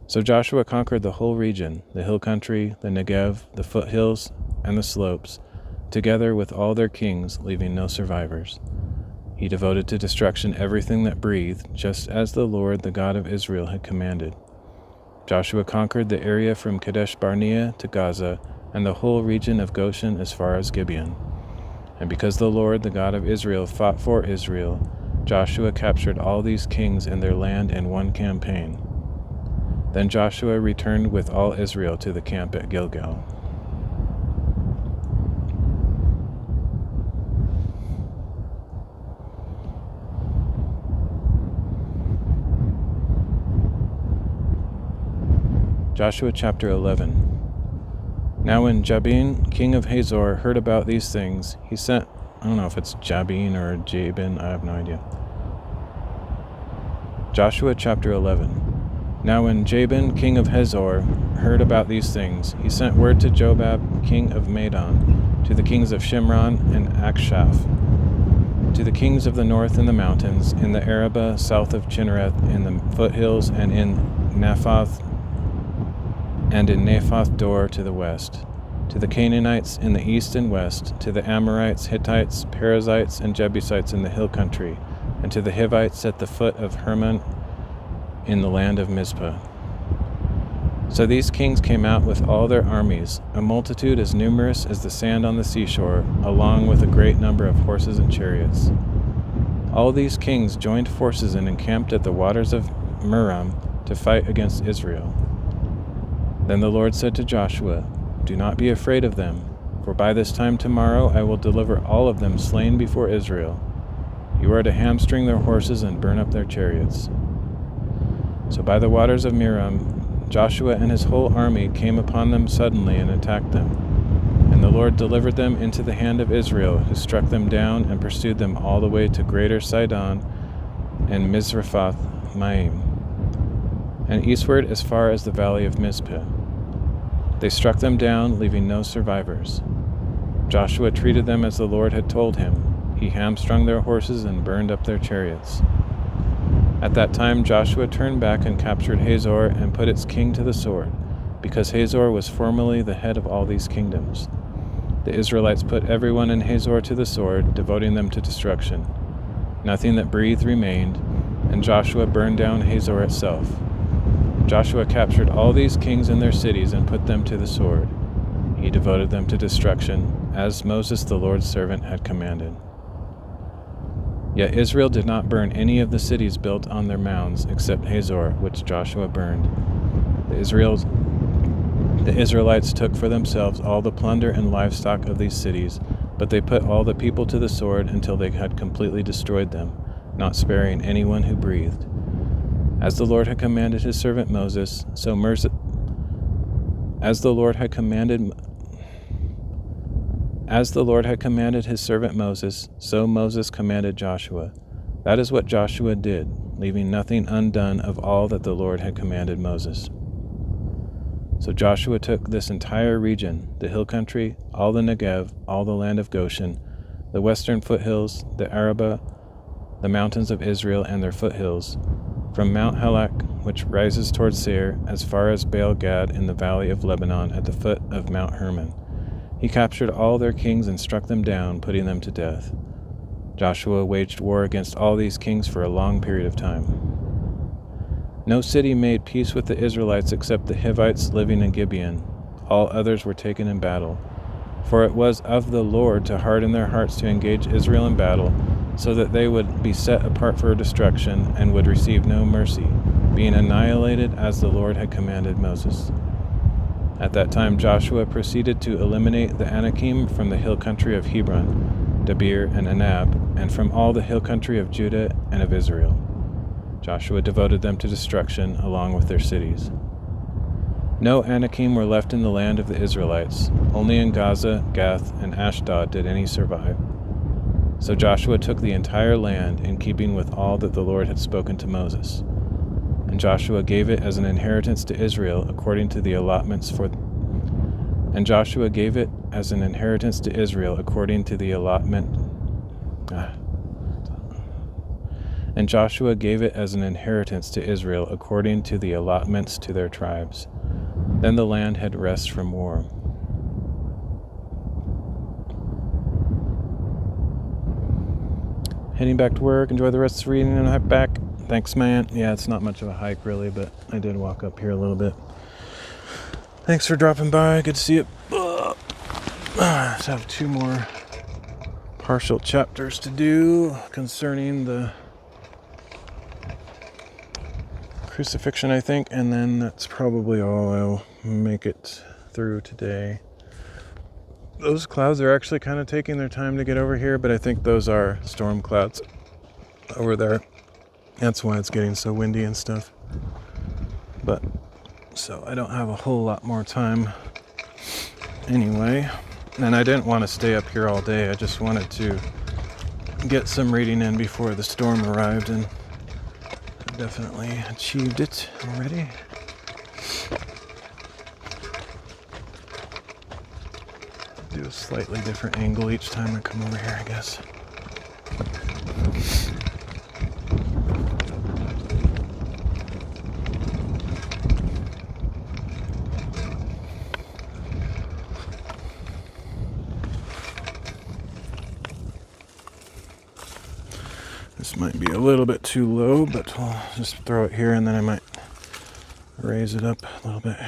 So Joshua conquered the whole region, the hill country, the Negev, the foothills, and the slopes, together with all their kings, leaving no survivors. He devoted to destruction everything that breathed, just as the Lord, the God of Israel, had commanded. Joshua conquered the area from Kadesh Barnea to Gaza, and the whole region of Goshen as far as Gibeon. And because the Lord, the God of Israel, fought for Israel, Joshua captured all these kings and their land in one campaign. Then Joshua returned with all Israel to the camp at Gilgal. Joshua chapter 11. Now when Jabin, king of Hazor, heard about these things, he sent, I don't know if it's Jabin or Jabin, I have no idea. Joshua chapter 11. Now when Jabin, king of Hazor, heard about these things, he sent word to Jobab, king of Madon, to the kings of Shimron and Akshaph, to the kings of the north in the mountains, in the Arabah, south of Chinnereth, in the foothills, and in Naphoth Dor to the west, to the Canaanites in the east and west, to the Amorites, Hittites, Perizzites, and Jebusites in the hill country, and to the Hivites at the foot of Hermon in the land of Mizpah. So these kings came out with all their armies, a multitude as numerous as the sand on the seashore, along with a great number of horses and chariots. All these kings joined forces and encamped at the waters of Merom to fight against Israel. Then the Lord said to Joshua, "Do not be afraid of them, For by this time tomorrow I will deliver all of them slain before Israel. You are to hamstring their horses and burn up their chariots." So by the waters of Merom, Joshua and his whole army came upon them suddenly and attacked them. And the Lord delivered them into the hand of Israel, who struck them down and pursued them all the way to Greater Sidon and Mizraphoth-Maim, and eastward as far as the valley of Mizpeh. They struck them down, leaving no survivors. Joshua treated them as the Lord had told him. He hamstrung their horses and burned up their chariots. At that time Joshua turned back and captured Hazor and put its king to the sword, because Hazor was formerly the head of all these kingdoms. The Israelites put everyone in Hazor to the sword, devoting them to destruction. Nothing that breathed remained, and Joshua burned down Hazor itself. Joshua captured all these kings and their cities and put them to the sword. He devoted them to destruction, as Moses the Lord's servant had commanded. Yet Israel did not burn any of the cities built on their mounds except Hazor, which Joshua burned. The Israelites took for themselves all the plunder and livestock of these cities, but they put all the people to the sword until they had completely destroyed them, not sparing anyone who breathed. As the Lord had commanded his servant Moses, so Moses commanded Joshua. That is what Joshua did, leaving nothing undone of all that the Lord had commanded Moses. So Joshua took this entire region, the hill country, all the Negev, all the land of Goshen, the western foothills, the Arabah, the mountains of Israel and their foothills, from Mount Halak, which rises toward Seir, as far as Baal Gad in the valley of Lebanon at the foot of Mount Hermon. He captured all their kings and struck them down, putting them to death. Joshua waged war against all these kings for a long period of time. No city made peace with the Israelites except the Hivites living in Gibeon. All others were taken in battle. For it was of the Lord to harden their hearts to engage Israel in battle, so that they would be set apart for destruction and would receive no mercy, being annihilated as the Lord had commanded Moses. At that time Joshua proceeded to eliminate the Anakim from the hill country of Hebron, Debir, and Anab, and from all the hill country of Judah and of Israel. Joshua devoted them to destruction along with their cities. No Anakim were left in the land of the Israelites. Only in Gaza, Gath, and Ashdod did any survive. So Joshua took the entire land in keeping with all that the Lord had spoken to Moses. And Joshua gave it as an inheritance to Israel according to the allotments for And Joshua gave it as an inheritance to Israel according to the allotment And Joshua gave it as an inheritance to Israel according to the allotments to their tribes. Then the land had rest from war. Heading back to work. Enjoy the rest of the reading and hike back. Thanks, man. Yeah, it's not much of a hike, really, but I did walk up here a little bit. Thanks for dropping by. Good to see you. I just have 2 more partial chapters to do concerning the crucifixion, I think, and then that's probably all I'll make it through today. Those clouds are actually kind of taking their time to get over here, but I think those are storm clouds over there. That's why it's getting so windy and stuff. But so I don't have a whole lot more time anyway, and I didn't want to stay up here all day. I just wanted to get some reading in before the storm arrived, and I definitely achieved it already. Do a slightly different angle each time I come over here, I guess. This might be a little bit too low, but I'll just throw it here and then I might raise it up a little bit.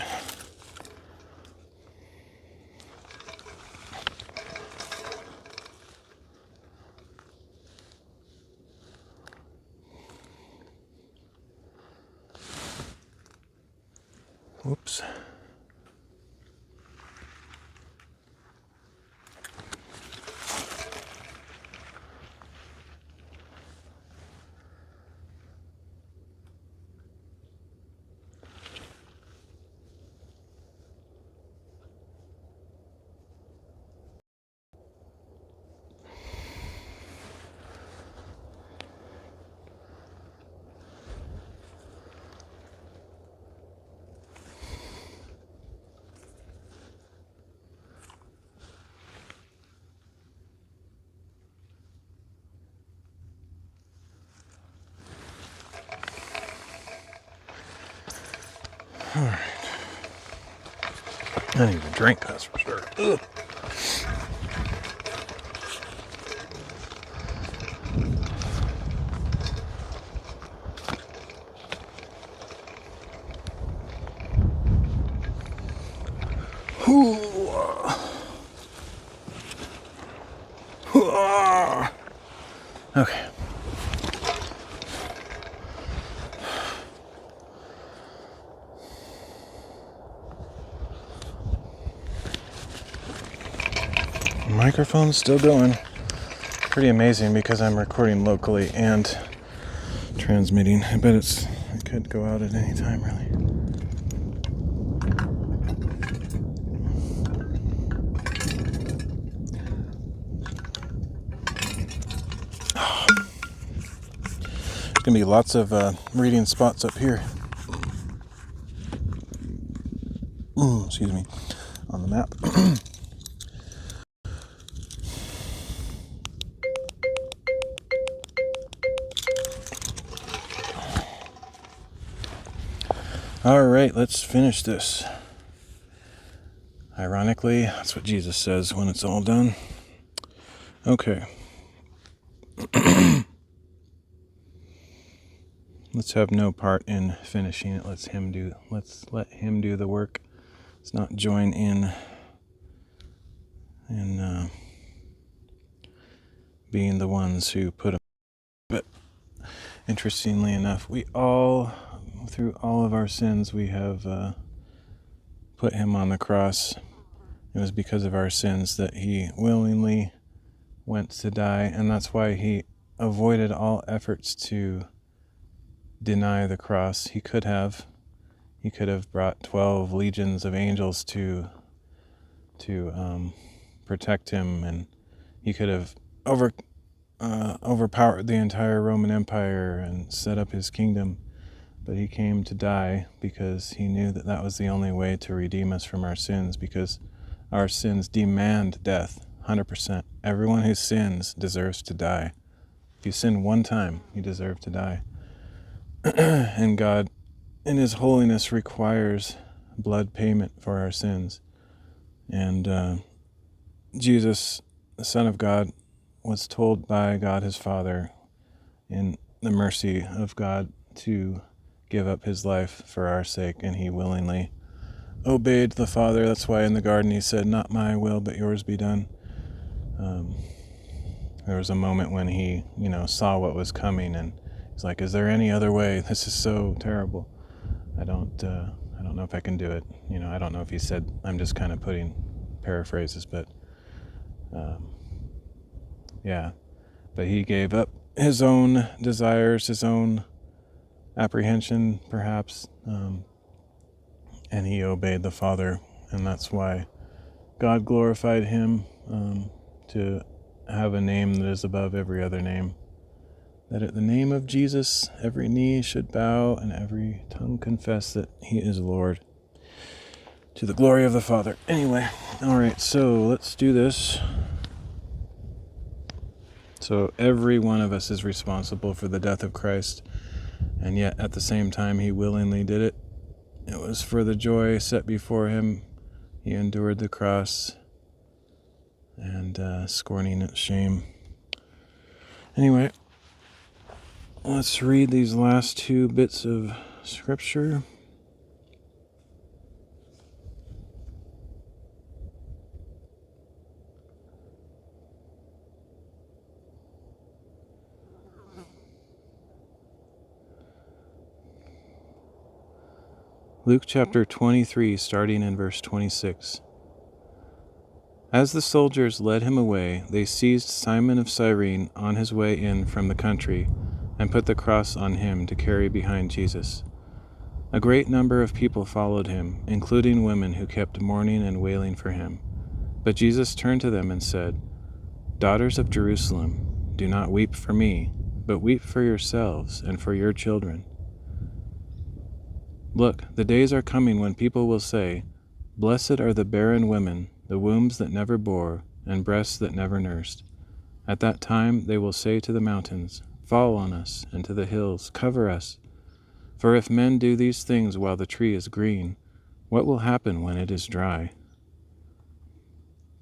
Whoops. Alright. I need a drink, that's for sure. Ugh. Okay. Microphone's still going. Pretty amazing because I'm recording locally and transmitting. I bet it could go out at any time, really. There's gonna be lots of reading spots up here. Excuse me, on the map. All right, let's finish this. Ironically, that's what Jesus says when it's all done. Okay. Let's have no part in finishing it. Let's let him do the work. Let's not join in being the ones who put him. But interestingly enough, we all, through all of our sins, we have put him on the cross. It was because of our sins that he willingly went to die, and that's why he avoided all efforts to deny the cross. He could have brought 12 legions of angels to protect him, and he could have overpowered the entire Roman Empire and set up his kingdom. But he came to die because he knew that that was the only way to redeem us from our sins, because our sins demand death, 100%. Everyone who sins deserves to die. If you sin one time, you deserve to die. And God, in his holiness, requires blood payment for our sins. And Jesus, the Son of God, was told by God his Father, in the mercy of God, to give up his life for our sake, and he willingly obeyed the Father. That's why in the garden he said, "Not my will, but yours be done." There was a moment when he, saw what was coming, and he's like, "Is there any other way? This is so terrible. I don't know if I can do it." I don't know if he said. I'm just kind of putting paraphrases, but yeah. But he gave up his own desires, his own apprehension, perhaps, and he obeyed the Father, and that's why God glorified him to have a name that is above every other name, that at the name of Jesus every knee should bow and every tongue confess that he is Lord, to the glory of the Father. Anyway, all right, so let's do this. So every one of us is responsible for the death of Christ, and yet at the same time he willingly did it. It was for the joy set before him. He endured the cross and scorning its shame. Anyway, let's read these last two bits of scripture. Luke chapter 23, starting in verse 26. As the soldiers led him away, they seized Simon of Cyrene on his way in from the country, and put the cross on him to carry behind Jesus. A great number of people followed him, including women who kept mourning and wailing for him. But Jesus turned to them and said, "Daughters of Jerusalem, do not weep for me, but weep for yourselves and for your children. Look, the days are coming when people will say, 'Blessed are the barren women, the wombs that never bore, and breasts that never nursed.' At that time they will say to the mountains, 'Fall on us,' and to the hills, 'Cover us.' For if men do these things while the tree is green, what will happen when it is dry?"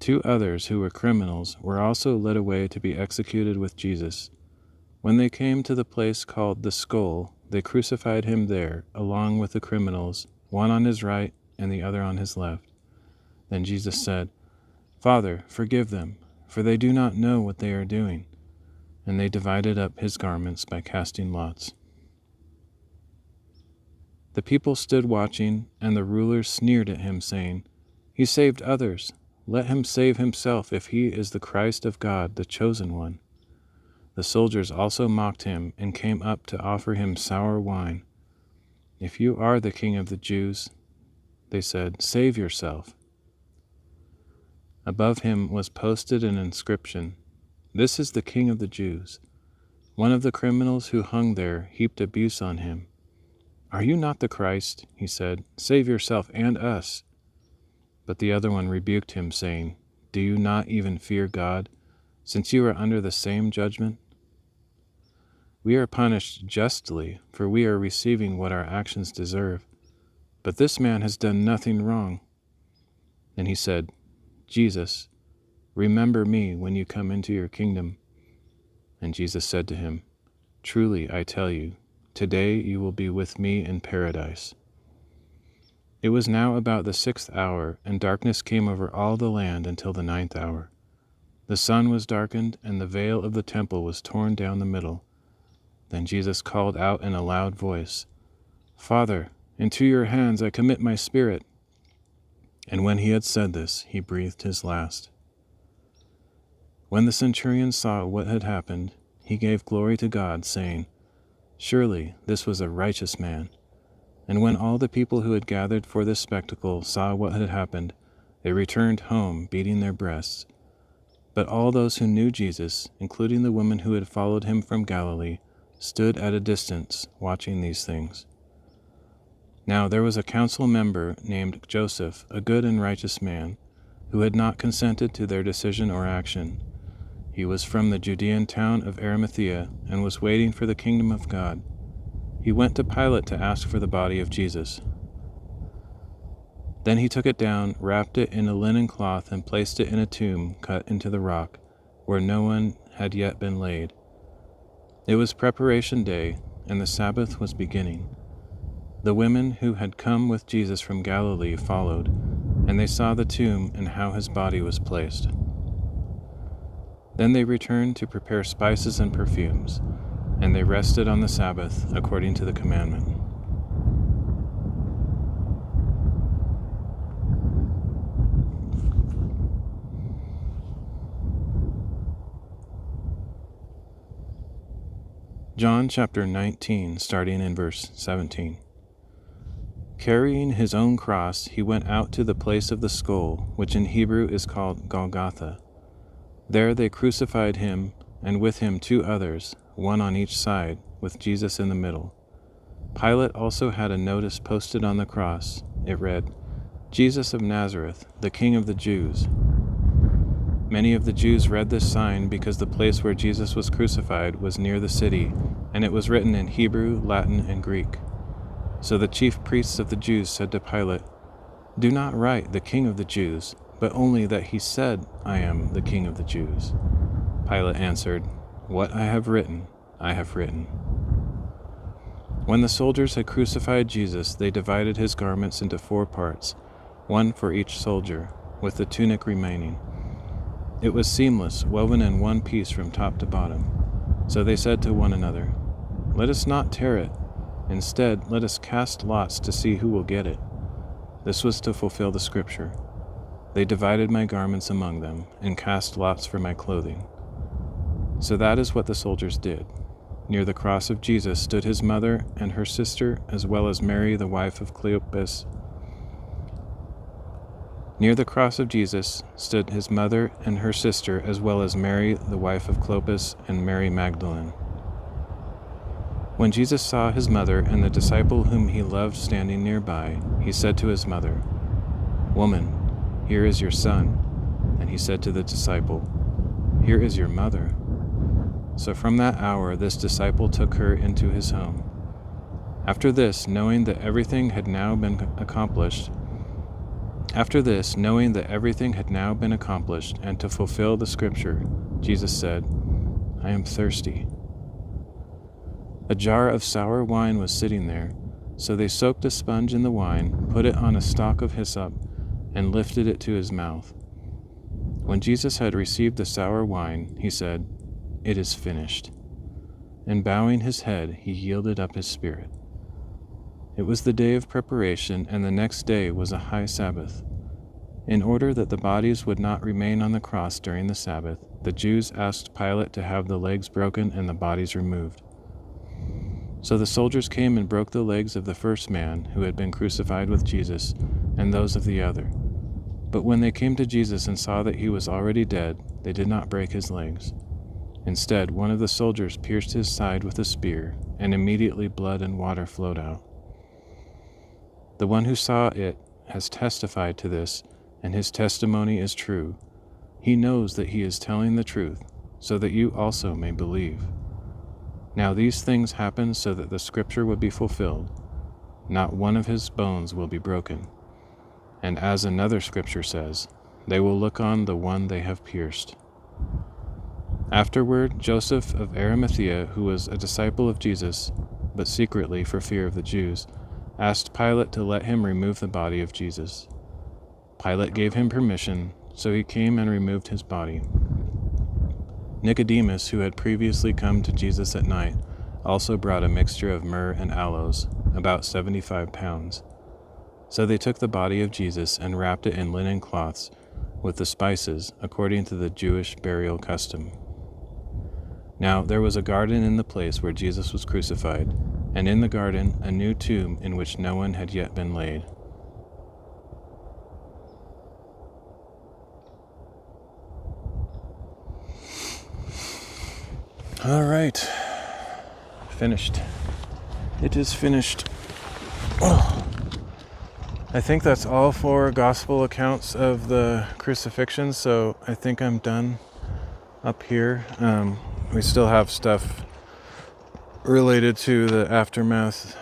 2 others who were criminals were also led away to be executed with Jesus. When they came to the place called the Skull, they crucified him there, along with the criminals, one on his right and the other on his left. Then Jesus said, "Father, forgive them, for they do not know what they are doing." And they divided up his garments by casting lots. The people stood watching, and the rulers sneered at him, saying, "He saved others. Let him save himself if he is the Christ of God, the chosen one." The soldiers also mocked him and came up to offer him sour wine. "If you are the King of the Jews," they said, "save yourself." Above him was posted an inscription, "This is the King of the Jews." One of the criminals who hung there heaped abuse on him. "Are you not the Christ?" he said. "Save yourself and us." But the other one rebuked him, saying, "Do you not even fear God, since you are under the same judgment? We are punished justly, for we are receiving what our actions deserve. But this man has done nothing wrong." Then he said, "Jesus, remember me when you come into your kingdom." And Jesus said to him, "Truly I tell you, today you will be with me in paradise." It was now about the 6th hour, and darkness came over all the land until the 9th hour. The sun was darkened, and the veil of the temple was torn down the middle. Then Jesus called out in a loud voice, "Father, into your hands I commit my spirit." And when he had said this, he breathed his last. When the centurion saw what had happened, he gave glory to God, saying, "Surely this was a righteous man." And when all the people who had gathered for this spectacle saw what had happened, they returned home, beating their breasts. But all those who knew Jesus, including the women who had followed him from Galilee, stood at a distance, watching these things. Now there was a council member named Joseph, a good and righteous man, who had not consented to their decision or action. He was from the Judean town of Arimathea, and was waiting for the kingdom of God. He went to Pilate to ask for the body of Jesus. Then he took it down, wrapped it in a linen cloth, and placed it in a tomb cut into the rock, where no one had yet been laid. It was preparation day, and the Sabbath was beginning. The women who had come with Jesus from Galilee followed, and they saw the tomb and how his body was placed. Then they returned to prepare spices and perfumes, and they rested on the Sabbath according to the commandment. John chapter 19, starting in verse 17. Carrying his own cross, he went out to the place of the skull, which in Hebrew is called Golgotha. There they crucified him, and with him 2 others, one on each side, with Jesus in the middle. Pilate also had a notice posted on the cross. It read, "Jesus of Nazareth, the King of the Jews." Many of the Jews read this sign because the place where Jesus was crucified was near the city, and it was written in Hebrew, Latin, and Greek. So the chief priests of the Jews said to Pilate, "Do not write the King of the Jews, but only that he said, 'I am the King of the Jews.'" Pilate answered, "What I have written, I have written." When the soldiers had crucified Jesus, they divided his garments into 4 parts, one for each soldier, with the tunic remaining. It was seamless, woven in one piece from top to bottom. So they said to one another, "Let us not tear it. Instead, let us cast lots to see who will get it." This was to fulfill the scripture, "They divided my garments among them, and cast lots for my clothing." So that is what the soldiers did. Near the cross of Jesus stood his mother and her sister, as well as Mary, the wife of Cleopas. Near the cross of Jesus stood his mother and her sister, as well as Mary, the wife of Clopas, and Mary Magdalene. When Jesus saw his mother and the disciple whom he loved standing nearby, he said to his mother, "Woman, here is your son." And he said to the disciple, "Here is your mother." So from that hour this disciple took her into his home. After this, knowing that everything had now been accomplished, and to fulfill the scripture, Jesus said, "I am thirsty." A jar of sour wine was sitting there, so they soaked a sponge in the wine, put it on a stalk of hyssop, and lifted it to his mouth. When Jesus had received the sour wine, he said, "It is finished." And bowing his head, he yielded up his spirit. It was the day of preparation, and the next day was a high Sabbath. In order that the bodies would not remain on the cross during the Sabbath, the Jews asked Pilate to have the legs broken and the bodies removed. So the soldiers came and broke the legs of the first man who had been crucified with Jesus, and those of the other. But when they came to Jesus and saw that he was already dead, they did not break his legs. Instead, one of the soldiers pierced his side with a spear, and immediately blood and water flowed out. The one who saw it has testified to this, and his testimony is true. He knows that he is telling the truth, so that you also may believe. Now these things happened so that the scripture would be fulfilled. Not one of his bones will be broken. And as another scripture says, they will look on the one they have pierced. Afterward, Joseph of Arimathea, who was a disciple of Jesus, but secretly for fear of the Jews, asked Pilate to let him remove the body of Jesus. Pilate gave him permission, so he came and removed his body. Nicodemus, who had previously come to Jesus at night, also brought a mixture of myrrh and aloes, about 75 pounds. So they took the body of Jesus and wrapped it in linen cloths with the spices, according to the Jewish burial custom. Now there was a garden in the place where Jesus was crucified, and in the garden a new tomb in which no one had yet been laid. All right, finished. It is finished. Oh. I think that's all 4 gospel accounts of the crucifixion, so I think I'm done up here. We still have stuff related to the aftermath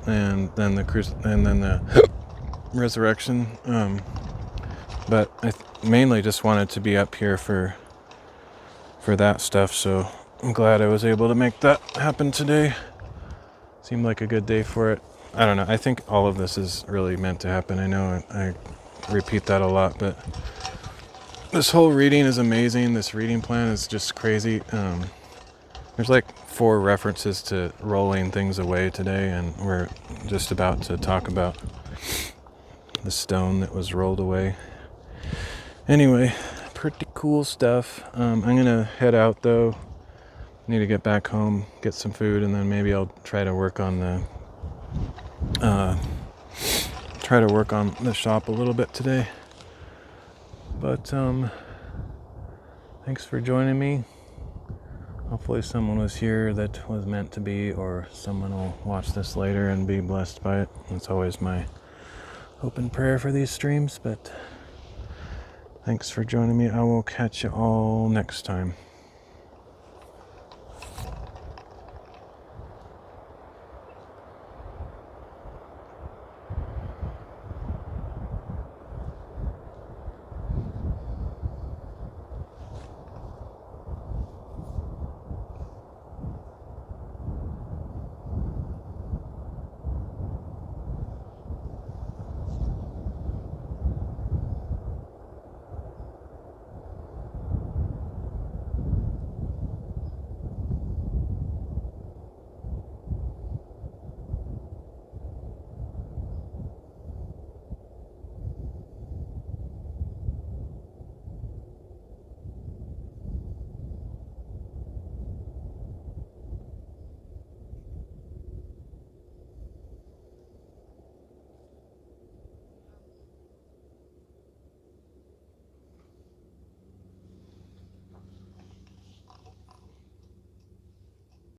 and then the resurrection. But I mainly just wanted to be up here for that stuff, so I'm glad I was able to make that happen today. Seemed like a good day for it. I don't know. I think all of this is really meant to happen. I know I repeat that a lot, but this whole reading is amazing. This reading plan is just crazy. There's like 4 references to rolling things away today, and we're just about to talk about the stone that was rolled away. Anyway, pretty cool stuff. I'm gonna head out though. Need to get back home, get some food, and then maybe I'll try to work on the shop a little bit today. But thanks for joining me. Hopefully someone was here that was meant to be, or someone will watch this later and be blessed by it. That's always my hope and prayer for these streams, but thanks for joining me. I will catch you all next time.